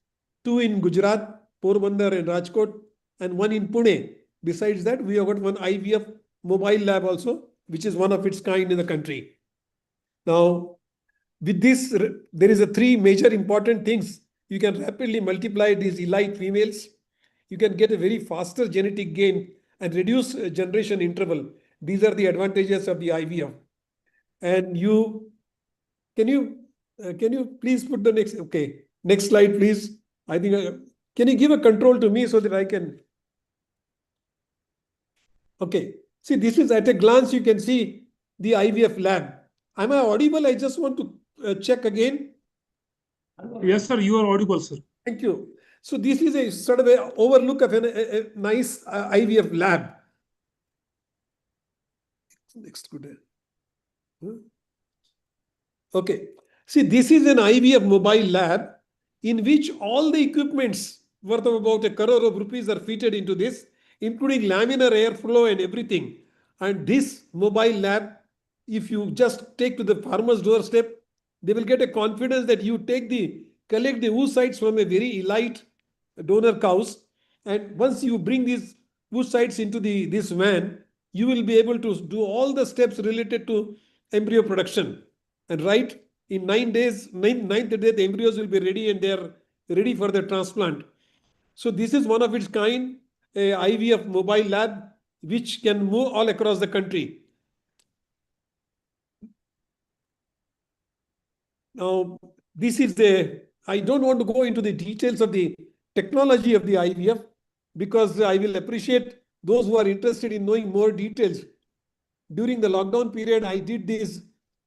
2 in Gujarat, Porbandar and Rajkot, and 1 in Pune. Besides that, we have got 1 IVF mobile lab also, which is one of its kind in the country. Now, with this, there is a 3 major important things. You can rapidly multiply these elite females. You can get a very faster genetic gain and reduce generation interval. These are the advantages of the IVF. And can you please put the next slide, please? I think can you give a control to me so that I can? Okay. See, this is at a glance you can see the IVF lab. Am I audible? I just want to check again. Yes, sir. You are audible, sir. Thank you. So this is a sort of a overlook of a nice IVF lab. Next good. Okay. See, this is an IVF mobile lab in which all the equipments worth of about 1 crore of rupees are fitted into this, including laminar airflow and everything. And this mobile lab, if you just take to the farmer's doorstep, they will get a confidence that you collect the oocytes from a very elite donor cows. And once you bring these oocytes into this van, you will be able to do all the steps related to embryo production. And right in 9 days, ninth day, the embryos will be ready and they are ready for the transplant. So this is one of its kind, a IVF mobile lab, which can move all across the country. Now, I don't want to go into the details of the technology of the IVF because I will appreciate those who are interested in knowing more details. During the lockdown period, I did this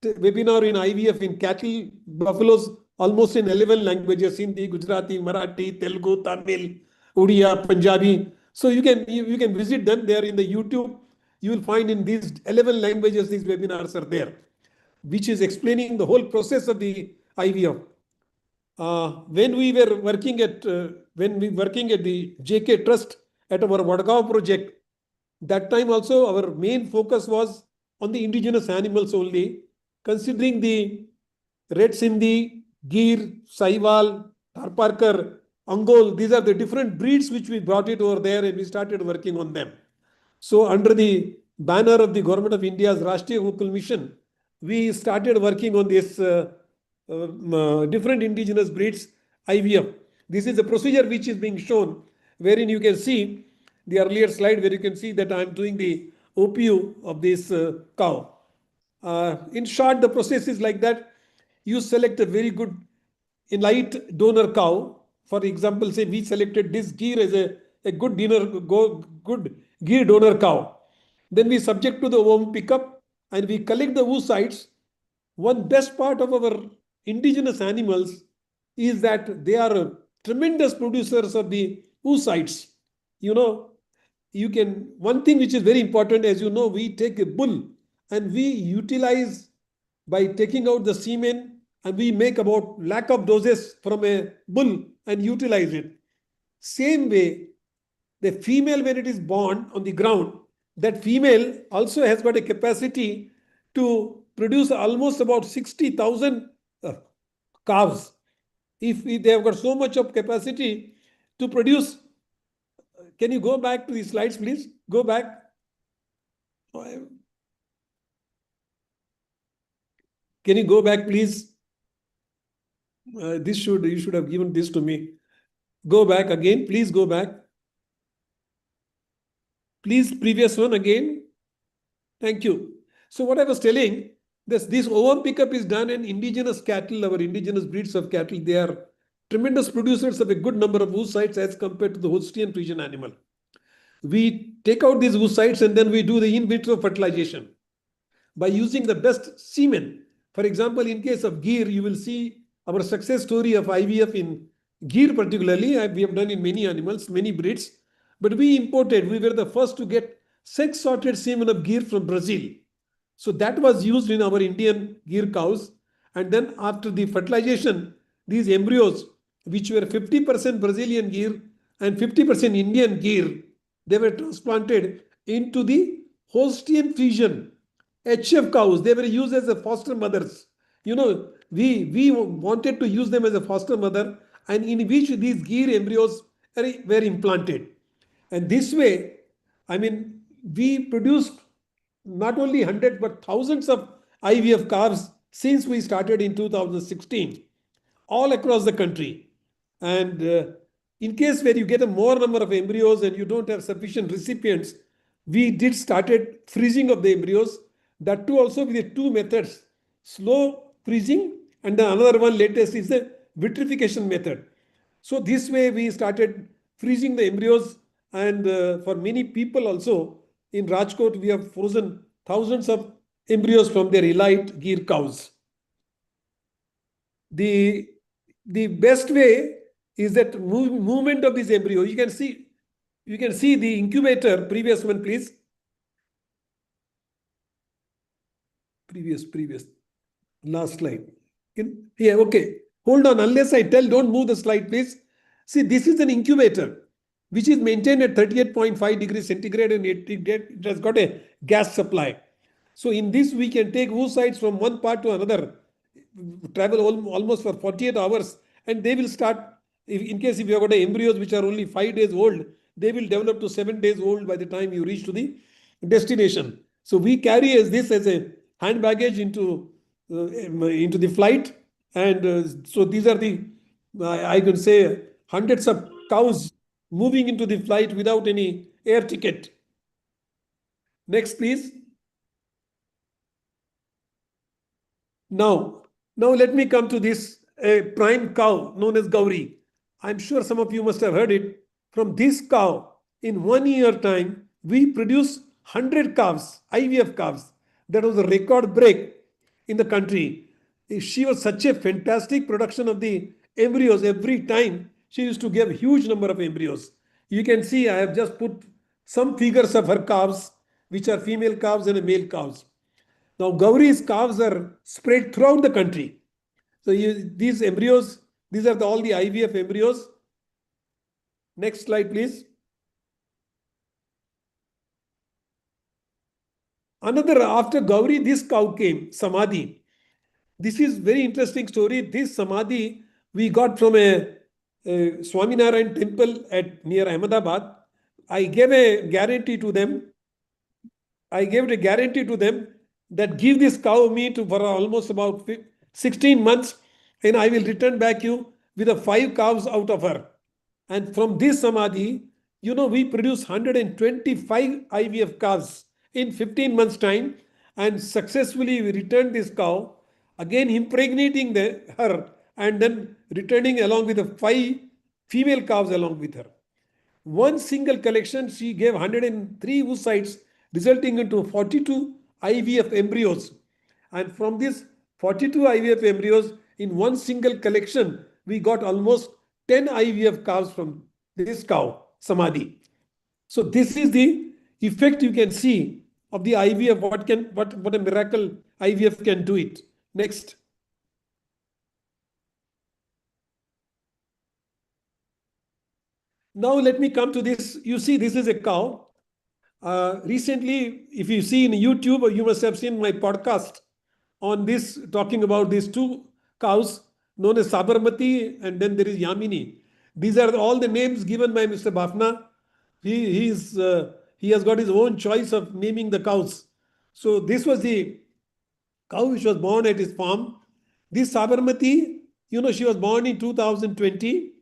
webinar in IVF in cattle, buffaloes, almost in 11 languages: Hindi, Gujarati, Marathi, Telugu, Tamil, Odia, Punjabi. So you can visit them. They are in the YouTube. You will find in these 11 languages these webinars are there, which is explaining the whole process of the IVF. When we were working at the JK Trust at our Vadgaon project, that time also our main focus was on the indigenous animals only, considering the Red Sindhi, Gir, Saiwal, Tharparkar, Angol. These are the different breeds which we brought it over there and we started working on them. So under the banner of the Government of India's Rashtriya Gokul Mission, we started working on this different indigenous breeds IVF. This is a procedure which is being shown, wherein you can see the earlier slide where you can see that I'm doing the OPU of this cow. In short, the process is like that. You select a very good elite donor cow. For example, say we selected this Gir as a good Gir donor cow. Then we subject to the worm pickup and we collect the oocytes. One best part of our indigenous animals is that they are tremendous producers of the oocytes. One thing which is very important, as you know, we take a bull and we utilize by taking out the semen and we make about lakh of doses from a bull and utilize it. Same way, the female, when it is born on the ground, that female also has got a capacity to produce almost about 60,000 calves. If they have got so much of capacity to produce, can you go back to the slides, please? Go back. Can you go back, please? You should have given this to me. Go back again. Please go back. Please, previous one again. Thank you. So what I was telling, this ovum pickup is done in indigenous cattle, our indigenous breeds of cattle. They are tremendous producers of a good number of oocytes as compared to the Holstein Friesian animal. We take out these oocytes and then we do the in vitro fertilization by using the best semen. For example, in case of Gir, you will see our success story of IVF in Gir particularly. We have done in many animals, many breeds. But we were the first to get sex-sorted semen of Gir from Brazil. So that was used in our Indian Gir cows. And then after the fertilization, these embryos, which were 50% Brazilian Gir and 50% Indian Gir, they were transplanted into the Holstein Friesian HF cows. They were used as a foster mothers. We wanted to use them as a foster mother, and in which these Gir embryos were implanted. And this way, we produced not only hundreds but thousands of IVF calves since we started in 2016, all across the country. And in case where you get a more number of embryos and you don't have sufficient recipients, we did started freezing of the embryos. That too also with the two methods, slow freezing, and the another one latest is the vitrification method. So this way we started freezing the embryos, and for many people also in Rajkot we have frozen thousands of embryos from their elite Gir cows. The best way is that movement of this embryo. You can see the incubator. Previous one, please. Previous. Last slide. Yeah, okay. Hold on. Unless I tell, don't move the slide, please. See, this is an incubator which is maintained at 38.5 degrees centigrade, and it has got a gas supply. So in this, we can take oocytes from one part to another, travel almost for 48 hours, and they will start, in case if you have got embryos which are only 5 days old, they will develop to 7 days old by the time you reach to the destination. So we carry this as a hand baggage into the flight, and so these are the, I can say, hundreds of cows moving into the flight without any air ticket. Next, please. Now let me come to this prime cow known as Gauri. I'm sure some of you must have heard it. From this cow, in 1 year time, we produce 100 calves, IVF calves. That was a record break in the country. She was such a fantastic production of the embryos. Every time she used to give huge number of embryos. You can see I have just put some figures of her calves, which are female calves and male calves. Now, Gauri's calves are spread throughout the country. So these embryos, these are all the IVF embryos. Next slide, please. After Gauri, this cow came, Samadhi. This is very interesting story. This Samadhi we got from a Swaminarayan temple near Ahmedabad. I gave a guarantee to them. That give this cow meat for almost about 16 months, and I will return back you with the 5 calves out of her. And from this Samadhi, we produce 125 IVF calves in 15 months' time, and successfully we returned this cow, again impregnating her, and then returning along with the 5 female calves along with her. One single collection, she gave 103 oocytes, resulting into 42 IVF embryos. And from this 42 IVF embryos, in one single collection, we got almost 10 IVF calves from this cow, Samadhi. So this is the effect you can see of the IVF, what a miracle IVF can do it. Next. Now let me come to this. You see, this is a cow. Recently, if you see in YouTube, or you must have seen my podcast on this, talking about these 2 cows known as Sabarmati, and then there is Yamini. These are all the names given by Mr. Bafna. He has got his own choice of naming the cows. So this was the cow which was born at his farm. This Sabarmati, she was born in 2020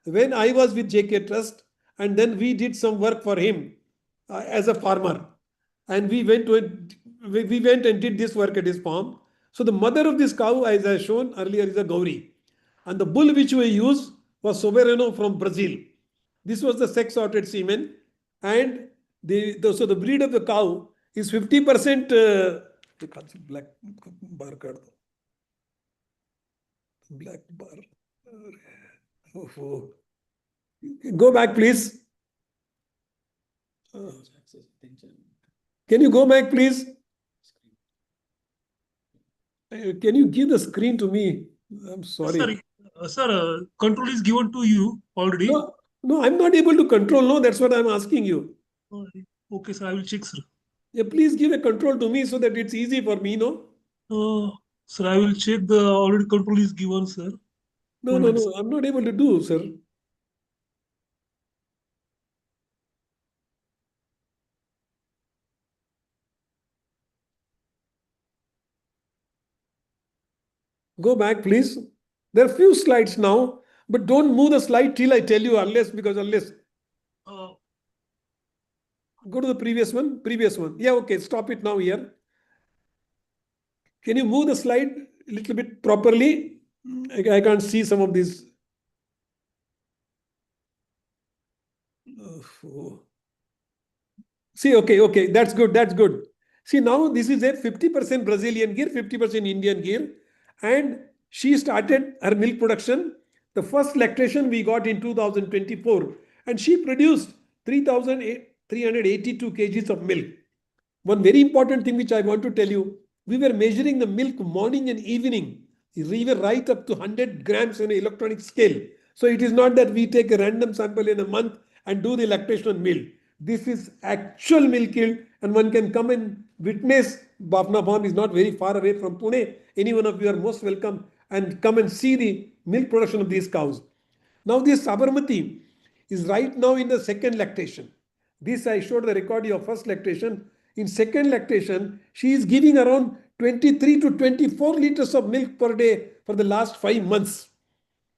when I was with JK Trust, and then we did some work for him as a farmer, and we went and did this work at his farm. So the mother of this cow, as I shown earlier, is a Gauri, and the bull which we used was Soberano from Brazil. This was the sex sorted semen, and so the breed of the cow is 50%. Black bar kar do. Black bar. Oh. Go back, please. Can you go back, please? Can you give the screen to me? I'm sorry. Sir, control is given to you already. No, I'm not able to control. No, that's what I'm asking you. Okay, sir, I will check, sir. Yeah, please give a control to me so that it's easy for me, no? Sir, I will check the already control is given, sir. No, I'm not able to do, sir. Go back, please. There are few slides now, but don't move the slide till I tell you, unless. Go to the previous one. Yeah, okay, stop it now here. Can you move the slide a little bit properly? I can't see some of these. See, okay, that's good. See, now this is a 50% Brazilian gear, 50% Indian gear, and she started her milk production. The first lactation we got in 2024, and she produced 3,382 kgs of milk. One very important thing which I want to tell you, we were measuring the milk morning and evening. We were right up to 100 grams on an electronic scale. So it is not that we take a random sample in a month and do the lactation on milk. This is actual milk yield, and one can come and witness. Bafna farm is not very far away from Pune. Any one of you are most welcome and come and see the milk production of these cows. Now this Sabarmati is right now in the second lactation. This I showed the record of first lactation. In second lactation, she is giving around 23 to 24 liters of milk per day for the last 5 months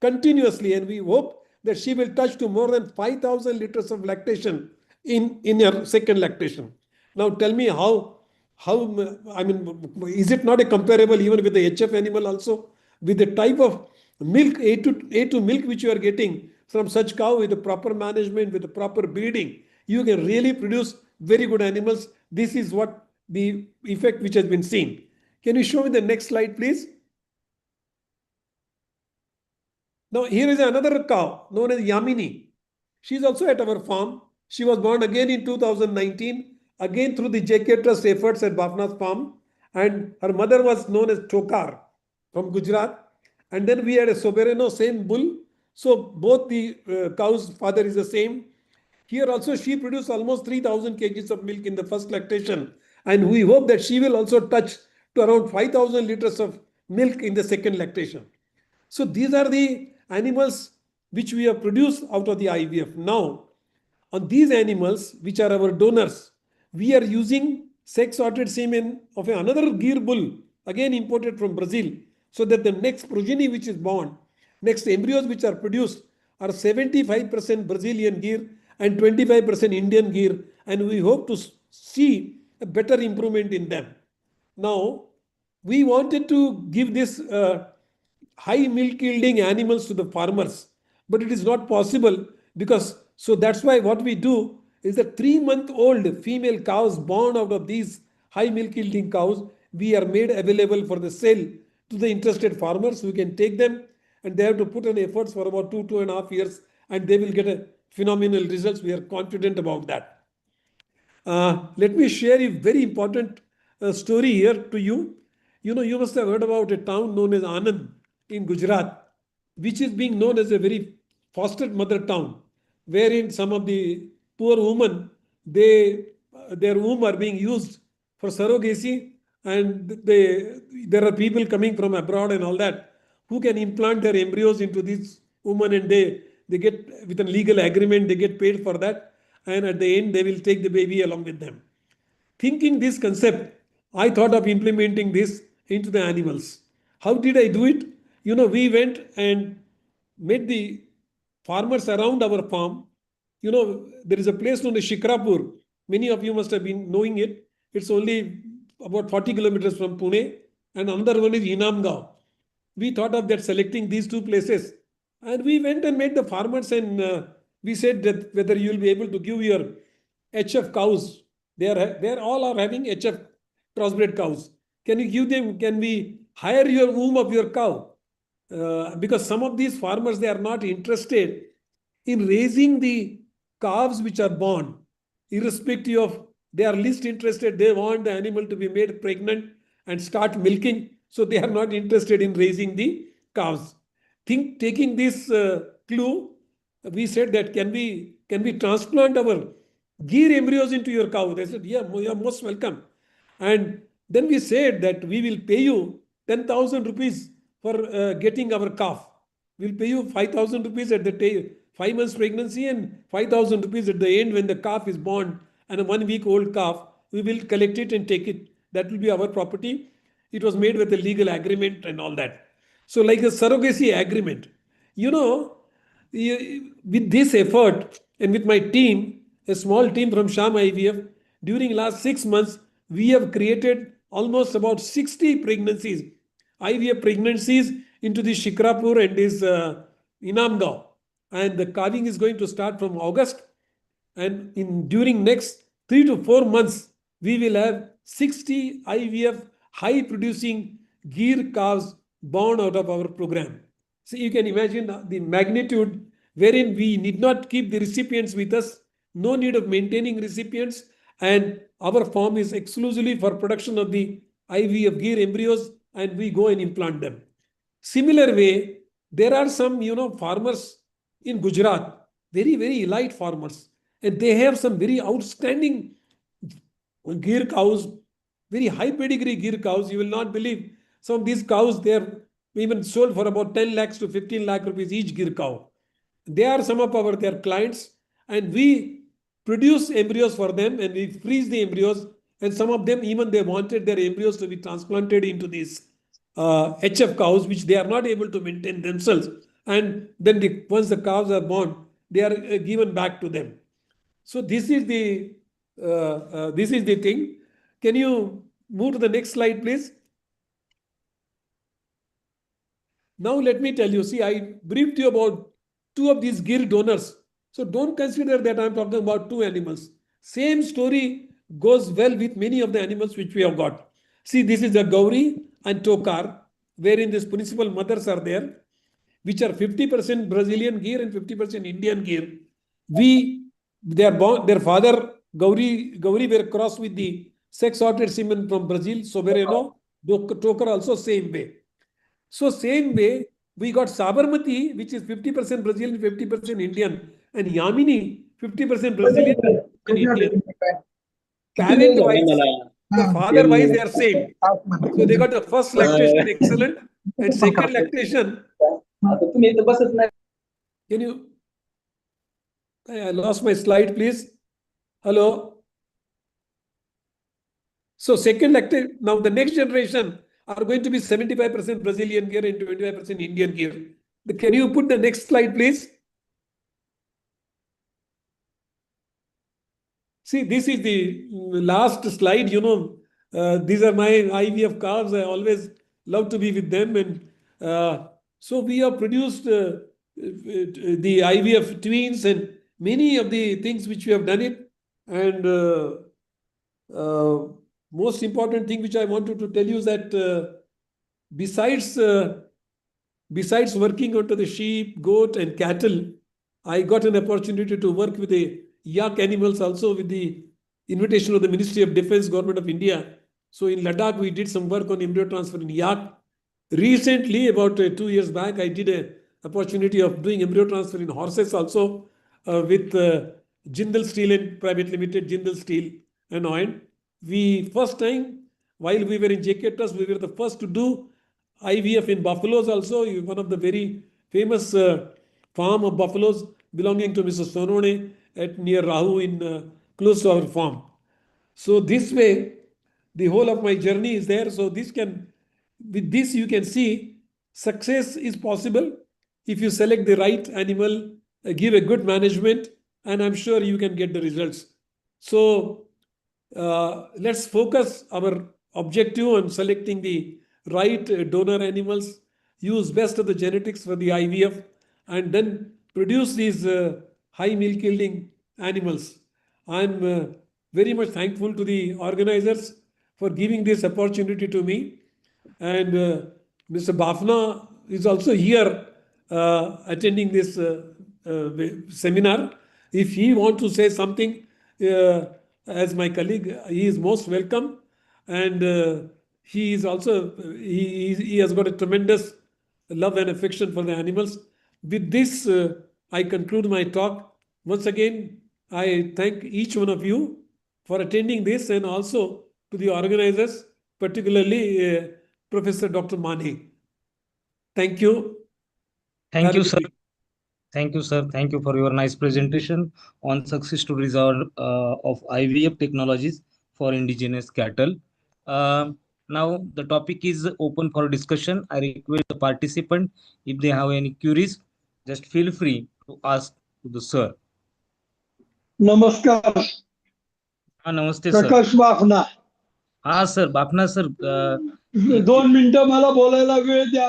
continuously, and we hope that she will touch to more than 5,000 liters of lactation in her second lactation. Now tell me how is it not a comparable even with the HF animal also, with the type of milk A2 milk which you are getting from such cow with the proper management, with the proper breeding, you can really produce very good animals. This is what the effect which has been seen. Can you show me the next slide, please? Now here is another cow known as Yamini. She is also at our farm. She was born again in 2019, again through the JK Trust efforts at Bafna's farm. And her mother was known as Tokar from Gujarat. And then we had a Soberano, same bull. So both the cow's father is the same. Here also she produced almost 3,000 kgs of milk in the first lactation. And we hope that she will also touch to around 5,000 liters of milk in the second lactation. So these are the animals which we have produced out of the IVF. Now, on these animals, which are our donors, we are using sex sorted semen of another Gir bull, again imported from Brazil, so that the next progeny which is born, next embryos which are produced, are 75% Brazilian Gir and 25% Indian Gir, and we hope to see a better improvement in them. Now, we wanted to give this high milk yielding animals to the farmers, but it is not possible because, so that's why what we do is the 3-month-old female cows born out of these high milk yielding cows, we are made available for the sale to the interested farmers who can take them, and they have to put in efforts for about 2.5 years, and they will get a phenomenal results. We are confident about that. Let me share a very important story here to you. You must have heard about a town known as Anand in Gujarat, which is being known as a very fostered mother town, wherein some of the poor women, their womb are being used for surrogacy, and there are people coming from abroad and all that who can implant their embryos into these women, and they get, with a legal agreement, they get paid for that, and at the end they will take the baby along with them. Thinking this concept, I thought of implementing this into the animals. How did I do it? We went and met the farmers around our farm. There is a place known as Shikrapur. Many of you must have been knowing it. It's only about 40 kilometers from Pune, and another one is Inamgaon. We thought of that selecting these two places, and we went and met the farmers, and we said that whether you will be able to give your HF cows. They all are having HF crossbred cows. Can you give them? Can we hire your womb of your cow? Because some of these farmers, they are not interested in raising the calves which are born, irrespective of, they are least interested. They want the animal to be made pregnant and start milking. So they are not interested in raising the calves. Taking this clue, we said that can we transplant our gear embryos into your cow? They said, yeah, you are most welcome. And then we said that we will pay you 10,000 rupees for getting our calf. We'll pay you 5,000 rupees at the 5 months pregnancy and 5,000 rupees at the end when the calf is born, and a 1 week old calf. We will collect it and take it. That will be our property. It was made with a legal agreement and all that. So like a surrogacy agreement. With this effort and with my team, a small team from Sham IVF, during last 6 months, we have created almost about 60 pregnancies, IVF pregnancies into the Shikrapur and this Inamgaon. And the calving is going to start from August. And during next 3 to 4 months, we will have 60 IVF high producing gear calves born out of our program. So you can imagine the magnitude wherein we need not keep the recipients with us, no need of maintaining recipients, and our farm is exclusively for production of the IVF gear embryos, and we go and implant them. Similar way, there are some farmers in Gujarat, very, very elite farmers, and they have some very outstanding gear cows, very high pedigree gear cows. You will not believe some of these cows, they are even sold for about 10 lakhs to 15 lakh rupees each gear cow. They are some of their clients, and we produce embryos for them and we freeze the embryos. And some of them, even they wanted their embryos to be transplanted into these HF cows, which they are not able to maintain themselves. And then once the calves are born, they are given back to them. So this is the thing. Can you move to the next slide, please? Now let me tell you. See, I briefed you about two of these gear donors. So don't consider that I'm talking about two animals. Same story goes well with many of the animals which we have got. See, this is a Gauri and Tokar, wherein these principal mothers are there, which are 50% Brazilian gear and 50% Indian gear. They are born, their father Gauri were crossed with the sex-sorted semen from Brazil, Soberano, Tokar also same way. So same way, we got Sabarmati, which is 50% Brazilian, 50% Indian, and Yamini, 50% Brazilian and Indian. Parent-wise, the father-wise, they are same. So they got the first lactation excellent, and second lactation. Can you? I lost my slide, please. Hello. So second lactation. Now the next generation are going to be 75% Brazilian gear and 25% Indian gear. Can you put the next slide, please? See, this is the last slide. These are my IVF calves. I always love to be with them. And so we have produced the IVF twins and many of the things which we have done it. And most important thing which I wanted to tell you is that besides working onto the sheep, goat, and cattle, I got an opportunity to work with the yak animals also with the invitation of the Ministry of Defense, Government of India. So in Ladakh, we did some work on embryo transfer in yak. Recently, about 2 years back, I did an opportunity of doing embryo transfer in horses also with Jindal Steel and Private Limited, Jindal Steel and Iron. We first time, while we were in JK Trust, we were the first to do IVF in buffaloes also. One of the very famous farm of buffaloes belonging to Mrs. Sonone at near Rahu in close to our farm. So this way, the whole of my journey is there. So this can with this, you can see success is possible if you select the right animal, give a good management, and I'm sure you can get the results. So let's focus our objective on selecting the right donor animals, use best of the genetics for the IVF, and then produce these high milk yielding animals. I'm very much thankful to the organizers for giving this opportunity to me. And Mr. Bafna is also here attending this seminar. If he wants to say something as my colleague, he is most welcome. And he is also, he has got a tremendous love and affection for the animals. With this, I conclude my talk. Once again, I thank each one of you for attending this, and also to the organizers, particularly Professor Dr. Mane. Thank you. Thank Have a you, good sir. day. Thank you, sir. Thank you for your nice presentation on success stories of IVF technologies for indigenous cattle. Now the topic is open for discussion. I request the participant, if they have any queries, just feel free to ask to the sir. नमस्कार. नमस्ते sir. प्रकाश बाफना. हा sir, Bafna sir. 2 मिनिटं मला बोलायला वेळ द्या.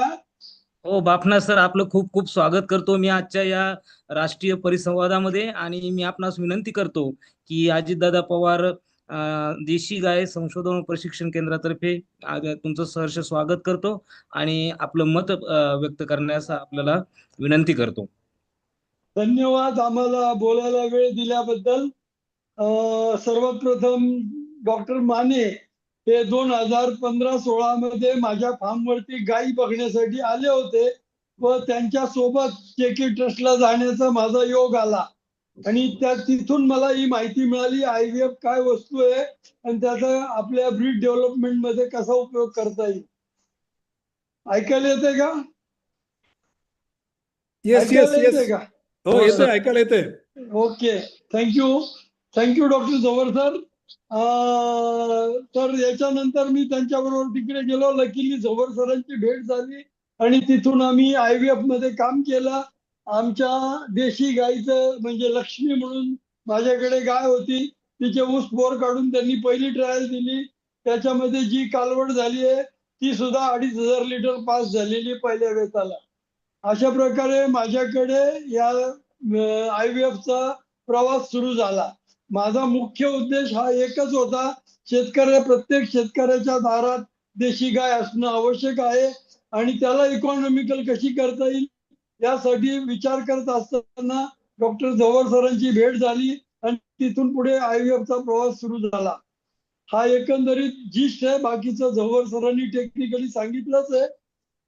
हो Bafna sir, आपलं खूप खूप स्वागत करतो मी आजच्या या राष्ट्रीय परिसंवादामध्ये. आणि मी आपणास विनंती करतो की अजितदादा पवार देशी गाय संशोधन व प्रशिक्षण केंद्रातर्फे तुमचं सहर्ष स्वागत करतो आणि आपलं मत व्यक्त करण्यास आपल्याला विनंती करतो. धन्यवाद आम्हाला बोलायला वेळ दिल्याबद्दल. सर्वात प्रथम डॉक्टर माने हे 2015-16 मध्ये माझ्या फार्मवरती गायी बघण्यासाठी आले होते व त्यांच्या सोबत केके ट्रस्टला जाण्याचा माझा योग आला आणि तिथून मला ही माहिती मिळाली IVF काय वस्तू आहे आणि त्याचा आपल्या ब्रीड डेव्हलपमेंट मध्ये कसा उपयोग करता येईल. ऐकायला येते का? ऐकायला येते का? हो, येते, ऐकायला येते. ओके, थँक्यू डॉक्टर जवळ सर. तर याच्यानंतर मी त्यांच्याबरोबर तिकडे गेलो. लकीली जवळ सरांची भेट झाली आणि तिथून आम्ही IVF मध्ये काम केलं. आमच्या देशी गाईचं म्हणजे लक्ष्मी म्हणून माझ्याकडे गाय होती, तिचे ऊस बोर काढून त्यांनी पहिली ट्रायल दिली. त्याच्यामध्ये जी कालवड झाली आहे ती सुद्धा 2,500 लिटर पास झालेली पहिल्या वेताला. अशा प्रकारे माझ्याकडे या IVFचा प्रवास सुरू झाला. माझा मुख्य उद्देश हा एकच होता, प्रत्येक शेतकऱ्याच्या दारात देशी गाय असणं आवश्यक आहे आणि त्याला इकॉनॉमिकल कशी करता येईल यासाठी विचार करत असताना डॉक्टर जवळ सरांची भेट झाली आणि तिथून पुढे IVFचा प्रवास सुरू झाला. हा एकंदरीत जिस्ट आहे, बाकीचं जवळ सरांनी टेक्निकली सांगितलंच आहे.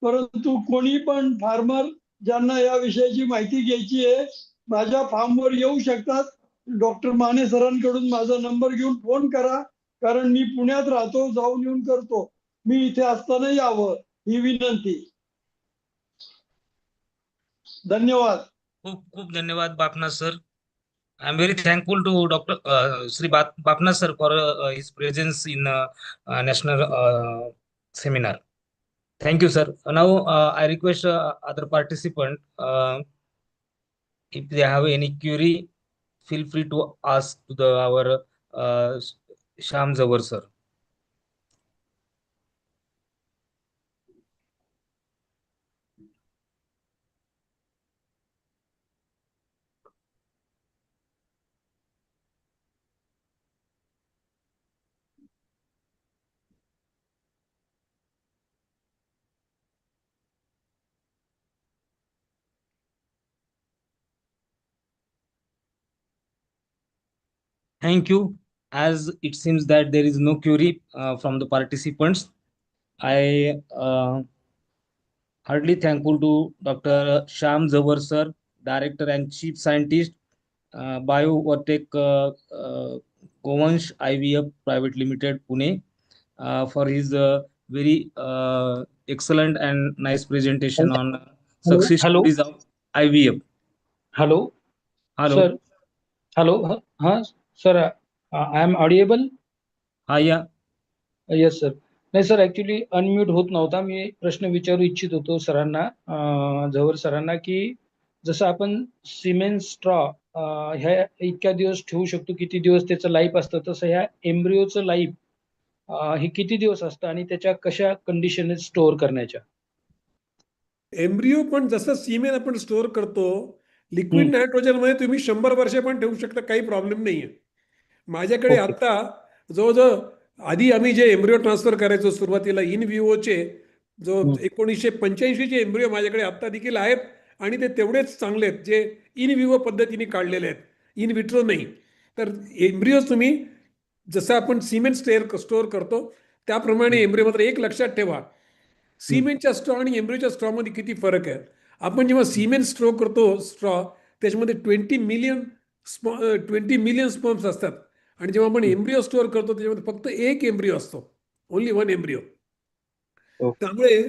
परंतु कोणी पण फार्मर ज्यांना या विषयाची माहिती घ्यायची आहे माझ्या फार्मवर येऊ शकतात. डॉक्टर माने सरांकडून माझा नंबर घेऊन फोन करा, कारण मी पुण्यात राहतो, जाऊन येऊन करतो. मी इथे असताना यावं ही विनंती. धन्यवाद. खूप खूप धन्यवाद Bapna sir. I am very thankful to Dr. Sri Bapna sir for his presence in national seminar. Thank you, sir. Now I request other participant, if they have any query, feel free to ask to our Sham Zawar sir. Thank you. As it seems that there is no query from the participants, I heartily thankful to Dr. Sham Zawar sir, Director and Chief Scientist, Biotech Govansh IVF Private Limited, Pune, for his very excellent and nice presentation on success stories of IVF. Hello. Hello. Sir. Hello. Sir, I am audible? Yeah. Yes, sir. नाही sir, actually unmute होत नव्हता. मी प्रश्न विचारू इच्छित होतो सरांना, झवर सरांना, की जसं आपण सिमेंट स्ट्रॉ ह्या इतक्या दिवस ठेवू शकतो, किती दिवस त्याचं लाईफ असतं, तसं ह्या एम्ब्रिओचं लाईफ हे किती दिवस असतं आणि त्याच्या कशा कंडिशन स्टोअर करण्याच्या? एम्ब्रिओ पण जसं सिमेन आपण स्टोअर करतो, लिक्विड नायट्रोजन मध्ये तुम्ही 100 वर्ष पण ठेवू शकता, काही प्रॉब्लेम नाहीये. माझ्याकडे आता जवळजवळ आधी आम्ही जे एम्ब्रिओ ट्रान्सफर करायचो सुरुवातीला इन विवोचे जो 1985चे एम्ब्रिओ माझ्याकडे आता देखील आहेत आणि ते तेवढेच चांगले आहेत जे इन विवो पद्धतीने काढलेले आहेत, इन विट्रो नाही. तर एम्ब्रिओ तुम्ही जसं आपण सिमेंट स्टोअर करतो त्याप्रमाणे एम्ब्रिओ. मात्र एक लक्षात ठेवा, सिमेंटच्या स्ट्रॉ आणि एम्ब्रिओच्या स्ट्रॉमध्ये किती फरक आहे. आपण जेव्हा सिमेंट करतो स्ट्रॉ, त्याच्यामध्ये 20 मिलियन स्पर्म्स असतात आणि जेव्हा आपण एम्ब्रिओ स्टोअर करतो त्याच्यामध्ये फक्त एक एम्ब्रिओ असतो, ओनली वन एम्ब्रिओ. त्यामुळे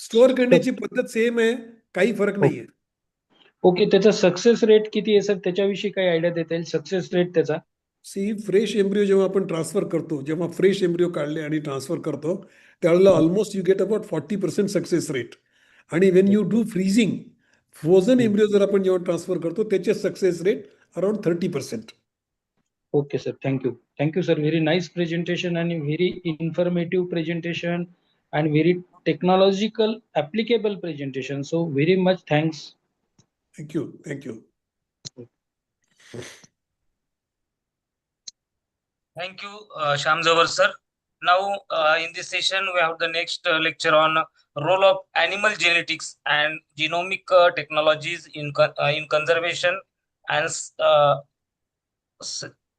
स्टोअर करण्याची पद्धत सेम आहे, काही फरक नाहीये. ओके, त्याचा सक्सेस रेट किती आहे सर? त्याच्याविषयी काही आयडिया देता येईल? सक्सेस रेट त्याचा? फ्रेश एम्ब्रिओ जेव्हा आपण ट्रान्सफर करतो, जेव्हा फ्रेश एम्ब्रिओ काढले आणि ट्रान्सफर करतो त्यावेळेला almost you get about 40% success rate. आणि when you do freezing, frozen embryo जर आपण जेव्हा ट्रान्सफर करतो त्याचे success rate around 30%. Okay sir, thank you. Thank you sir, very nice presentation आणि very informative presentation and very technological applicable presentation. So very much thanks. Thank you. Thank you. Thank you, Shyam Zawar sir. Now, in this session, we have the next lecture on role of animal genetics and genomic technologies in conservation and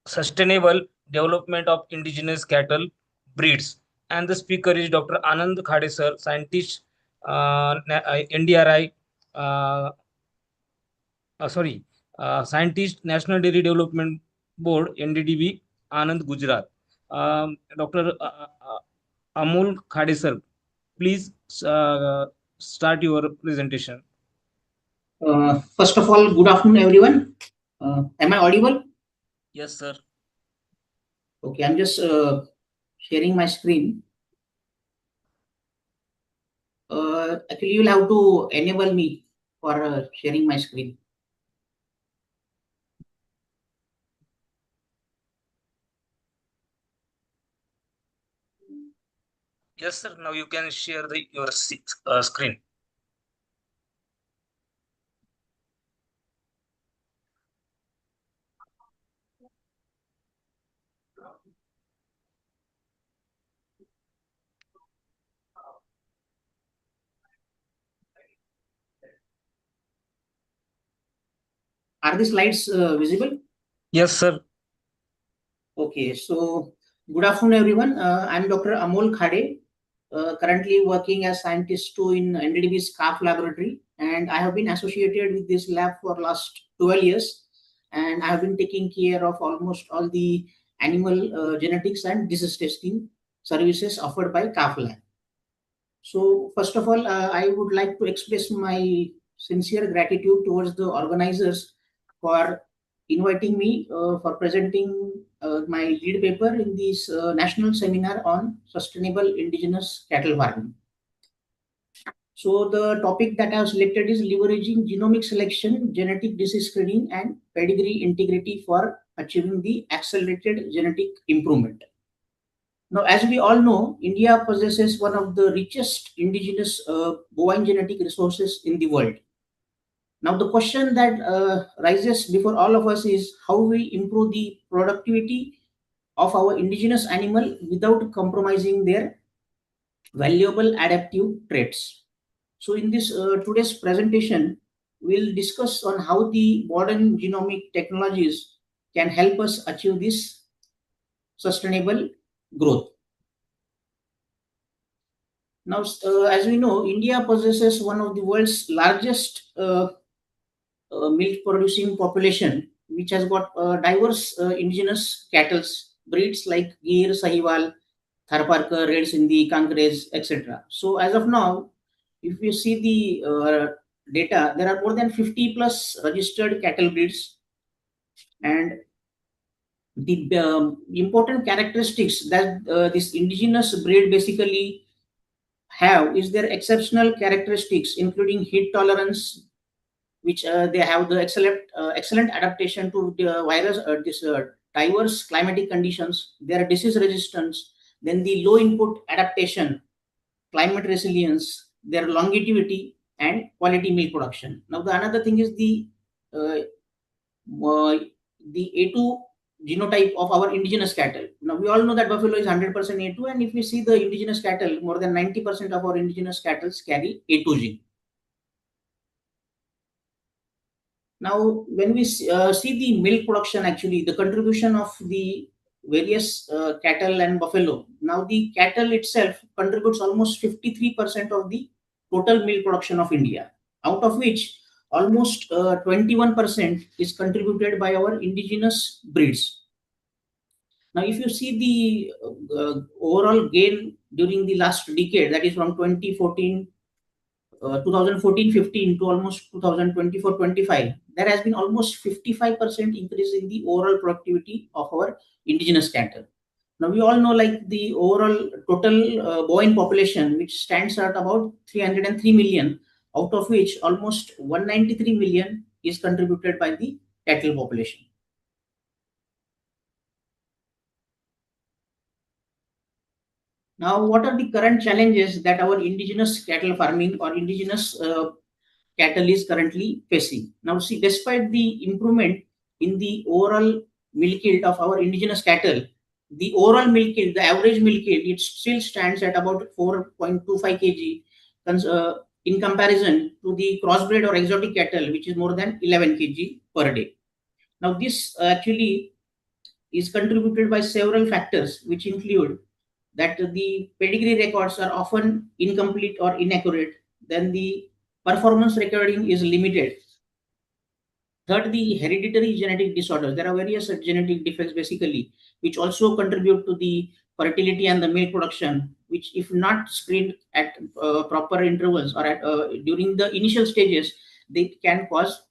sustainable development of indigenous cattle breeds. And the speaker is Dr. Anand Khade sir, scientist, NDRI, scientist, National Dairy Development Board, NDDB, Anand, Gujarat. Dr. Amol Khade sir, please start your presentation. First of all, good afternoon, everyone. Am I audible? Yes, sir. Okay, I'm just sharing my screen. Actually, you'll have to enable me for sharing my screen. Yes, sir. Now you can share your screen. Are the slides visible? Yes, sir. Okay, so good afternoon, everyone. I'm Dr. Amol Khade, currently working as scientist too in NDDB's calf laboratory, and I have been associated with this lab for last 12 years, and I have been taking care of almost all the animal genetics and disease testing services offered by calf lab. So first of all, I would like to express my sincere gratitude towards the organizers for inviting me for presenting my lead paper in this national seminar on sustainable indigenous cattle farming. So the topic that I have selected is leveraging genomic selection, genetic disease screening, and pedigree integrity for achieving the accelerated genetic improvement. Now, as we all know, India possesses one of the richest indigenous bovine genetic resources in the world. Now, the question that rises before all of us is how we improve the productivity of our indigenous animal without compromising their valuable adaptive traits. So, in this today's presentation, we'll discuss on how the modern genomic technologies can help us achieve this sustainable growth. Now, as we know, India possesses one of the world's largest milk producing population, which has got diverse indigenous cattle breeds like Gir, Sahiwal, Tharparkar, Red Sindhi, Kankres, etc. So, as of now, if you see the data, there are more than 50 plus registered cattle breeds, and the important characteristics that this indigenous breed basically have is their exceptional characteristics, including heat tolerance, which they have the excellent adaptation to the diverse climatic conditions, their disease resistance, then the low input adaptation, climate resilience, their longevity, and quality milk production. Now, the another thing is uh, the A2 genotype of our indigenous cattle. Now, we all know that buffalo is 100% A2, and if we see the indigenous cattle, more than 90% of our indigenous cattle carry A2 gene. Now, when we see the milk production, actually, the contribution of the various cattle and buffalo. Now, the cattle itself contributes almost 53% of the total milk production of India, out of which almost 21% is contributed by our indigenous breeds. Now, if you see the overall gain during the last decade, that is from 2014 2014-15 to almost 2024-25, there has been almost 55% increase in the overall productivity of our indigenous cattle. Now, we all know like the overall total bovine population, which stands at about 303 million, out of which almost 193 million is contributed by the cattle population. Now, what are the current challenges that our indigenous cattle farming or indigenous cattle is currently facing? Now, see, despite the improvement in the overall milk yield of our indigenous cattle, the overall milk yield, the average milk yield, it still stands at about 4.25 kg in comparison to the crossbred or exotic cattle, which is more than 11 kg per day. Now, this actually is contributed by several factors, which include that the pedigree records are often incomplete or inaccurate, then the performance recording is limited. Third, the hereditary genetic disorders. There are various genetic defects basically, which also contribute to the fertility and the milk production, which if not screened at proper intervals or at, during the initial stages, they can cause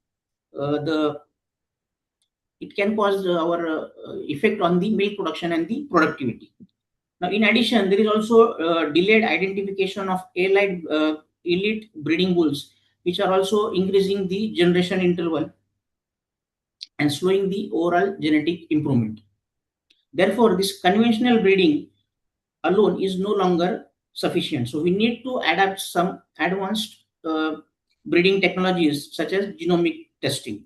our effect on the milk production and the productivity. Now, in addition, there is also delayed identification of elite breeding bulls, which are also increasing the generation interval and slowing the overall genetic improvement. Therefore, this conventional breeding alone is no longer sufficient. So, we need to adapt some advanced breeding technologies such as genomic testing.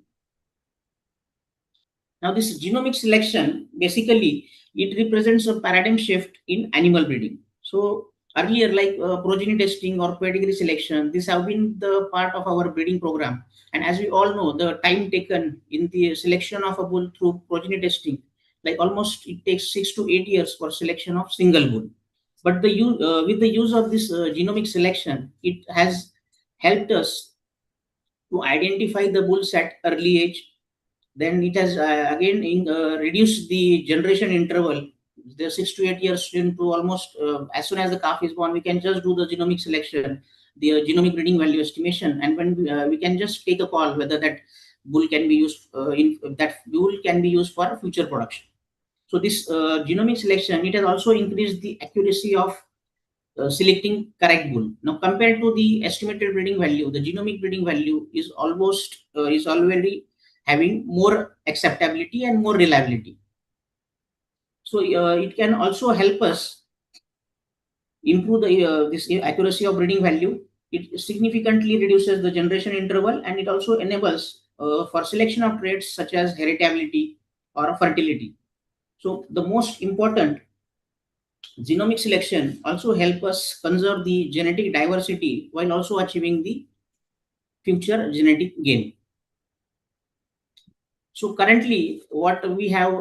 Now, this genomic selection basically it represents a paradigm shift in animal breeding. So earlier, like progeny testing or pedigree selection, these have been the part of our breeding program. And as we all know, the time taken in the selection of a bull through progeny testing, like almost it takes 6 to 8 years for selection of single bull. But with the use of this genomic selection, it has helped us to identify the bulls at early age. Then it has again reduced the generation interval. The 6 to 8 years into almost as soon as the calf is born, we can just do the genomic selection, the genomic breeding value estimation, and when we can just take a call whether that bull can be used for future production. So this genomic selection, it has also increased the accuracy of selecting correct bull. Now, compared to the estimated breeding value, the genomic breeding value is already having more acceptability and more reliability. So it can also help us improve this accuracy of breeding value. It significantly reduces the generation interval, and it also enables for selection of traits such as heritability or fertility. So the most important, genomic selection also help us conserve the genetic diversity while also achieving the future genetic gain. So currently, what we have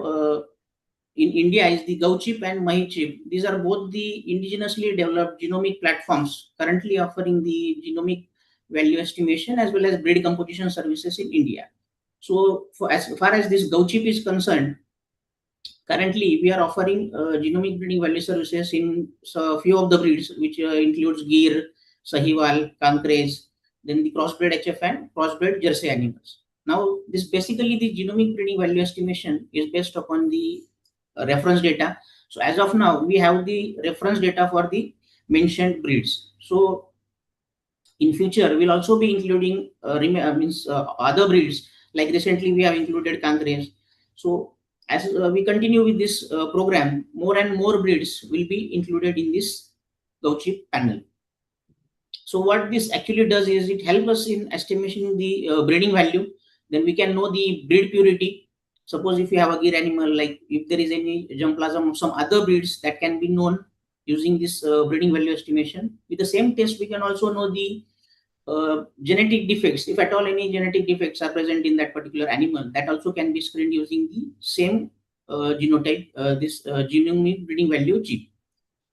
in India is the GovChip and MahiChip. These are both the indigenously developed genomic platforms currently offering the genomic value estimation as well as breed composition services in India. So as far as this GovChip is concerned, currently we are offering genomic breeding value services in a few of the breeds, which includes Gir, Sahiwal, Kankres, then the crossbred HF and crossbred Jersey animals. Now, this basically the genomic breeding value estimation is based upon the reference data. So as of now, we have the reference data for the mentioned breeds. So in future, we'll also be including other breeds. Like recently, we have included Kangaroos. So as we continue with this program, more and more breeds will be included in this GovChip panel. So what this actually does is it helps us in estimating the breeding value. Then we can know the breed purity. Suppose if you have a gear animal, like if there is any germplasm of some other breeds, that can be known using this breeding value estimation. With the same test, we can also know the genetic defects. If at all any genetic defects are present in that particular animal, that also can be screened using the same genotype, this genomic breeding value chip.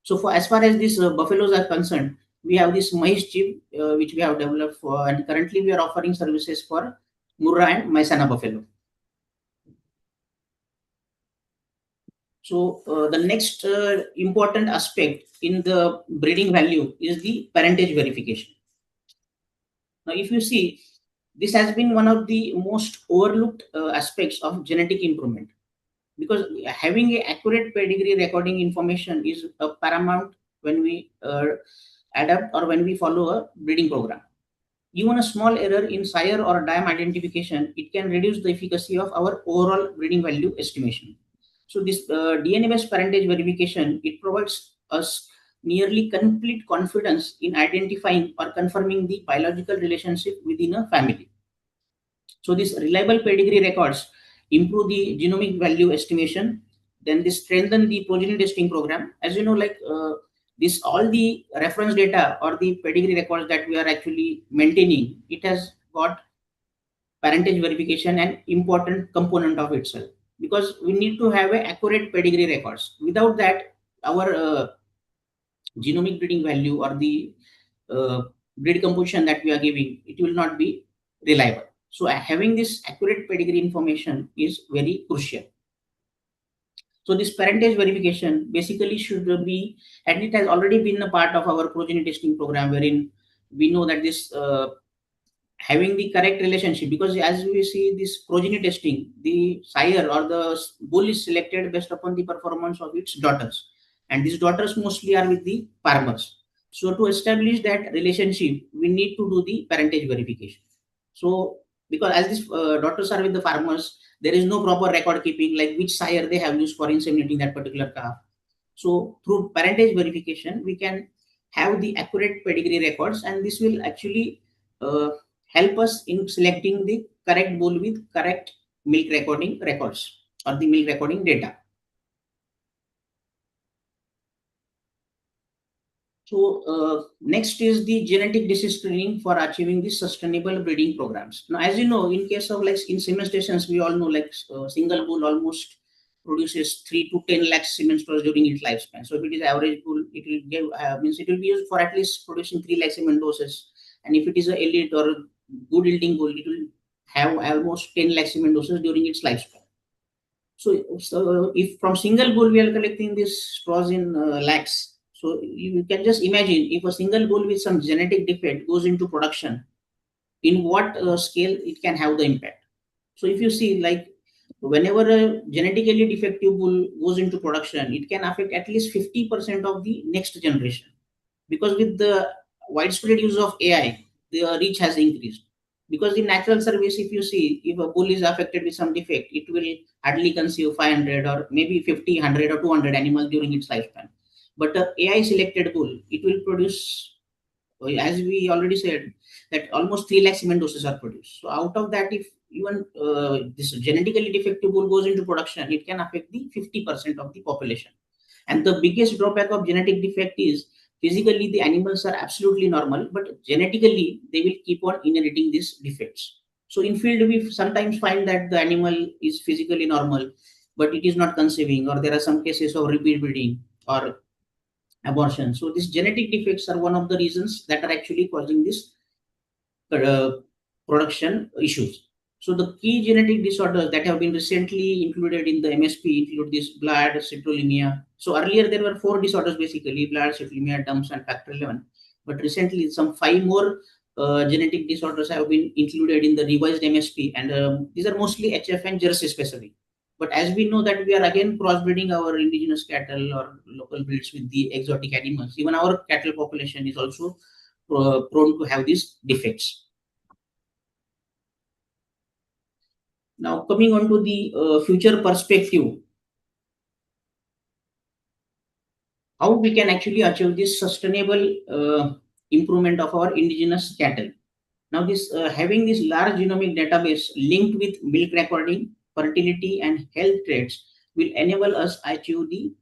So for as far as these buffaloes are concerned, we have this Mahish chip which we have developed for, and currently we are offering services for Murrah and Maisana buffalo. So the next important aspect in the breeding value is the parentage verification. Now, if you see, this has been one of the most overlooked aspects of genetic improvement, because having a accurate pedigree recording information is paramount when we adapt or when we follow a breeding program. Even a small error in sire or dam identification, it can reduce the efficacy of our overall breeding value estimation. So this DNA-based parentage verification, it provides us nearly complete confidence in identifying or confirming the biological relationship within a family. So these reliable pedigree records improve the genomic value estimation. Then they strengthen the progeny testing program. As you know, like this, all the reference data or the pedigree records that we are actually maintaining, it has got parentage verification an important component of itself, because we need to have a accurate pedigree records. Without that, our genomic breeding value or the breed composition that we are giving, it will not be reliable. So having this accurate pedigree information is very crucial. So this parentage verification basically should be, and it has already been a part of our progeny testing program, wherein we know that this having the correct relationship, because as we see this progeny testing, the sire or the bull is selected based upon the performance of its daughters, and these daughters mostly are with the farmers. So to establish that relationship, we need to do the parentage verification. So because as these daughters are with the farmers, there is no proper record keeping, like which sire they have used for inseminating that particular calf. So through parentage verification, we can have the accurate pedigree records, and this will actually help us in selecting the correct bull with correct milk recording records or the milk recording data. So next is the genetic disease screening for achieving the sustainable breeding programs. Now, as you know, in case of like semen stations, we all know like single bull almost produces 3 to 10 lakh semen stores during its lifespan. So if it is average bull, it will give means it will be used for at least producing 3 lakh semen doses. And if it is a elite or good yielding bull, it will have almost 10 lakh semen doses during its lifespan. So if from single bull we are collecting these straws in lakhs, so you can just imagine if a single bull with some genetic defect goes into production, in what scale it can have the impact. So if you see, like whenever a genetically defective bull goes into production, it can affect at least 50% of the next generation, because with the widespread use of AI, the reach has increased. Because in natural service, if you see, if a bull is affected with some defect, it will hardly conceive 500 or maybe 50, 100 or 200 animals during its lifespan. But a AI selected bull, it will produce, as we already said, that almost 3 lakh semen doses are produced. So out of that, if even this genetically defective bull goes into production, it can affect the 50% of the population. And the biggest drawback of genetic defect is physically the animals are absolutely normal, but genetically they will keep on inheriting these defects. So in field, we sometimes find that the animal is physically normal, but it is not conceiving, or there are some cases of repeat breeding or abortion. So these genetic defects are one of the reasons that are actually causing this production issues. So the key genetic disorders that have been recently included in the MSP include this blood, citrullinemia. So earlier there were 4 disorders basically: blood, citrullinemia, DUMS, and factor 11. But recently some 5 more genetic disorders have been included in the revised MSP, and these are mostly HF and jersey specific. But as we know that we are again crossbreeding our indigenous cattle or local breeds with the exotic animals, even our cattle population is also prone to have these defects. Now, coming on to the future perspective, how we can actually achieve this sustainable improvement of our indigenous cattle. Now, this having this large genomic database linked with milk recording, fertility, and health traits will enable us achieve the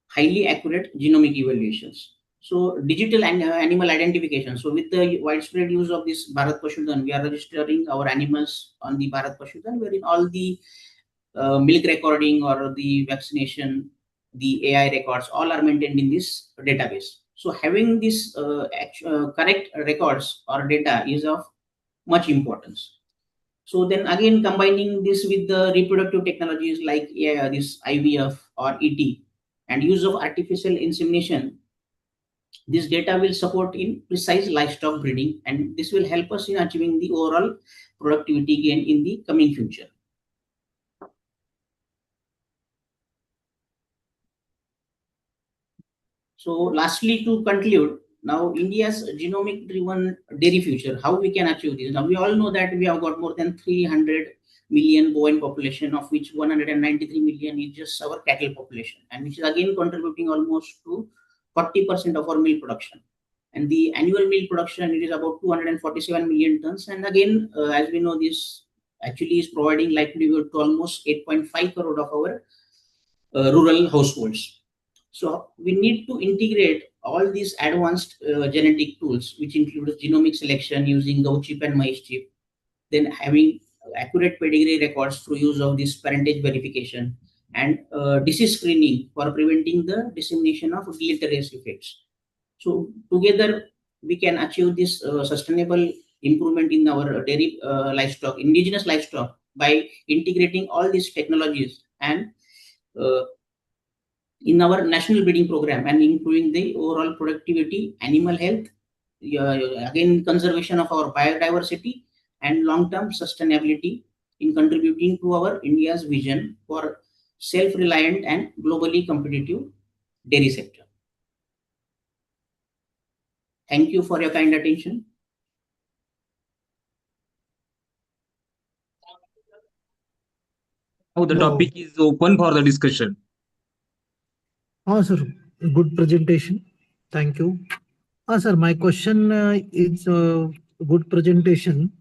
highly accurate genomic evaluations. So, digital and animal identification. So, with the widespread use of this Bharat Pashudan, we are registering our animals on the Bharat Pashudan, wherein all the milk recording or the vaccination, the AI records, all are maintained in this database. So, having this correct records or data is of much importance. So then again, combining this with the reproductive technologies like this IVF or ET and use of artificial insemination, this data will support in precise livestock breeding, and this will help us in achieving the overall productivity gain in the coming future. So lastly, to conclude, now India's genomic driven dairy future, how we can achieve this? Now we all know that we have got more than 300 million bovine population, of which 193 million is just our cattle population, and which is again contributing almost to 40% of our milk production. And the annual milk production, it is about 247 million tons. And again, as we know, this actually is providing livelihood to almost 8.5 crore of our rural households. So we need to integrate all these advanced genetic tools, which includes genomic selection using goat chip and maize chip, then having accurate pedigree records through use of this parentage verification, and disease screening for preventing the dissemination of deleterious effects. So together we can achieve this sustainable improvement in our dairy livestock, indigenous livestock, by integrating all these technologies and in our national breeding program and improving the overall productivity, animal health, again conservation of our biodiversity and long-term sustainability in contributing to our India's vision for self-reliant and globally competitive dairy sector. Thank you for your kind attention. Now the No. topic is open for the discussion. Sir, good presentation. Thank you. Sir, my question is good presentation.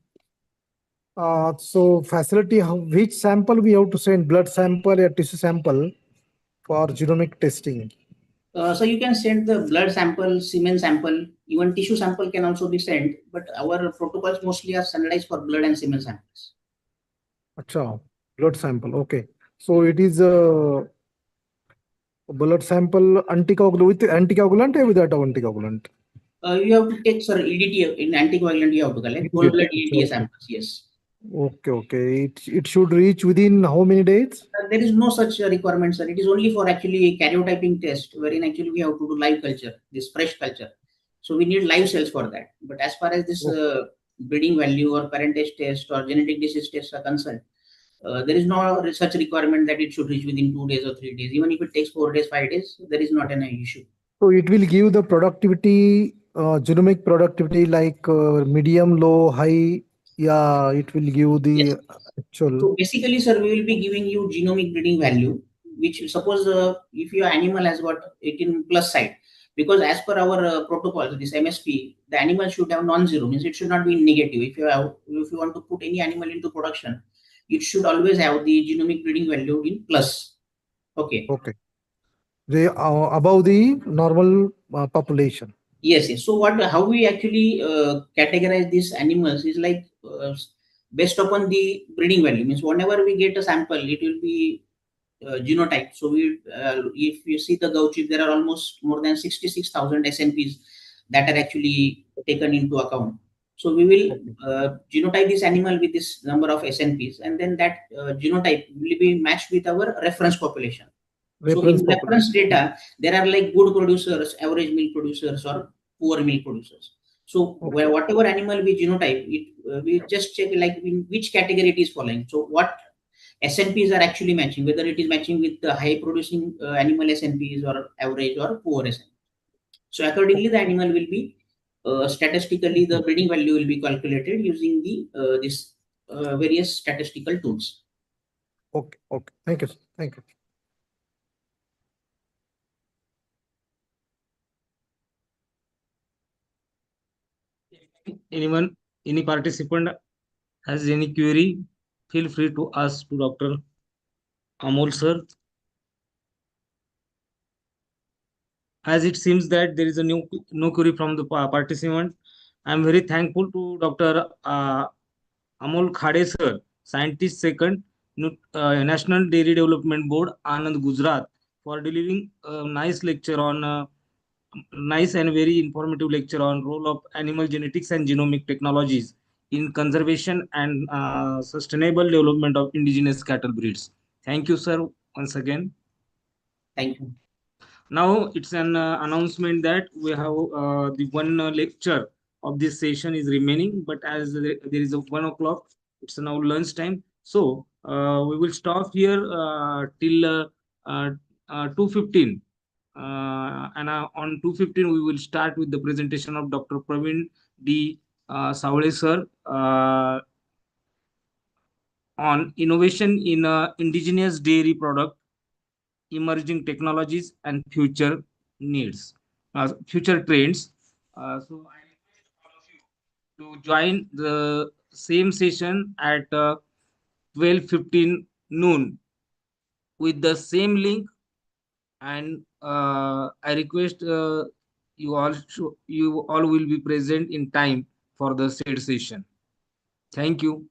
So facility, which sample we have to send, blood sample or tissue sample for genomic testing? So you can send the blood sample, semen sample, even tissue sample can also be sent, but our protocols mostly are standardized for blood and semen samples. Acha, blood sample, okay. So it is blood sample anticoagulant with anticoagulant or without anticoagulant? You have to take, sir, EDTA, in anticoagulant you have to collect, whole blood EDTA samples, yes. Okay, okay. It should reach within how many days? There is no such requirement, sir. It is only for actually karyotyping test, wherein actually we have to do live culture, this fresh culture. So we need live cells for that. But as far as this breeding value or parentage test or genetic disease tests are concerned, there is no such requirement that it should reach within 2 days or 3 days. Even if it takes 4 days, 5 days, there is not an issue. So it will give the productivity, genomic productivity like medium, low, high. Yeah, it will give the actual. So basically, sir, we will be giving you genomic breeding value, which suppose if your animal has got 18 plus side, because as per our protocol, this MSP, the animal should have non-zero, means it should not be negative. If you want to put any animal into production, it should always have the genomic breeding value in plus. Okay. Okay. They are above the normal population. Yes, yes. So how we actually categorize these animals is like based upon the breeding value. Means whenever we get a sample, it will be genotype. So if you see the goat chip, there are almost more than 66,000 SNPs that are actually taken into account. So we will genotype this animal with this number of SNPs, and then that genotype will be matched with our reference population. So in reference data, there are like good producers, average milk producers, or poor milk producers. So whatever animal we genotype, we just check like in which category it is falling. So what SNPs are actually matching, whether it is matching with the high producing animal SNPs or average or poor SNP. So accordingly, the animal will be statistically, the breeding value will be calculated using the this various statistical tools. Okay, okay. Thank you, sir. Thank you. Anyone, any participant has any query, feel free to ask to Dr. Amol sir. As it seems that there is a no query from the participant, I am very thankful to Dr. Amol Khade sir, scientist second, National Dairy Development Board, Anand, Gujarat, for delivering a nice lecture on nice and very informative lecture on role of animal genetics and genomic technologies in conservation and sustainable development of indigenous cattle breeds. Thank you, sir, once again. Thank you. Now it's an announcement that we have the one lecture of this session is remaining, but as there is a 1 o'clock, it's now lunch time. So we will stop here till 2:15. And on 2:15, we will start with the presentation of Dr. Praveen D. Savle sir on innovation in indigenous dairy product, emerging technologies and future needs, future trends. So I request all of you to join the same session at 12:15 noon with the same link, and I request you all will be present in time for the said session. Thank you.